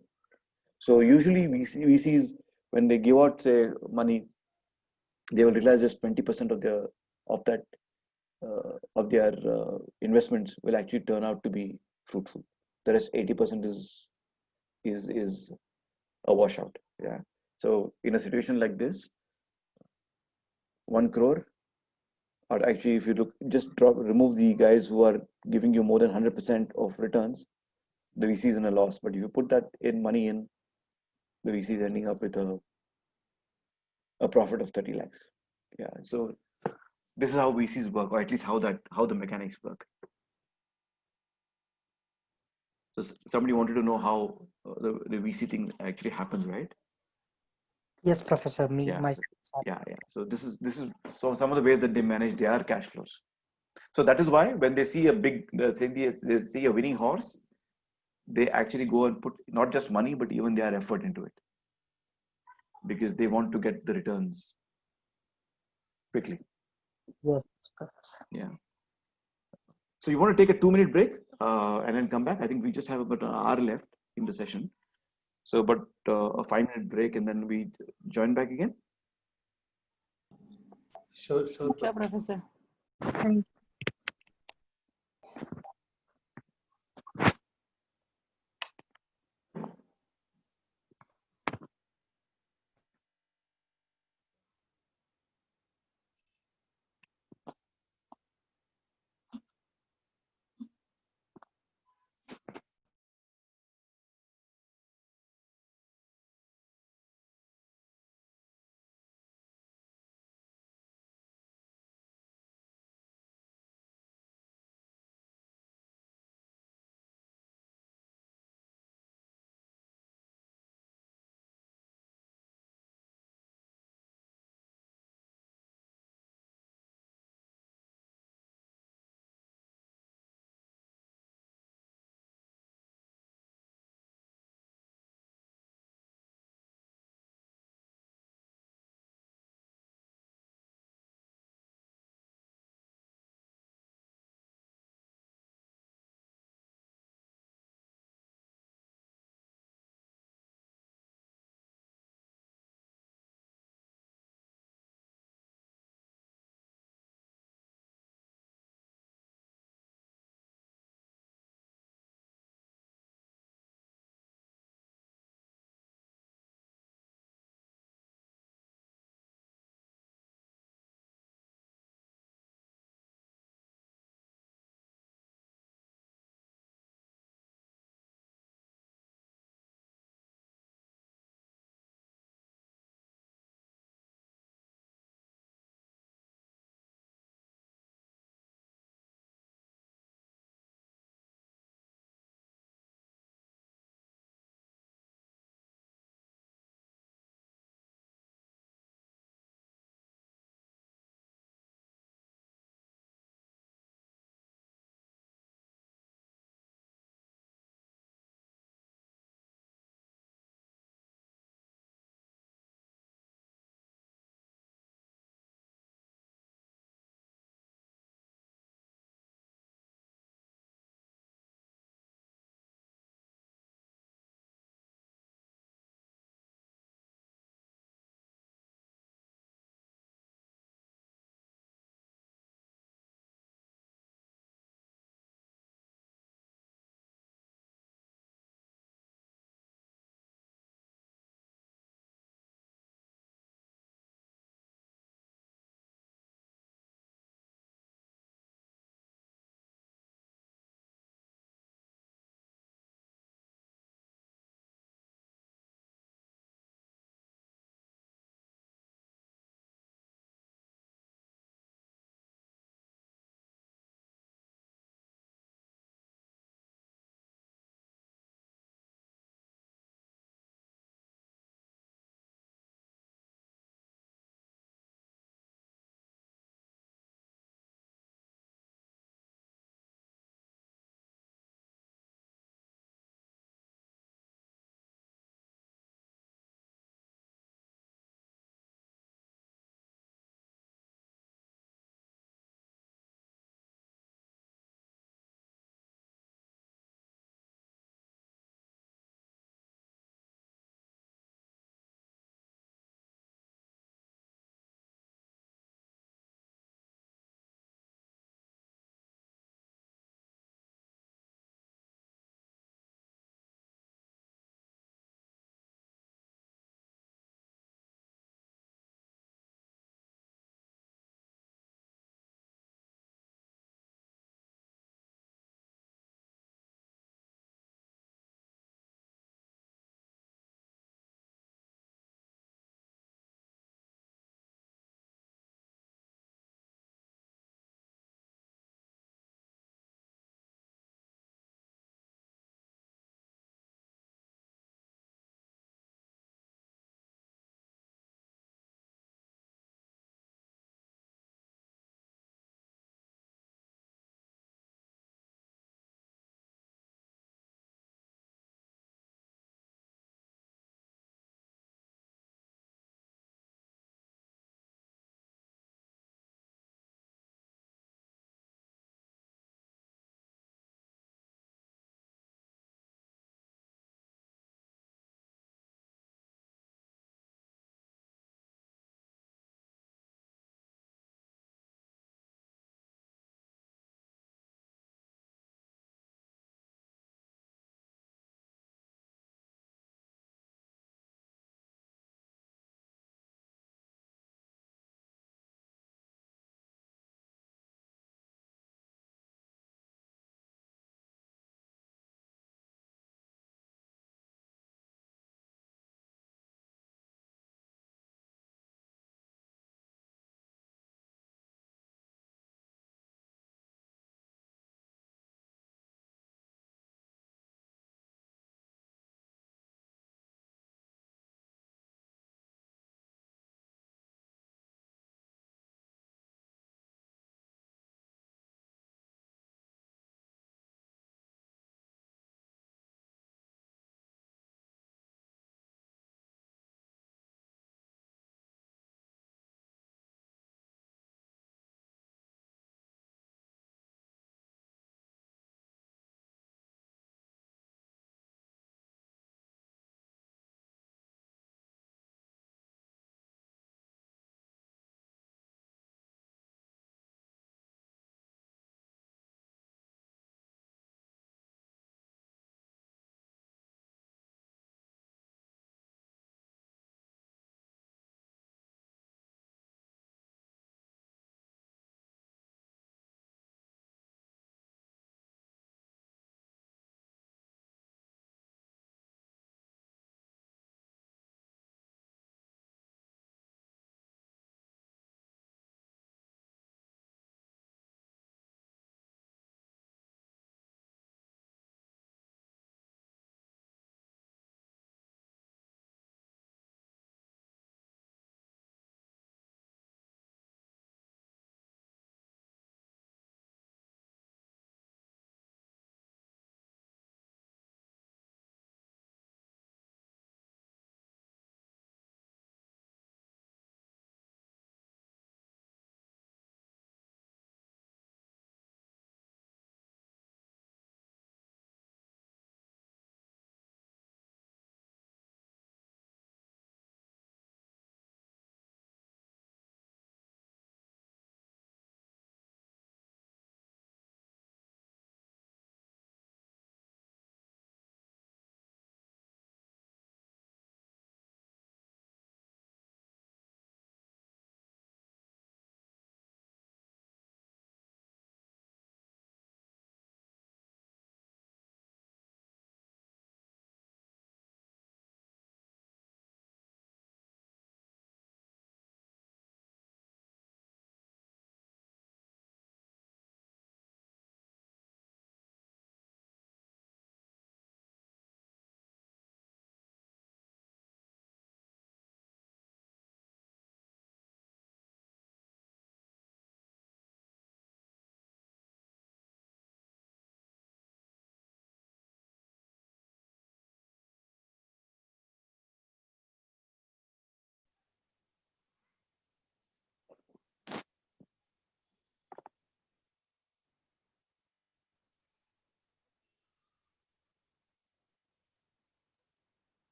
So usually VCs, when they give out say money, they will realize just 20% of their investments will actually turn out to be fruitful. The rest 80% is a washout. Yeah. So in a situation like this, 1 crore, or actually if you look, just remove the guys who are giving you more than 100% of returns, the VC is in a loss. But if you put that money in, the VC is ending up with a profit of 30 lakhs. Yeah. So this is how VCs work, or at least how the mechanics work. So somebody wanted to know how the VC thing actually happens, right?
Yes, Professor.
Yeah. So this is so some of the ways that they manage their cash flows. So that is why when they see they see a winning horse, they actually go and put not just money but even their effort into it, because they want to get the returns quickly.
Yes, Professor.
Yeah. So you want to take a 2-minute break and then come back? I think we just have about an hour left in the session. So, but a 5-minute break and then we join back again.
Sure,
Sure, Professor.
Thank you.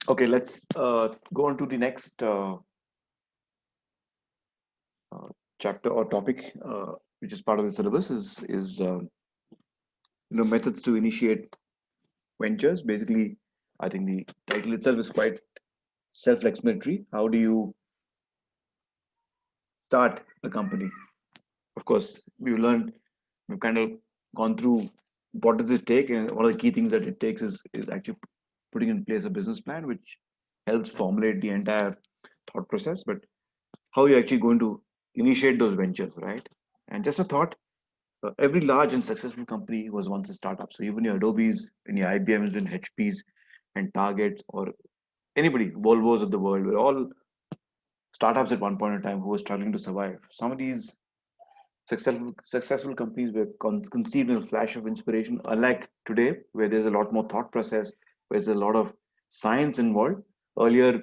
Okay, let's go on to the next chapter or topic, which is part of the syllabus, is methods to initiate ventures. Basically, I think the title itself is quite self-explanatory. How do you start a company? Of course, we've kind of gone through what does it take, and one of the key things that it takes is actually putting in place a business plan, which helps formulate the entire thought process. But how are you actually going to initiate those ventures, right? And just a thought, every large and successful company was once a startup. So even your Adobe's and your IBM's and HP's and Targets or anybody, Volvos of the world, were all startups at one point in time who were struggling to survive. Some of these successful companies were conceived in a flash of inspiration, unlike today, where there's a lot more thought process, where there's a lot of science involved. Earlier,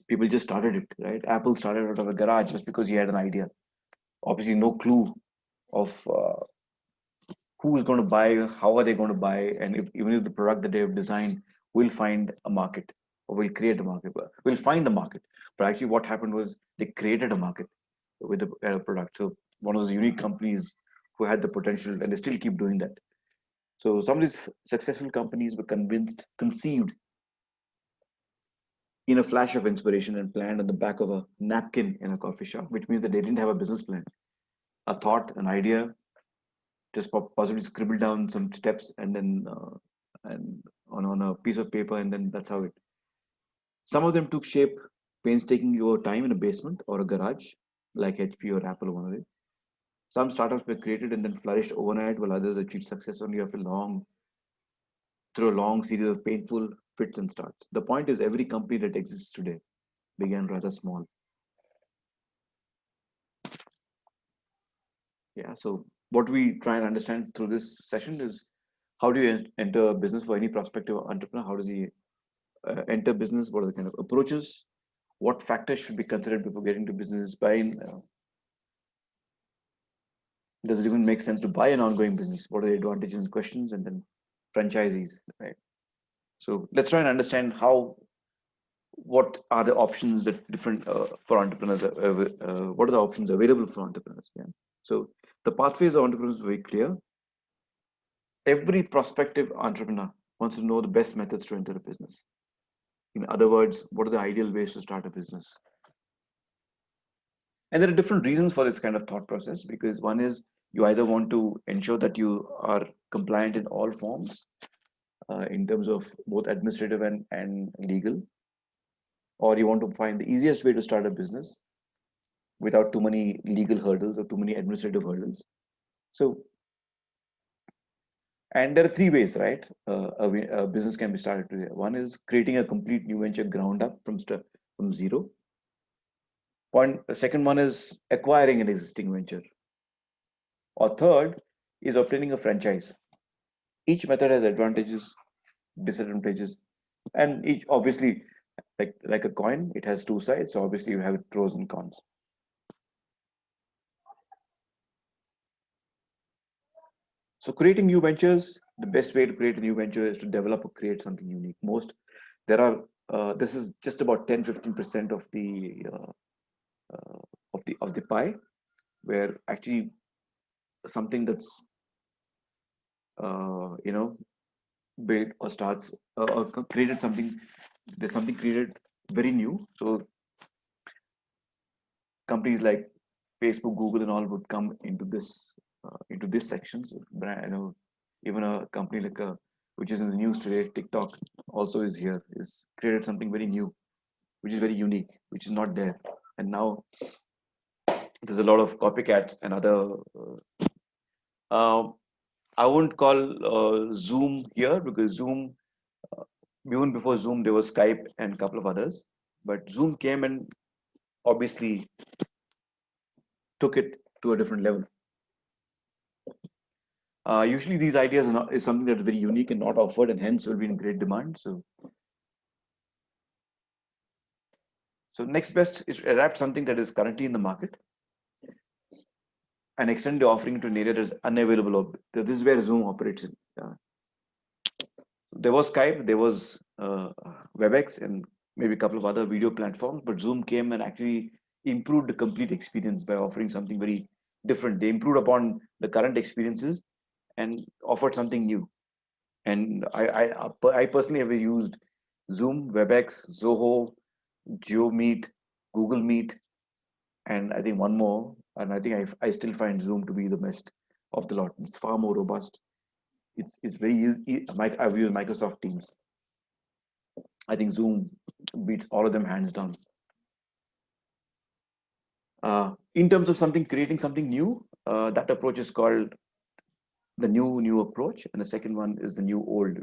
people just started it, right? Apple started out of a garage just because he had an idea. Obviously, no clue of who is going to buy, how are they going to buy, and even if the product that they have designed will find a market or will create a market, will find the market. But actually, what happened was they created a market with the product. So one of those unique companies who had the potential, and they still keep doing that. So some of these successful companies were conceived in a flash of inspiration and planned on the back of a napkin in a coffee shop, which means that they didn't have a business plan, a thought, an idea, just possibly scribble down some steps and then and on a piece of paper, and then that's how it. Some of them took shape painstakingly over time in a basement or a garage, like HP or Apple or one of it. Some startups were created and then flourished overnight, while others achieved success only through a long series of painful fits and starts. The point is, every company that exists today began rather small. Yeah. So what we try and understand through this session is, how do you enter a business for any prospective entrepreneur? How does he enter business? What are the kind of approaches? What factors should be considered before getting to business? Does it even make sense to buy an ongoing business? What are the advantages and questions? And then franchisees, right? So let's try and understand what are the options that different for entrepreneurs. What are the options available for entrepreneurs? Yeah. So the pathways of entrepreneurs is very clear. Every prospective entrepreneur wants to know the best methods to enter a business. In other words, what are the ideal ways to start a business? And there are different reasons for this kind of thought process, because one is you either want to ensure that you are compliant in all forms in terms of both administrative and legal, or you want to find the easiest way to start a business without too many legal hurdles or too many administrative hurdles. So, and there are three ways, right? A business can be started today. One is creating a complete new venture ground up from zero. The second one is acquiring an existing venture. Or third is obtaining a franchise. Each method has advantages, disadvantages, and each obviously, like a coin, it has two sides. So obviously you have pros and cons. So creating new ventures, the best way to create a new venture is to develop or create something unique. This is just about 10-15% of the pie, where actually something that's built or starts or created something, there's something created very new. So companies like Facebook, Google, and all would come into this section. So even a company like which is in the news today, TikTok, also is here. Is created something very new, which is very unique, which is not there. And now there's a lot of copycats and other. I won't call Zoom here, because Zoom, even before Zoom, there was Skype and a couple of others. But Zoom came and obviously took it to a different level. Usually these ideas is something that is very unique and not offered, and hence will be in great demand. So next best is to adapt something that is currently in the market and extend the offering to an area that is unavailable. This is where Zoom operates in. there was Skype, there was WebEx, and maybe a couple of other video platforms, but Zoom came and actually improved the complete experience by offering something very different. They improved upon the current experiences and offered something new. And I personally have used Zoom, WebEx, Zoho, GeoMeet, Google Meet, and I think one more. And I think I still find Zoom to be the best of the lot. It's far more robust. It's very easy. I've used Microsoft Teams. I think Zoom beats all of them hands down. In terms of creating something new, that approach is called the new approach, and the second one is the new old,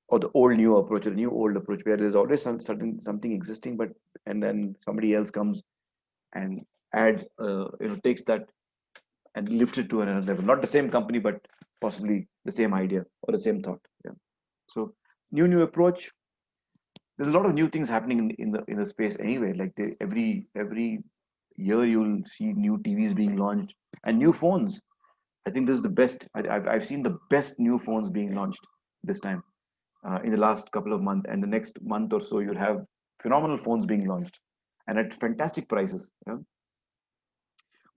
or the old new approach, or the new old approach, where there's always something existing, and then somebody else comes and adds, takes that and lifts it to another level. Not the same company, but possibly the same idea or the same thought. Yeah. So new approach. There's a lot of new things happening in the space anyway. Like every year you'll see new TVs being launched and new phones. I think this is the best. I've seen the best new phones being launched this time in the last couple of months, and the next month or so you'll have phenomenal phones being launched and at fantastic prices. Yeah?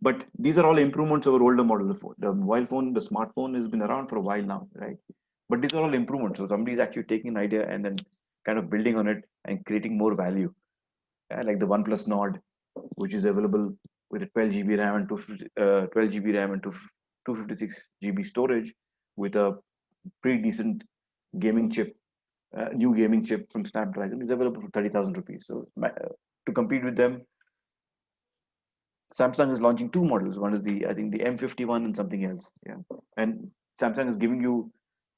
But these are all improvements over older models. The mobile phone, the smartphone has been around for a while now, right? But these are all improvements. So somebody is actually taking an idea and then kind of building on it and creating more value. Like the OnePlus Nord, which is available with a 12 GB RAM and 12 GB RAM and 256 GB storage with a pretty decent gaming chip, new gaming chip from Snapdragon, is available for 30,000 rupees. So to compete with them, Samsung is launching two models. One is I think the M51 and something else. Yeah, and Samsung is giving you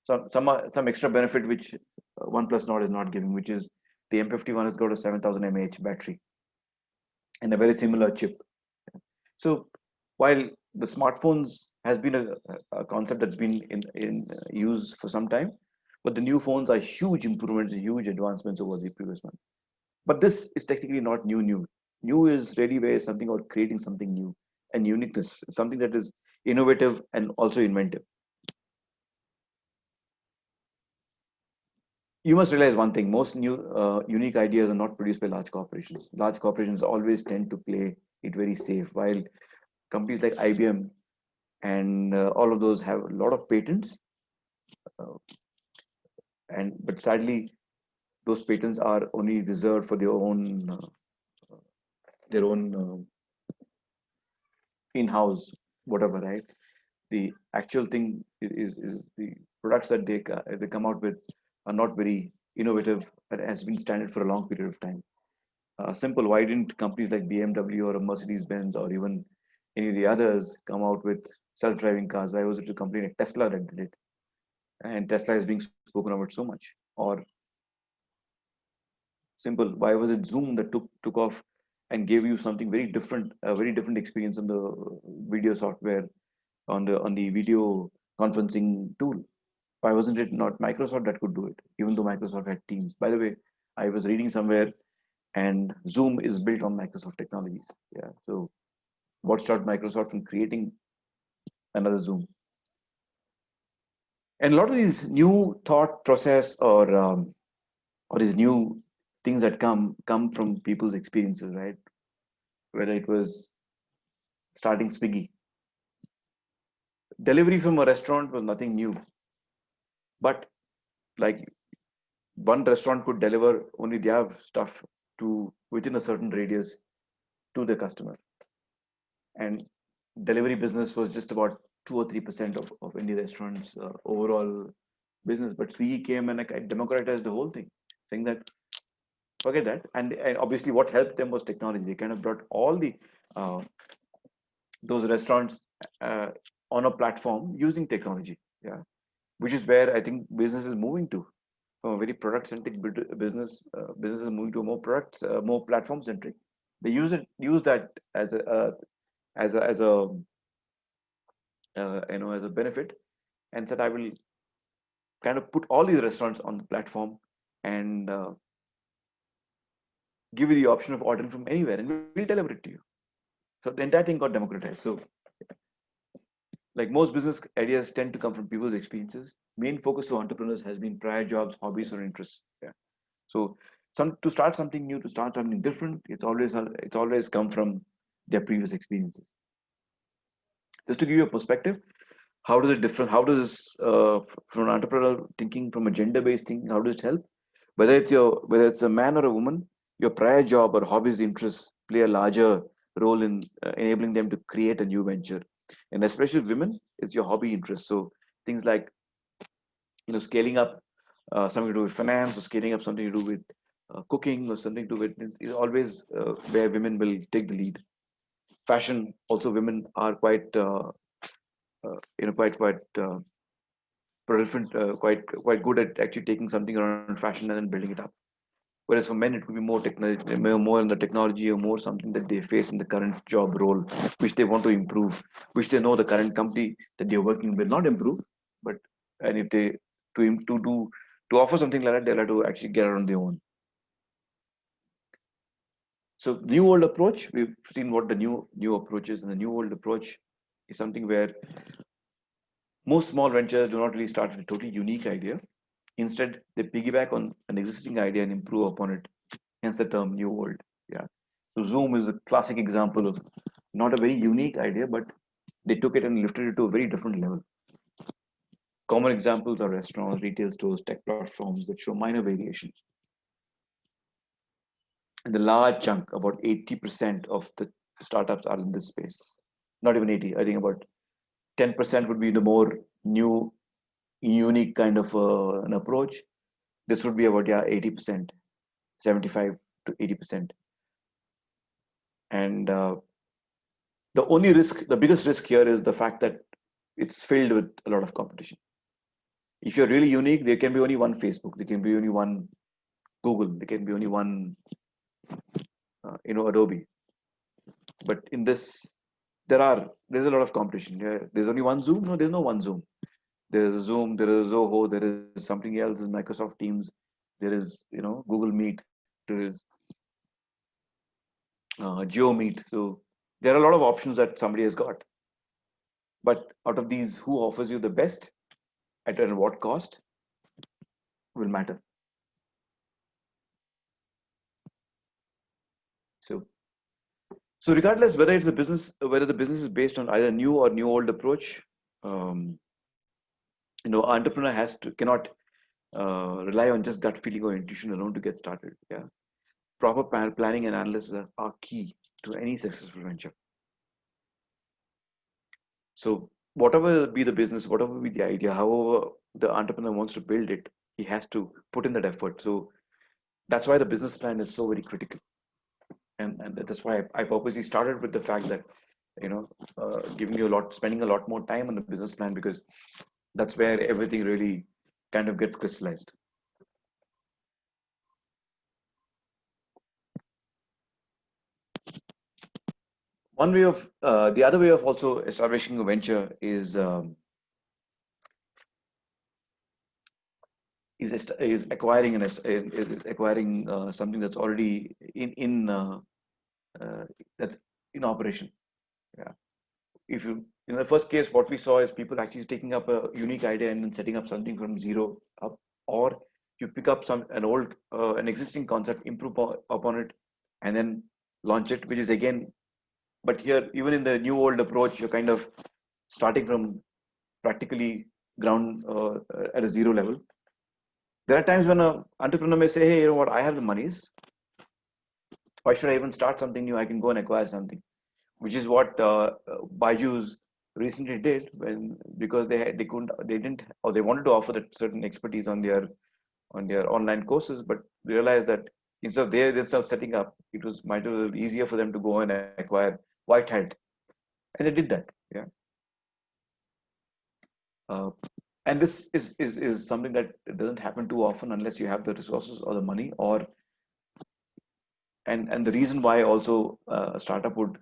some extra benefit which OnePlus Nord is not giving, which is the M51 has got a 7000 mAh battery and a very similar chip. So while the smartphones has been a concept that's been in use for some time, but the new phones are huge improvements, huge advancements over the previous one. But this is technically not new. New is really where something about creating something new and uniqueness, something that is innovative and also inventive. You must realize one thing: most new unique ideas are not produced by large corporations. Large corporations always tend to play it very safe, while companies like IBM and all of those have a lot of patents, but sadly, those patents are only reserved for their own in-house whatever, right? The actual thing is the products that they come out with are not very innovative and has been standard for a long period of time. Simple, why didn't companies like BMW or Mercedes-Benz or even any of the others come out with self-driving cars? Why was it a company like Tesla that did it? And Tesla is being spoken about so much. Or simple, why was it Zoom that took off and gave you something very different, a very different experience on the video software, on the video conferencing tool? Why wasn't it not Microsoft that could do it, even though Microsoft had Teams? By the way, I was reading somewhere, and Zoom is built on Microsoft technologies. Yeah. So what stopped Microsoft from creating another Zoom? And a lot of these new thought process or these new things that come from people's experiences, right? Whether it was starting Swiggy. Delivery from a restaurant was nothing new. But like one restaurant could deliver only their stuff to within a certain radius to the customer. And delivery business was just about 2 or 3% of any restaurant's overall business. But Swiggy came and like democratized the whole thing, saying that forget that. And obviously what helped them was technology. They kind of brought all the those restaurants on a platform using technology. Yeah, which is where I think business is moving to, from a very product centric business. Business is moving to a more platform centric. They use that as a as a as a benefit, and said I will kind of put all these restaurants on the platform and give you the option of ordering from anywhere, and we'll deliver it to you. So the entire thing got democratized. So Like most business ideas tend to come from people's experiences. Main focus for entrepreneurs has been prior jobs, hobbies, or interests. Yeah. So to start something new, to start something different, it's always come from their previous experiences. Just to give you a perspective, how does it different? How does from an entrepreneurial thinking, from a gender-based thinking, how does it help? Whether it's a man or a woman, your prior job or hobbies, interests play a larger role in enabling them to create a new venture, and especially women, it's your hobby interest. So things like scaling up something to do with finance, or scaling up something to do with cooking, or something to do with is always where women will take the lead. Fashion also, women are quite proliferant, quite good at actually taking something around fashion and then building it up. Whereas for men, it could be more technology, more in the technology, or more something that they face in the current job role, which they want to improve, which they know the current company that they're working will not improve. But and if they to offer something like that, they'll have to actually get it on their own. So new old approach, we've seen what the new approach is, and the new old approach is something where most small ventures do not really start with a totally unique idea. Instead, they piggyback on an existing idea and improve upon it. Hence the term new old. Yeah. So Zoom is a classic example of not a very unique idea, but they took it and lifted it to a very different level. Common examples are restaurants, retail stores, tech platforms that show minor variations. And the large chunk, about 80% of the startups are in this space. Not even 80, I think about 10% would be the more new, unique kind of an approach. This would be about 80%, 75 to 80%. And the biggest risk here is the fact that it's filled with a lot of competition. If you're really unique, there can be only one Facebook, there can be only one Google, there can be only one, Adobe. But in this, there's a lot of competition. There's only one Zoom. No, there's no one Zoom. There's a Zoom, there is Zoho, there is something else, is Microsoft Teams, there is Google Meet, there is Geo Meet. So there are a lot of options that somebody has got. But out of these, who offers you the best at what cost will matter. So regardless whether the business is based on either new or new old approach, entrepreneur cannot rely on just gut feeling or intuition alone to get started. Yeah, proper planning and analysis are key to any successful venture. So whatever be the business, whatever be the idea, however the entrepreneur wants to build it, he has to put in that effort. So that's why the business plan is so very critical. And that's why I purposely started with the fact that, spending a lot more time on the business plan, because that's where everything really kind of gets crystallized. One way of, the other way of also establishing a venture is acquiring something that's already that's in operation. Yeah. If you, in the first case, what we saw is people actually taking up a unique idea and then setting up something from zero up, or you pick up an existing concept, improve upon it, and then launch it, which is again, but here, even in the new old approach, you're kind of starting from practically ground at a zero level. There are times when an entrepreneur may say, hey, you know what, I have the monies. Why should I even start something new? I can go and acquire something, which is what Byju's recently did because they wanted to offer that certain expertise on their online courses, but realized that instead of they themselves setting up, it was might be easier for them to go and acquire White Hat, and they did that. Yeah. And this is something that doesn't happen too often unless you have the resources or the money, and the reason why also a startup would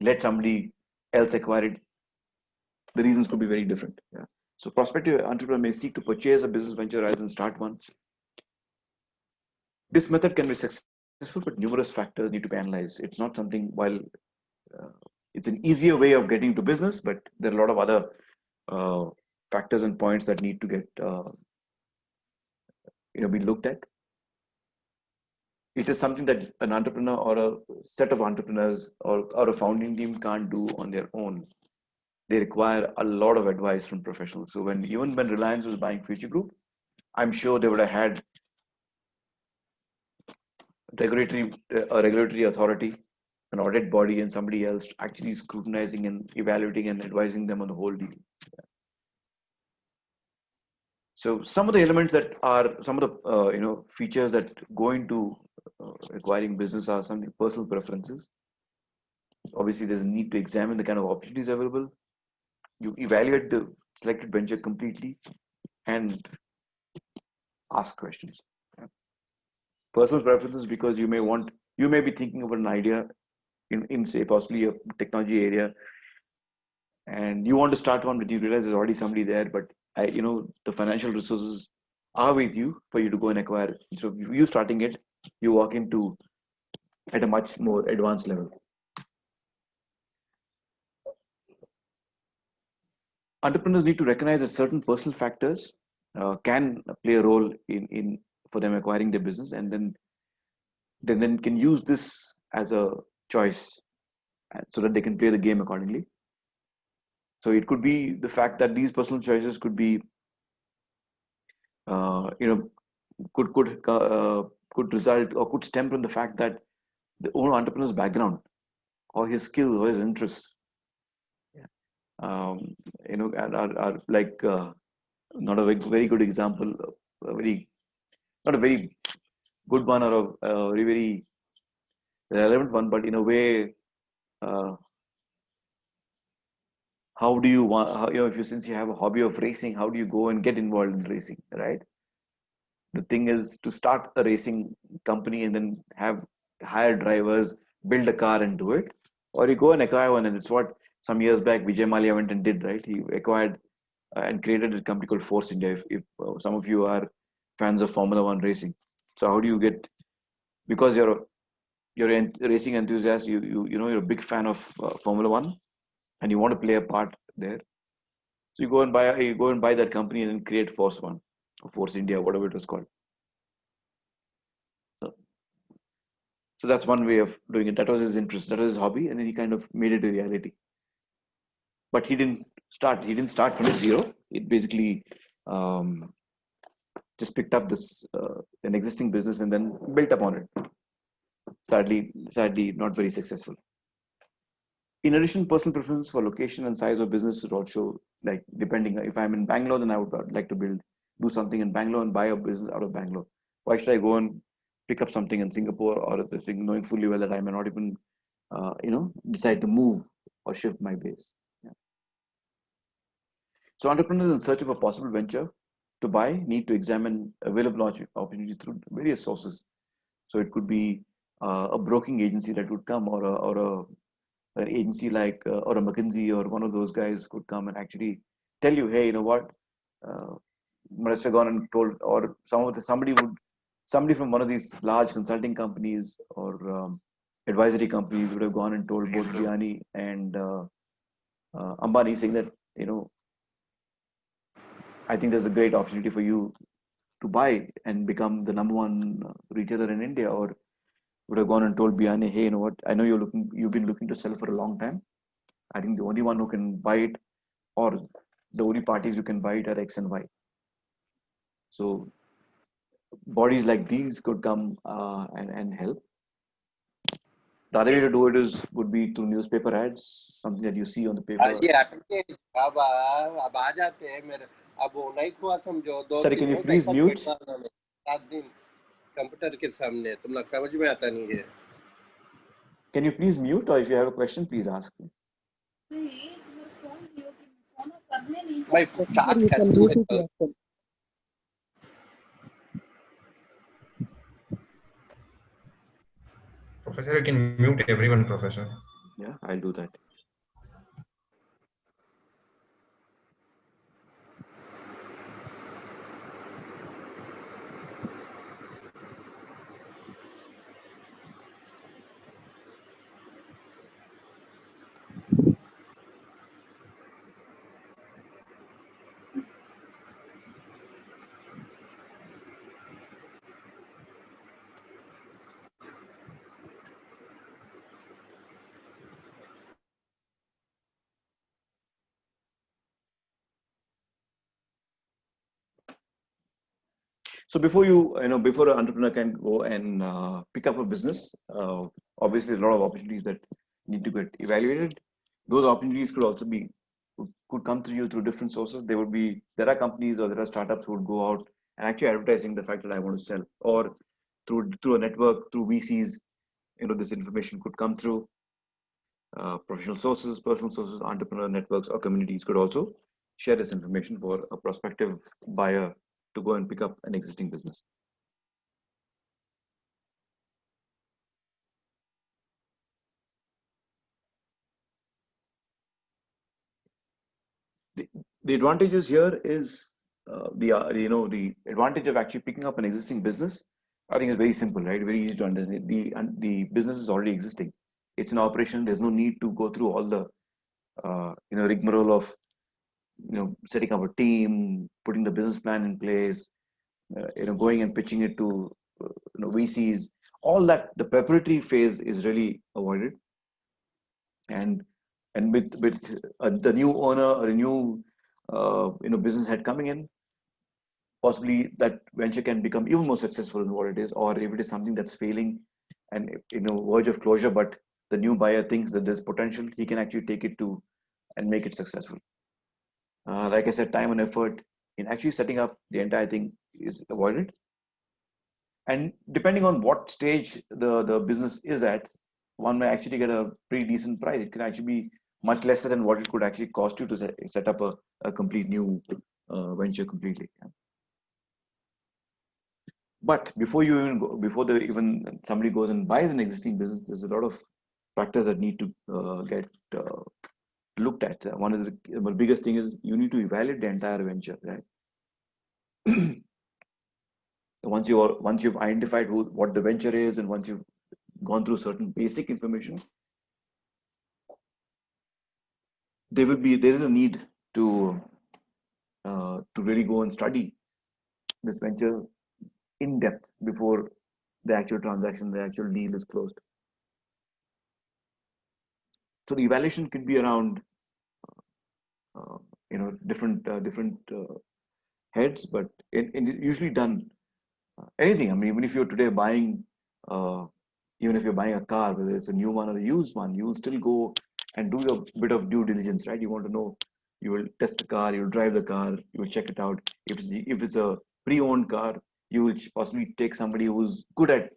let somebody else acquire it, the reasons could be very different. Yeah. So prospective entrepreneur may seek to purchase a business venture rather than start one. This method can be successful, but numerous factors need to be analyzed. It's not something, while it's an easier way of getting to business, but there are a lot of other factors and points that need to get be looked at. It is something that an entrepreneur or a set of entrepreneurs or a founding team can't do on their own. They require a lot of advice from professionals. So even when Reliance was buying Future Group, I'm sure they would have had a regulatory authority, an audit body, and somebody else actually scrutinizing and evaluating and advising them on the whole deal. So some of the elements that are some of the features that go into acquiring business are some personal preferences. Obviously, there's a need to examine the kind of opportunities available. You evaluate the selected venture completely and ask questions. Personal preferences, because you may be thinking about an idea in say possibly a technology area, and you want to start one, but you realize there's already somebody there, but the financial resources are with you for you to go and acquire it. So if you starting it, you walk into at a much more advanced level. Entrepreneurs need to recognize that certain personal factors can play a role in for them acquiring their business, and then can use this as a choice so that they can play the game accordingly. So it could be the fact that these personal choices could be could result or could stem from the fact that the owner entrepreneur's background or his skills or his interests are like not a very good example, not a very good one or a very, very relevant one, but in a way, how do you want, since you have a hobby of racing, how do you go and get involved in racing, right? The thing is to start a racing company and then hire drivers, build a car and do it, or you go and acquire one. And it's what some years back Vijay Mallya went and did, right? He acquired and created a company called Force India. If some of you are fans of Formula One racing, so how do you get, because you're a racing enthusiast, you're a big fan of Formula One, and you want to play a part there. So you go and buy that company and then create Force One or Force India, whatever it was called. So that's one way of doing it. That was his interest, that was his hobby, and then he kind of made it a reality. But he didn't start from zero. It basically just picked up this an existing business and then built upon it. Sadly, not very successful. In addition, personal preference for location and size of business is also, like, depending. If I'm in Bangalore, then I would like to do something in Bangalore and buy a business out of Bangalore. Why should I go and pick up something in Singapore or other thing, knowing fully well that I may not even, decide to move or shift my base? Yeah. So entrepreneurs in search of a possible venture to buy need to examine available opportunities through various sources. So it could be a broking agency that would come, or an agency like or a McKinsey or one of those guys could come and actually tell you, hey, you know what, must have gone and told, or somebody from one of these large consulting companies or advisory companies would have gone and told both Gianni and Ambani, saying that, I think there's a great opportunity for you to buy and become the number one retailer in India. Or would have gone and told Biane, hey, you know what, I know you've been looking to sell for a long time. I think the only one who can buy it, or the only parties who can buy it, are X and Y. So bodies like these could come and help. The other way to do it would be through newspaper ads, something that you see on the paper. Sorry, can you please mute? Can you please mute, or if you have a question, please ask me.
Professor, you can mute everyone, Professor.
Yeah, I'll do that. So before before an entrepreneur can go and pick up a business, obviously a lot of opportunities that need to get evaluated. Those opportunities could come to you through different sources. There are companies or there are startups who would go out and actually advertising the fact that I want to sell, or through a network, through VCs, this information could come through. Professional sources, personal sources, entrepreneur networks, or communities could also share this information for a prospective buyer to go and pick up an existing business. The advantages here is the advantage of actually picking up an existing business. I think is very simple, right? Very easy to understand. The business is already existing. It's an operation. There's no need to go through all the rigmarole of setting up a team, putting the business plan in place, going and pitching it to VCs. All that, the preparatory phase is really avoided. And with the new owner or a new business head coming in, possibly that venture can become even more successful in what it is. Or if it is something that's failing and verge of closure, but the new buyer thinks that there's potential, he can actually take it to and make it successful. Like I said, time and effort in actually setting up the entire thing is avoided. And depending on what stage the business is at, one may actually get a pretty decent price. It can actually be much lesser than what it could actually cost you to set up a complete new venture completely. But before somebody goes and buys an existing business, there's a lot of factors that need to get looked at. One of the biggest thing is you need to evaluate the entire venture, right? Once you've identified what the venture is, and once you've gone through certain basic information, there is a need to really go and study this venture in depth before the actual transaction, the actual deal is closed. So the evaluation could be around different heads, but usually done anything. I mean, even if you're today buying even if you're buying a car, whether it's a new one or a used one, you will still go and do a bit of due diligence, right? You want to know, you will test the car, you will drive the car, you will check it out. If it's a pre-owned car, you will possibly take somebody who's good at,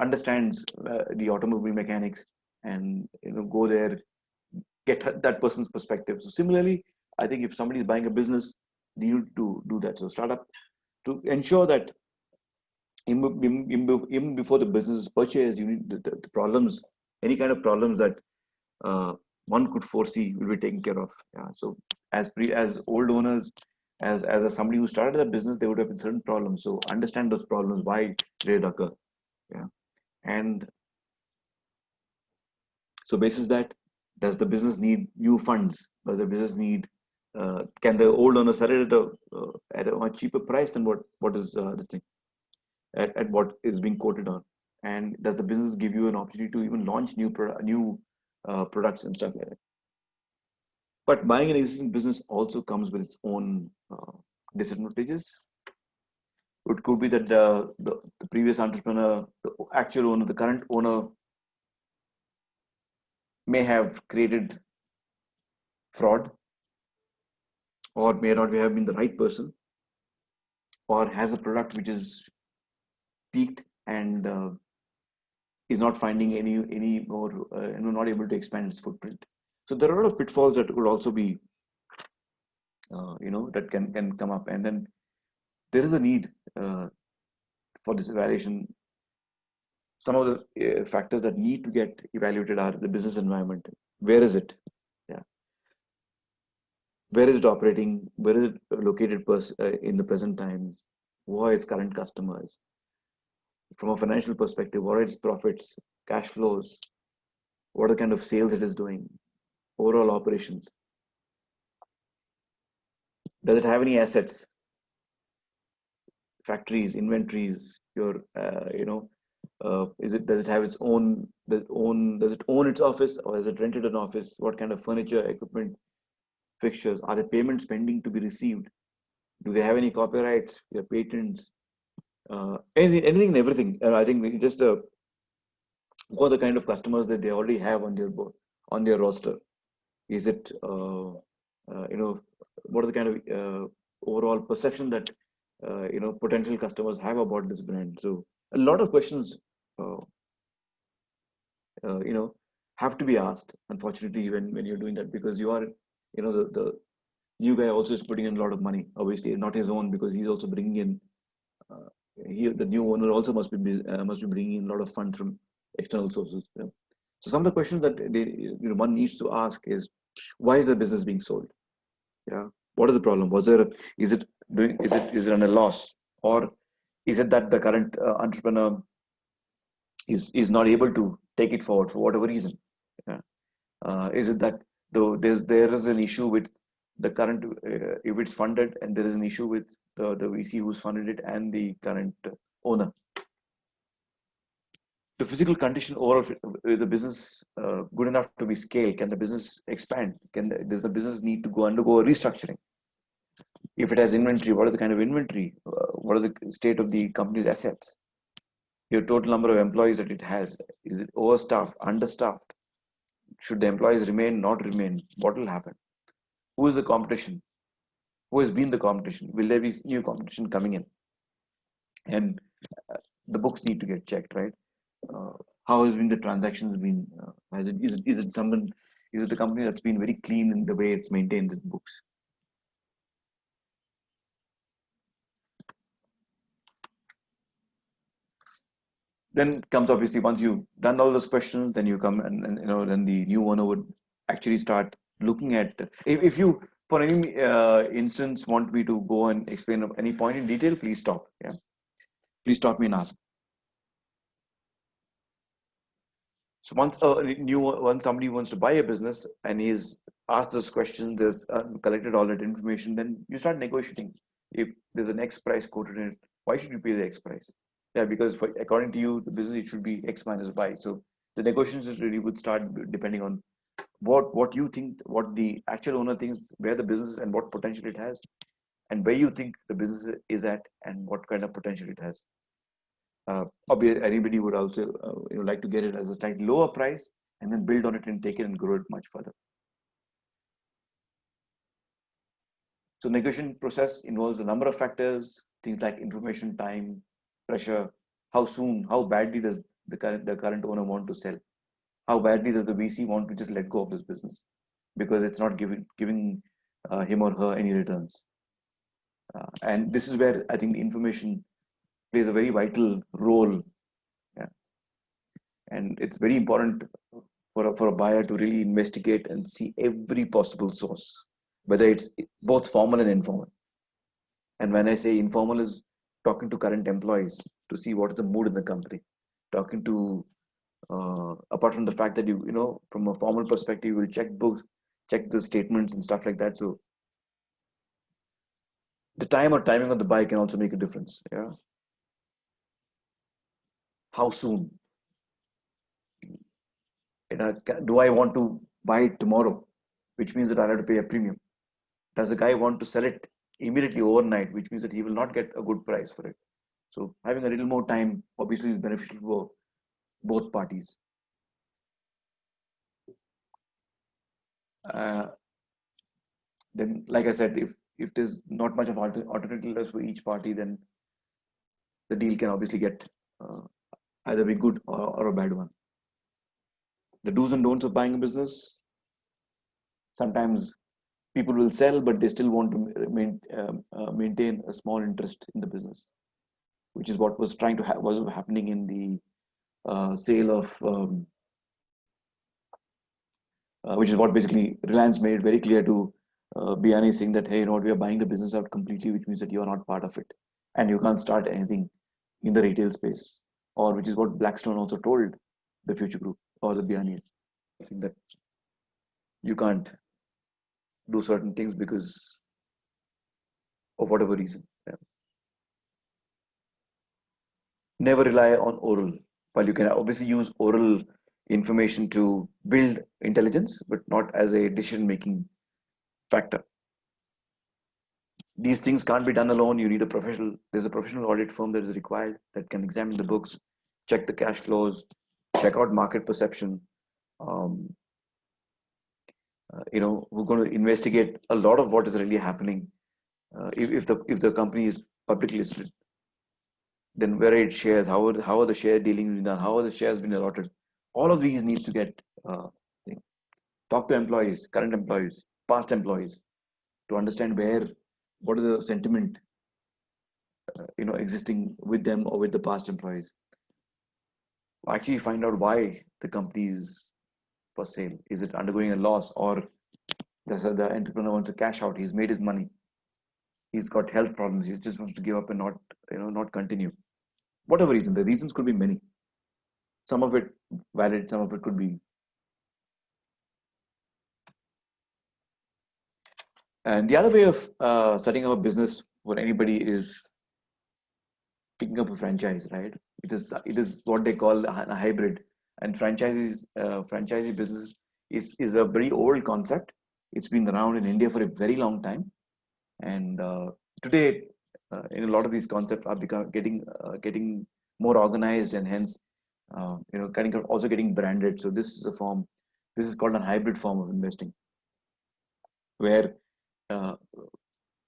understands the automobile mechanics, and go there, get that person's perspective. So similarly, I think if somebody is buying a business, they need to do that. So startup, to ensure that even before the business is purchased, you need the problems, any kind of problems that one could foresee will be taken care of. Yeah. So as old owners, as somebody who started a business, there would have been certain problems. So understand those problems, why they occur. Yeah. And so basis that, does the business need new funds? Does the business need, can the old owner sell it at a much cheaper price than what is this thing? At what is being quoted on, and does the business give you an opportunity to even launch new products and stuff like that? But buying an existing business also comes with its own disadvantages. It could be that the previous entrepreneur, the actual owner, the current owner, may have created fraud, or may not have been the right person, or has a product which is peaked and is not finding any more, not able to expand its footprint. So there are a lot of pitfalls that would also be, that can come up, and then there is a need for this evaluation. Some of the factors that need to get evaluated are the business environment. Where is it? Yeah. Where is it operating? Where is it located in the present times? Who are its current customers? From a financial perspective, what are its profits, cash flows? What are the kind of sales it is doing? Overall operations. Does it have any assets? Factories, inventories, does it have its own, does it own its office, or is it rented an office? What kind of furniture, equipment, fixtures? Are there payments pending to be received? Do they have any copyrights, their patents? anything and everything. I think we just what are the kind of customers that they already have on their roster? Is it what are the kind of overall perception that potential customers have about this brand? So a lot of questions uh, have to be asked, unfortunately, when you're doing that, because you are the new guy also is putting in a lot of money, obviously not his own, because he's also bringing in the new owner also must be bringing in a lot of funds from external sources. So some of the questions that one needs to ask is, why is the business being sold? Yeah, what is the problem? Is it on a loss, or is it that the current entrepreneur is not able to take it forward for whatever reason? Yeah. Is it that though there is an issue with the current if it's funded, and there is an issue with the VC who's funded it and the current owner? The physical condition overall, the business good enough to be scaled? Can the business expand? Does the business need to undergo a restructuring? If it has inventory, what is the kind of inventory? What are the state of the company's assets? Your total number of employees that it has, is it overstaffed, understaffed? Should the employees remain, not remain? What will happen? Who is the competition? Who has been the competition? Will there be new competition coming in? And the books need to get checked, right? How has been the transactions been? Is it the company that's been very clean in the way it's maintained its books? Then comes obviously, once you've done all those questions, then you come and then the new owner would actually start looking at, if you for any instance want me to go and explain any point in detail, please stop. Yeah, please stop me and ask. So once somebody wants to buy a business and he's asked those questions, there's collected all that information, then you start negotiating. If there's an X price quoted in it, why should you pay the X price? Yeah, because according to you, the business, it should be X minus Y. So the negotiations really would start depending on what you think, what the actual owner thinks, where the business is and what potential it has, and where you think the business is at and what kind of potential it has. Obviously, anybody would also like to get it as a slightly lower price and then build on it and take it and grow it much further. So negotiation process involves a number of factors, things like information, time, pressure, how soon, how badly does the current owner want to sell, how badly does the VC want to just let go of this business because it's not giving him or her any returns. And this is where I think information plays a very vital role. Yeah. And it's very important for a buyer to really investigate and see every possible source, whether it's both formal and informal. And when I say informal, is talking to current employees to see what is the mood in the company, talking to apart from the fact that from a formal perspective, you will check books, check the statements and stuff like that. So the time or timing of the buy can also make a difference. Yeah. How soon? Do I want to buy it tomorrow, which means that I have to pay a premium? Does the guy want to sell it immediately overnight, which means that he will not get a good price for it? So having a little more time obviously is beneficial for both parties. Then, like I said, if there's not much of alternatives for each party, then the deal can obviously get either be good or a bad one. The do's and don'ts of buying a business: sometimes people will sell, but they still want to maintain a small interest in the business, which is what was happening in the sale of which is what basically Reliance made very clear to Biyani, saying that, hey, we are buying the business out completely, which means that you are not part of it and you can't start anything in the retail space, or which is what Blackstone also told the Future Group or the Biyani, saying that you can't do certain things because of whatever reason. Yeah. Never rely on oral. While you can obviously use oral information to build intelligence, but not as a decision-making factor. these things can't be done alone. You need a professional. There's a professional audit firm that is required that can examine the books, check the cash flows, check out market perception. We're going to investigate a lot of what is really happening. If the company is publicly listed, then where it shares, how are the share dealings being done, how are the shares been allotted. All of these needs to get talk to employees, current employees, past employees, to understand what is the sentiment existing with them or with the past employees. Actually find out why the company is for sale. Is it undergoing a loss, or the entrepreneur wants to cash out? He's made his money. He's got health problems. He just wants to give up and not continue. Whatever reason, the reasons could be many. Some of it valid, some of it could be. And the other way of setting up a business for anybody is picking up a franchise, right? It is what they call a hybrid. And franchisee business is a very old concept. It's been around in India for a very long time, and today, a lot of these concepts are getting more organized, and hence, also getting branded. So this is called a hybrid form of investing, where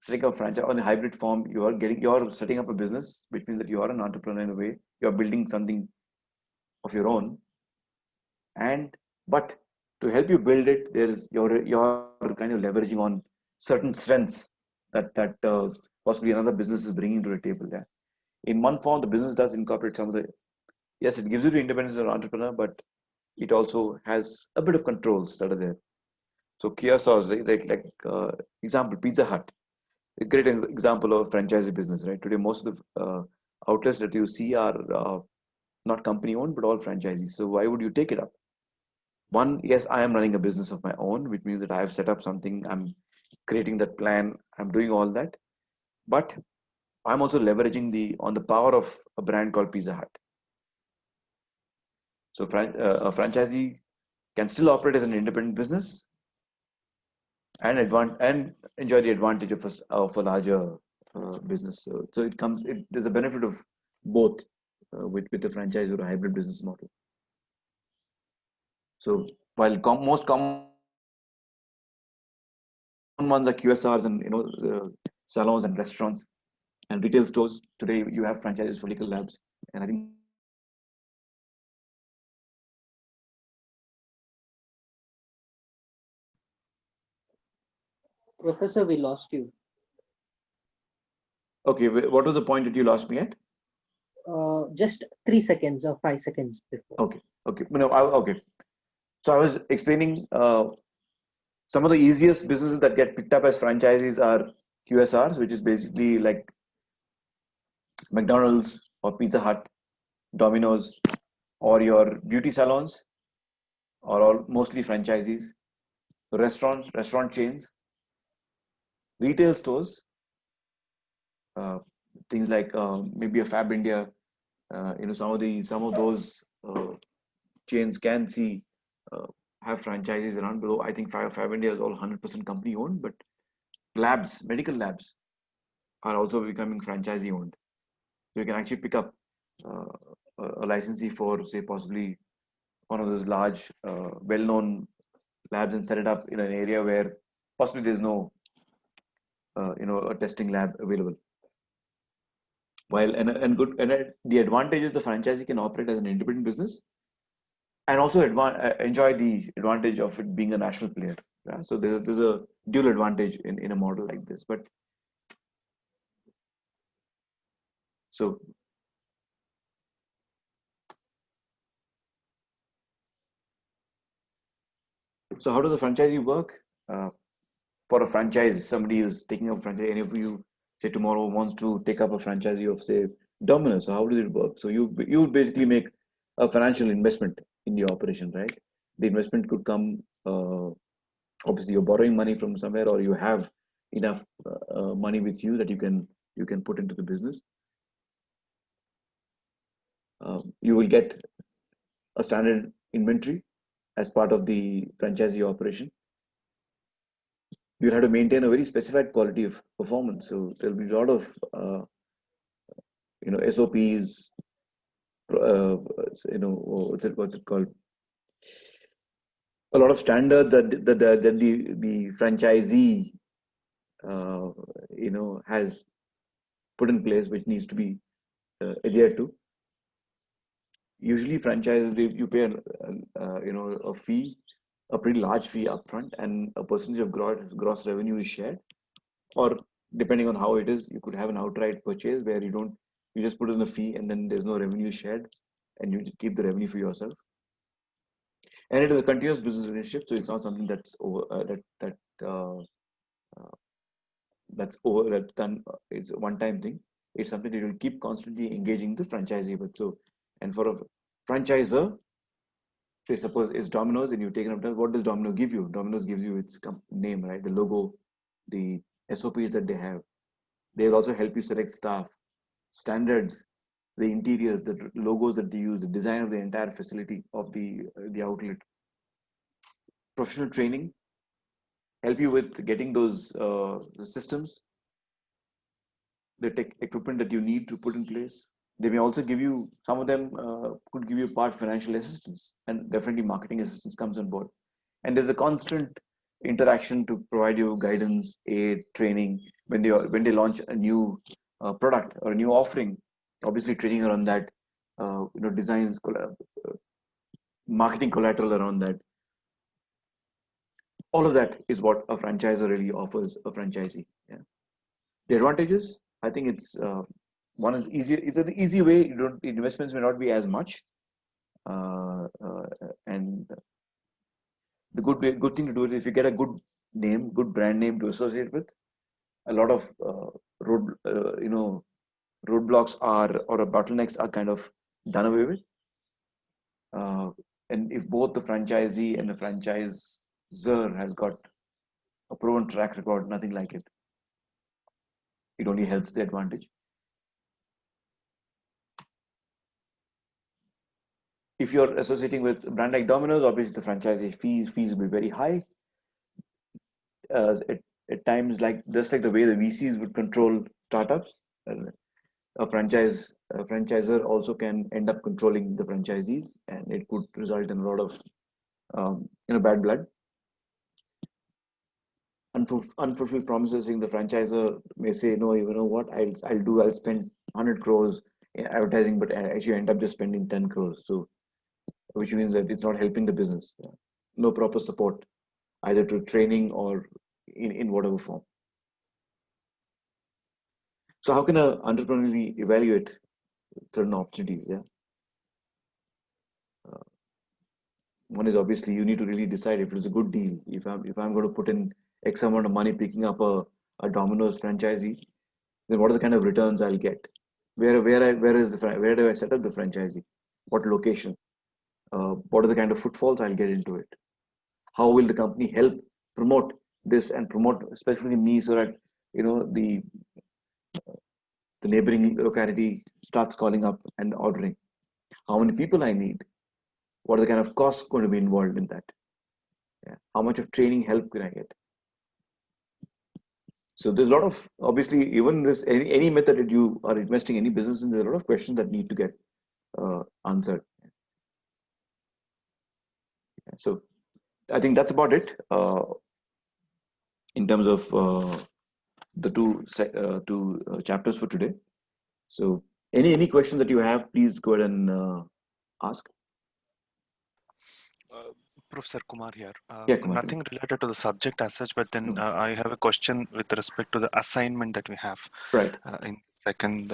setting up a franchise on a hybrid form, you're setting up a business, which means that you are an entrepreneur in a way. You're building something of your own, but to help you build it, you're kind of leveraging on certain strengths that possibly another business is bringing to the table. Yeah, in one form, the business does incorporate some of the. Yes, it gives you the independence as an entrepreneur, but it also has a bit of controls that are there. So kiosks, example, Pizza Hut, a great example of franchisee business, right? Today, most of the outlets that you see are not company owned, but all franchisees. So why would you take it up? One, yes, I am running a business of my own, which means that I have set up something. I'm creating that plan. I'm doing all that, but I'm also leveraging on the power of a brand called Pizza Hut. So a franchisee can still operate as an independent business and enjoy the advantage of a larger business. So there's a benefit of both with the franchise or a hybrid business model. So while most common ones are QSRs and salons and restaurants and retail stores, today you have franchises for medical labs, and I think
Professor, we lost you.
Okay, what was the point that you lost me at?
Just 3 seconds or 5 seconds before.
Okay. Okay. So I was explaining some of the easiest businesses that get picked up as franchises are QSRs, which is basically like McDonald's or Pizza Hut, Domino's, or your beauty salons, are all mostly franchisees. Restaurant chains, retail stores, things like maybe a Fab India. Some of those chains can have franchises around. Below, I think Fab India is all 100% company owned, but medical labs are also becoming franchisee owned. So you can actually pick up a licensee for, say, possibly one of those large, well-known labs and set it up in an area where possibly there's no, a testing lab available. While the advantage is the franchisee can operate as an independent business, and also enjoy the advantage of it being a national player. Yeah? So there's a dual advantage in a model like this. But so how does a franchisee work? For a franchise, somebody who's taking up a franchise, any of you say tomorrow wants to take up a franchisee of, say, Domino's. So how does it work? So you would basically make a financial investment in the operation, right? The investment could come, obviously you're borrowing money from somewhere, or you have enough money with you that you can put into the business. You will get a standard inventory as part of the franchisee operation. you'll have to maintain a very specified quality of performance. So there'll be a lot of SOPs, what's it called? A lot of standards that the franchisee has put in place, which needs to be adhered to. Usually franchises, you pay a fee, a pretty large fee upfront, and a percentage of gross revenue is shared. Or depending on how it is, you could have an outright purchase where you just put in a fee and then there's no revenue shared, and you keep the revenue for yourself. And it is a continuous business relationship, so it's not something that's that's done. It's a one-time thing. It's something that you'll keep constantly engaging the franchisee with. So, and for a franchisor, say suppose it's Domino's and you take it up, what does Domino give you? Domino's gives you its name, right? The logo, the SOPs that they have. They will also help you select staff, standards, the interiors, the logos that they use, the design of the entire facility of the outlet, professional training, help you with getting those the systems, the tech equipment that you need to put in place. They may also give you, some of them could give you part financial assistance, and definitely marketing assistance comes on board. And there's a constant interaction to provide you guidance, aid, training when they launch a new product or a new offering. Obviously, training around that, designs, marketing collateral around that. All of that is what a franchisor really offers a franchisee. Yeah. The advantages, I think it's one is easier. It's an easy way. Investments may not be as much, and the good thing to do is if you get a good name, good brand name to associate with, a lot of roadblocks or bottlenecks are kind of done away with. And if both the franchisee and the franchisor has got a proven track record, nothing like it. It only helps the advantage. If you're associating with a brand like Domino's, obviously the franchisee fees will be very high. At times, just like the way the VCs would control startups, a franchisor also can end up controlling the franchisees, and it could result in a lot of bad blood. Unfulfilled promises. The franchisor may say, no, you know what, I'll spend 100 crores in advertising, but actually end up just spending 10 crores. So, which means that it's not helping the business. No proper support, either to training or in whatever form. So how can an entrepreneur really evaluate certain opportunities? Yeah. One is obviously you need to really decide if it's a good deal. If I'm going to put in X amount of money picking up a Domino's franchisee, then what are the kind of returns I'll get? Where do I set up the franchisee? What location? What are the kind of footfalls I'll get into it? How will the company help promote this and promote especially me, so that the neighboring locality starts calling up and ordering? How many people I need? What are the kind of costs going to be involved in that? Yeah. How much of training help can I get? So there's a lot of, obviously, even this any method that you are investing any business in, there's a lot of questions that need to get answered. Yeah. So I think that's about it in terms of the two chapters for today. So any questions that you have, please go ahead and ask.
Professor Kumar here.
Yeah, Kumar,
nothing related to the subject as such, but then I have a question with respect to the assignment that we have.
Right.
In second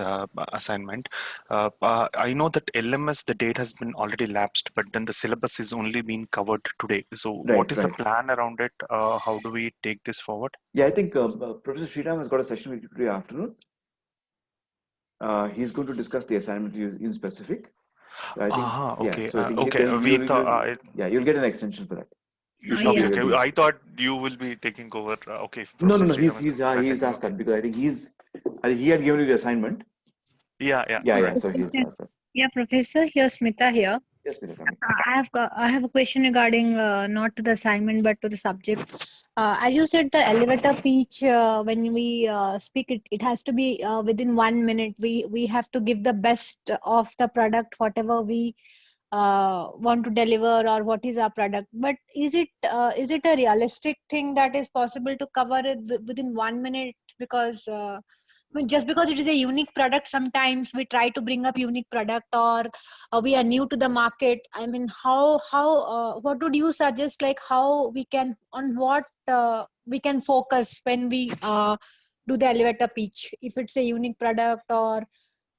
assignment. I know that LMS, the date has been already lapsed, but then the syllabus is only being covered today. So what is the plan around it? How do we take this forward?
Yeah, I think Professor Sriram has got a session with you today afternoon. He's going to discuss the assignment in specific. I think,
okay.
Yeah, so I think you'll get an extension for that.
Okay. I thought you will be taking over. Okay.
No. He's asked that because I think he had given you the assignment.
Yeah.
So he's asked that.
Yeah, Professor. Here's Smita here.
Yes, Peter.
I have a question regarding not to the assignment but to the subject. As you said, the elevator pitch when we speak, it has to be within 1 minute. We have to give the best of the product, whatever we want to deliver, or what is our product. But is it a realistic thing that is possible to cover it within 1 minute? Because I mean, just because it is a unique product, sometimes we try to bring up unique product, or we are new to the market. I mean, how what would you suggest, like how we can, on what we can focus when we do the elevator pitch, if it's a unique product, or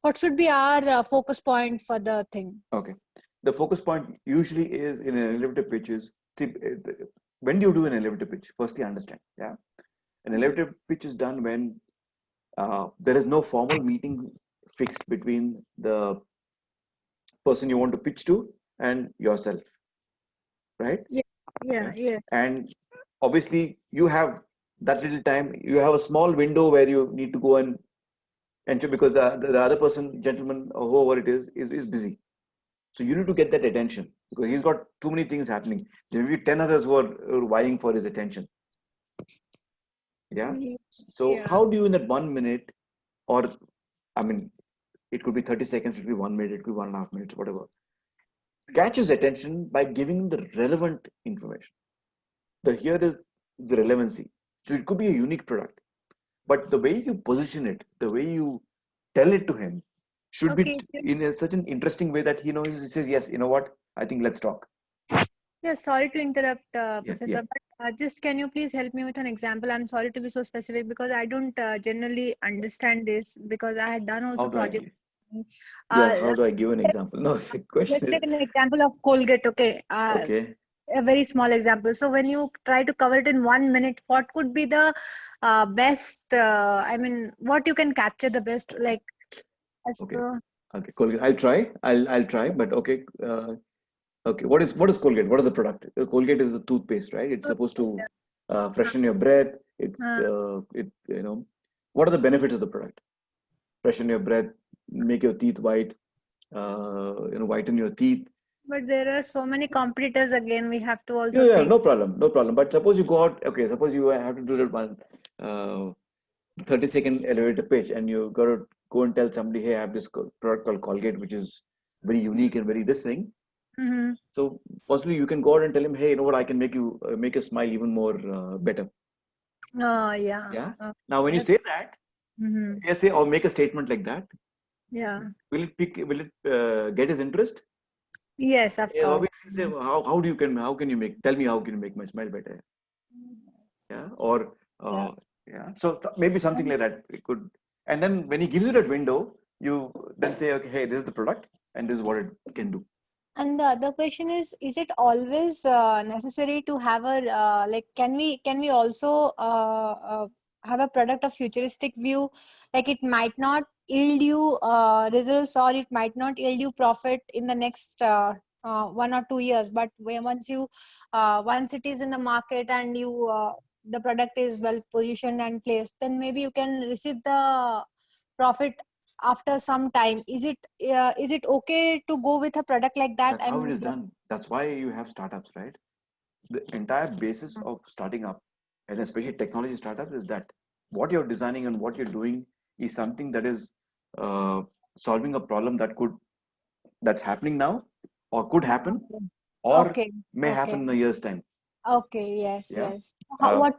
what should be our focus point for the thing?
Okay, the focus point usually is in an elevator pitch is, see, when do you do an elevator pitch? Firstly, understand, yeah, an elevator pitch is done when there is no formal meeting fixed between the person you want to pitch to and yourself, right?
Yeah.
And obviously you have that little time, you have a small window where you need to go and ensure, because the other person, gentleman or whoever it is busy. So you need to get that attention, because he's got too many things happening. There will be 10 others who are vying for his attention. Yeah. So how do you, in that 1 minute, or I mean, it could be 30 seconds, it could be 1 minute, it could be 1.5 minutes, whatever, catch his attention by giving him the relevant information. Here is the relevancy. So it could be a unique product, but the way you position it, the way you tell it to him, should be in such an interesting way that he knows, he says, yes, you know what, I think let's talk.
Yes, sorry to interrupt, Professor, but just can you please help me with an example? I'm sorry to be so specific, because I don't generally understand this, because I had done also project.
How do I give an example? No, the question
let's
is,
take an example of Colgate, okay?
Okay.
A very small example. So when you try to cover it in 1 minute, what could be the best, I mean, what you can capture the best, like, as
Okay, Colgate. I'll try, but okay. Okay, what is Colgate? What is the product? Colgate is the toothpaste, right? It's supposed to freshen your breath. What are the benefits of the product? Freshen your breath, make your teeth white, whiten your teeth.
But there are so many competitors again, we have to also
Yeah,
think.
no problem. But suppose you go out, okay, suppose you have to do that one 30-second elevator pitch, and you got to go and tell somebody, hey, I have this product called Colgate, which is very unique and very this thing.
Mm-hmm.
So possibly you can go out and tell him, hey, you know what, I can make you smile even more better.
Yeah.
Yeah. Now, when you say that, yes, say, or make a statement like that.
Yeah.
Will it get his interest?
Yes, of course.
Say, how can you make my smile better? Yeah. Or yeah. So maybe something like that. It could, and then when he gives you that window, you then say, okay, hey, this is the product, and this is what it can do.
And the other question is it always necessary to have a like, can we also have a product of futuristic view, like it might not yield you results, or it might not yield you profit in the next 1 or 2 years, but once it is in the market, and you the product is well positioned and placed, then maybe you can receive the profit after some time. Is it okay to go with a product like that?
That's how it is done. That's why you have startups, right? The entire basis of starting up, and especially technology startups, is that what you're designing and what you're doing is something that is solving a problem that's happening now, or could happen, or may happen in a year's time.
Okay. Yes. Yeah? Yes. What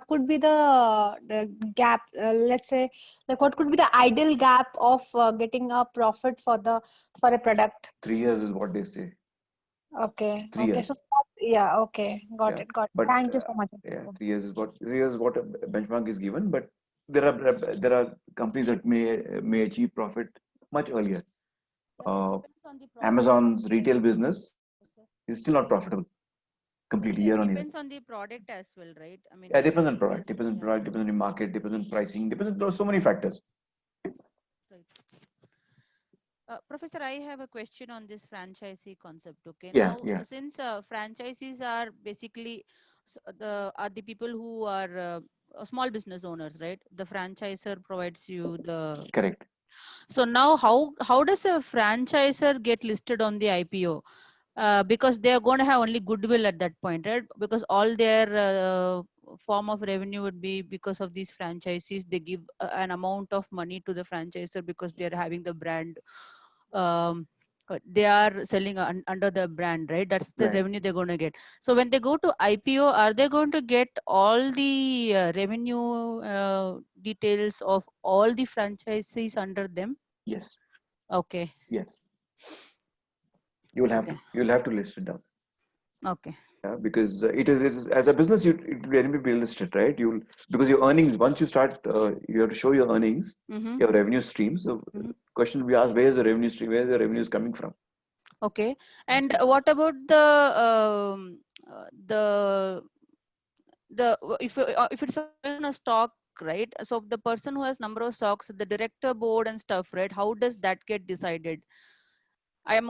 could be the gap? Let's say, like, what could be the ideal gap of getting a profit for a product?
3 years is what they say.
Okay.
3 years.
So yeah. Okay. Got it.
But,
thank you so much.
3 years is what a benchmark is given. But there are companies that may achieve profit much earlier. Amazon's retail business is still not profitable completely year on year.
Depends on the product as well, right? I mean,
yeah, depends on product, depends on the market, depends on pricing, depends on so many factors.
Right. Professor, I have a question on this franchisee concept. Okay.
Yeah.
Since franchisees are basically the people who are small business owners, right? The franchisor provides you the.
Correct.
So now how does a franchisor get listed on the IPO? Because they are going to have only goodwill at that point, right? Because all their form of revenue would be because of these franchisees. They give an amount of money to the franchisor because they are having the brand. They are selling under the brand, right? That's the revenue they're going to get. So when they go to IPO, are they going to get all the revenue details of all the franchisees under them?
Yes.
Okay.
Yes. You will have to. You'll have to list it down.
Okay.
Because it is as a business, it will be listed, right? Because your earnings, once you start, you have to show your earnings, your revenue streams. So question will be asked, where is the revenue stream? Where is the revenue is coming from?
Okay. And what about the if it's on a stock, right? So the person who has number of stocks, the director board and stuff, right? How does that get decided? I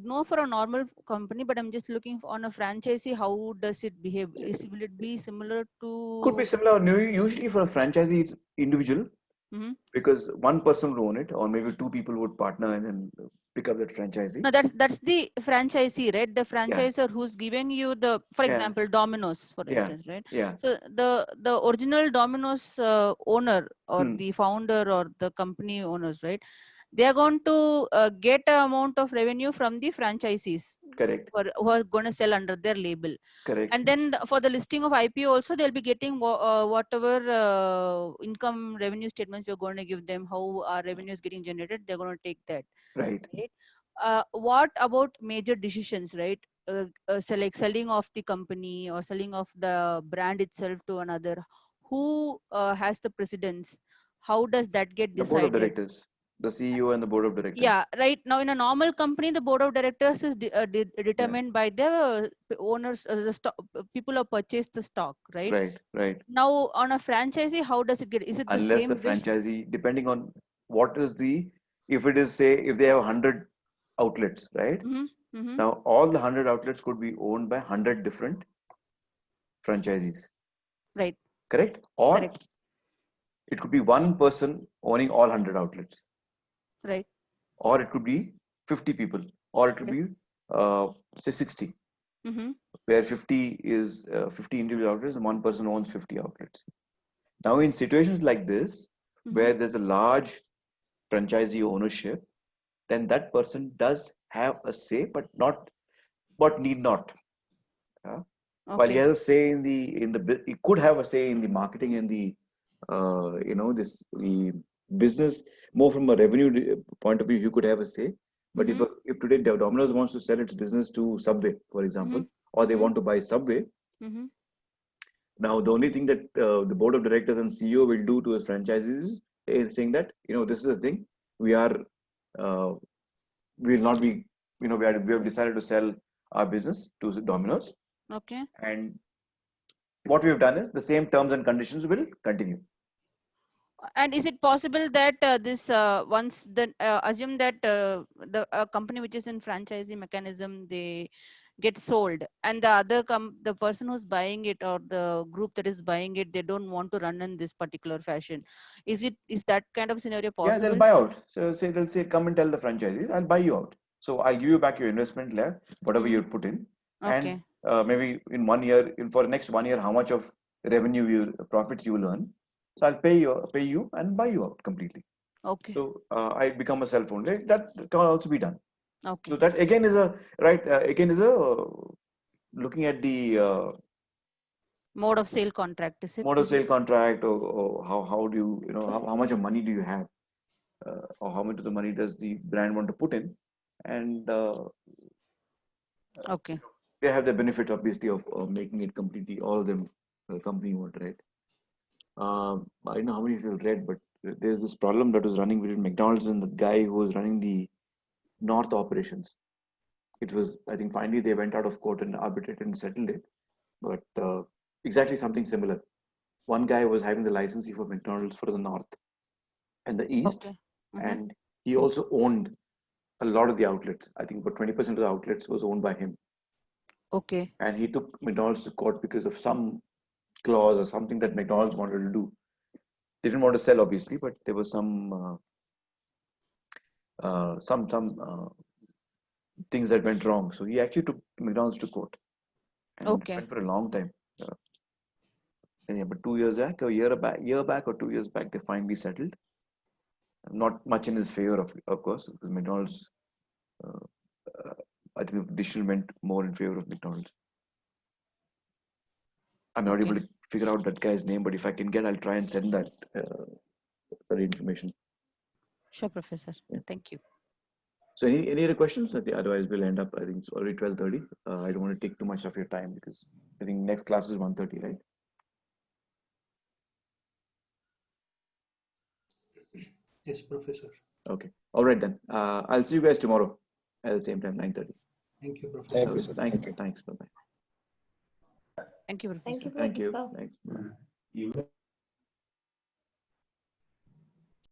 know for a normal company, but I'm just looking on a franchisee. How does it behave? Will it be similar to?
Could be similar. No, usually for a franchisee, it's individual, because one person will own it, or maybe two people would partner and then pick up that franchisee.
No, that's the franchisee, right? The franchisor who's giving you the, for example, Domino's, for instance, right?
Yeah.
So the original Domino's owner or the founder or the company owners, right? They are going to get an amount of revenue from the franchisees.
Correct.
Who are going to sell under their label.
Correct.
And then for the listing of IPO also, they'll be getting whatever income revenue statements you're going to give them, how our revenue is getting generated, they're going to take that.
Right.
What about major decisions, right? Selling off the company or selling off the brand itself to another. Who has the precedence? How does that get decided?
The board of directors, the CEO and the board of directors.
Yeah, right now in a normal company, the board of directors is determined by the owners, people who purchased the stock, right?
Right.
Now on a franchisee, how does it get? Is it
Unless
the
the
same?
franchisee, depending on what is if it is, say, if they have 100 outlets, right? Now all the 100 outlets could be owned by 100 different franchisees.
Right.
Correct? Or it could be one person owning all 100 outlets.
Right.
Or it could be 50 people, or it could be say 60, where 50 is 50 individual outlets and one person owns 50 outlets. Now in situations like this, where there's a large franchisee ownership, then that person does have a say, but need not. While he has a say in the he could have a say in the marketing and the the business, more from a revenue point of view, he could have a say. But if today Domino's wants to sell its business to Subway, for example, or they want to buy Subway, now the only thing that the board of directors and CEO will do to his franchisees is saying that, this is the thing, we will not be, we have decided to sell our business to Domino's.
Okay.
And what we have done is the same terms and conditions will continue.
And is it possible that once assume that the company which is in franchisee mechanism, they get sold, and the other the person who's buying it or the group that is buying it, they don't want to run in this particular fashion? Is that kind of scenario possible?
Yeah, they'll buy out. So they'll say, come and tell the franchisees, I'll buy you out. So I'll give you back your investment left, whatever you put in.
Okay.
And maybe in 1 year, for the next 1 year, how much of revenue profits you will earn. So I'll pay you and buy you out completely.
Okay.
So I become a cell-phone. That can also be done.
Okay.
So that again is looking at the
mode of sale contract, is it?
Mode of sale contract, or how do you, how much of money do you have, or how much of the money does the brand want to put in, and
okay,
they have the benefit obviously of making it completely all of them company owned, right? I don't know how many of you have read, but there's this problem that was running between McDonald's and the guy who was running the North operations. It was, I think, finally they went out of court and arbitrated and settled it, but exactly something similar. One guy was having the licensee for McDonald's for the North and the East, and he also owned a lot of the outlets. I think about 20% of the outlets was owned by him.
Okay.
And he took McDonald's to court because of some clause or something that McDonald's wanted to do. They didn't want to sell, obviously, but there was some some things that went wrong. So he actually took McDonald's to court and went for a long time. Yeah, but 2 years back, a year back or 2 years back, they finally settled. Not much in his favor, of course, because McDonald's. I think the decision went more in favor of McDonald's. I'm not able to figure out that guy's name, but if I can get, I'll try and send that for the information.
Sure, Professor. Yeah. Thank you.
So any other questions? Otherwise, we'll end up. I think it's already 12:30. I don't want to take too much of your time because I think next class is 1:30, right?
Yes, Professor.
Okay. All right then. I'll see you guys tomorrow at the same time, 9:30.
Thank you, Professor.
Thank you. Thanks. Bye-bye.
Thank you, Professor.
Thank you,
Thank you.
Professor.
Thanks.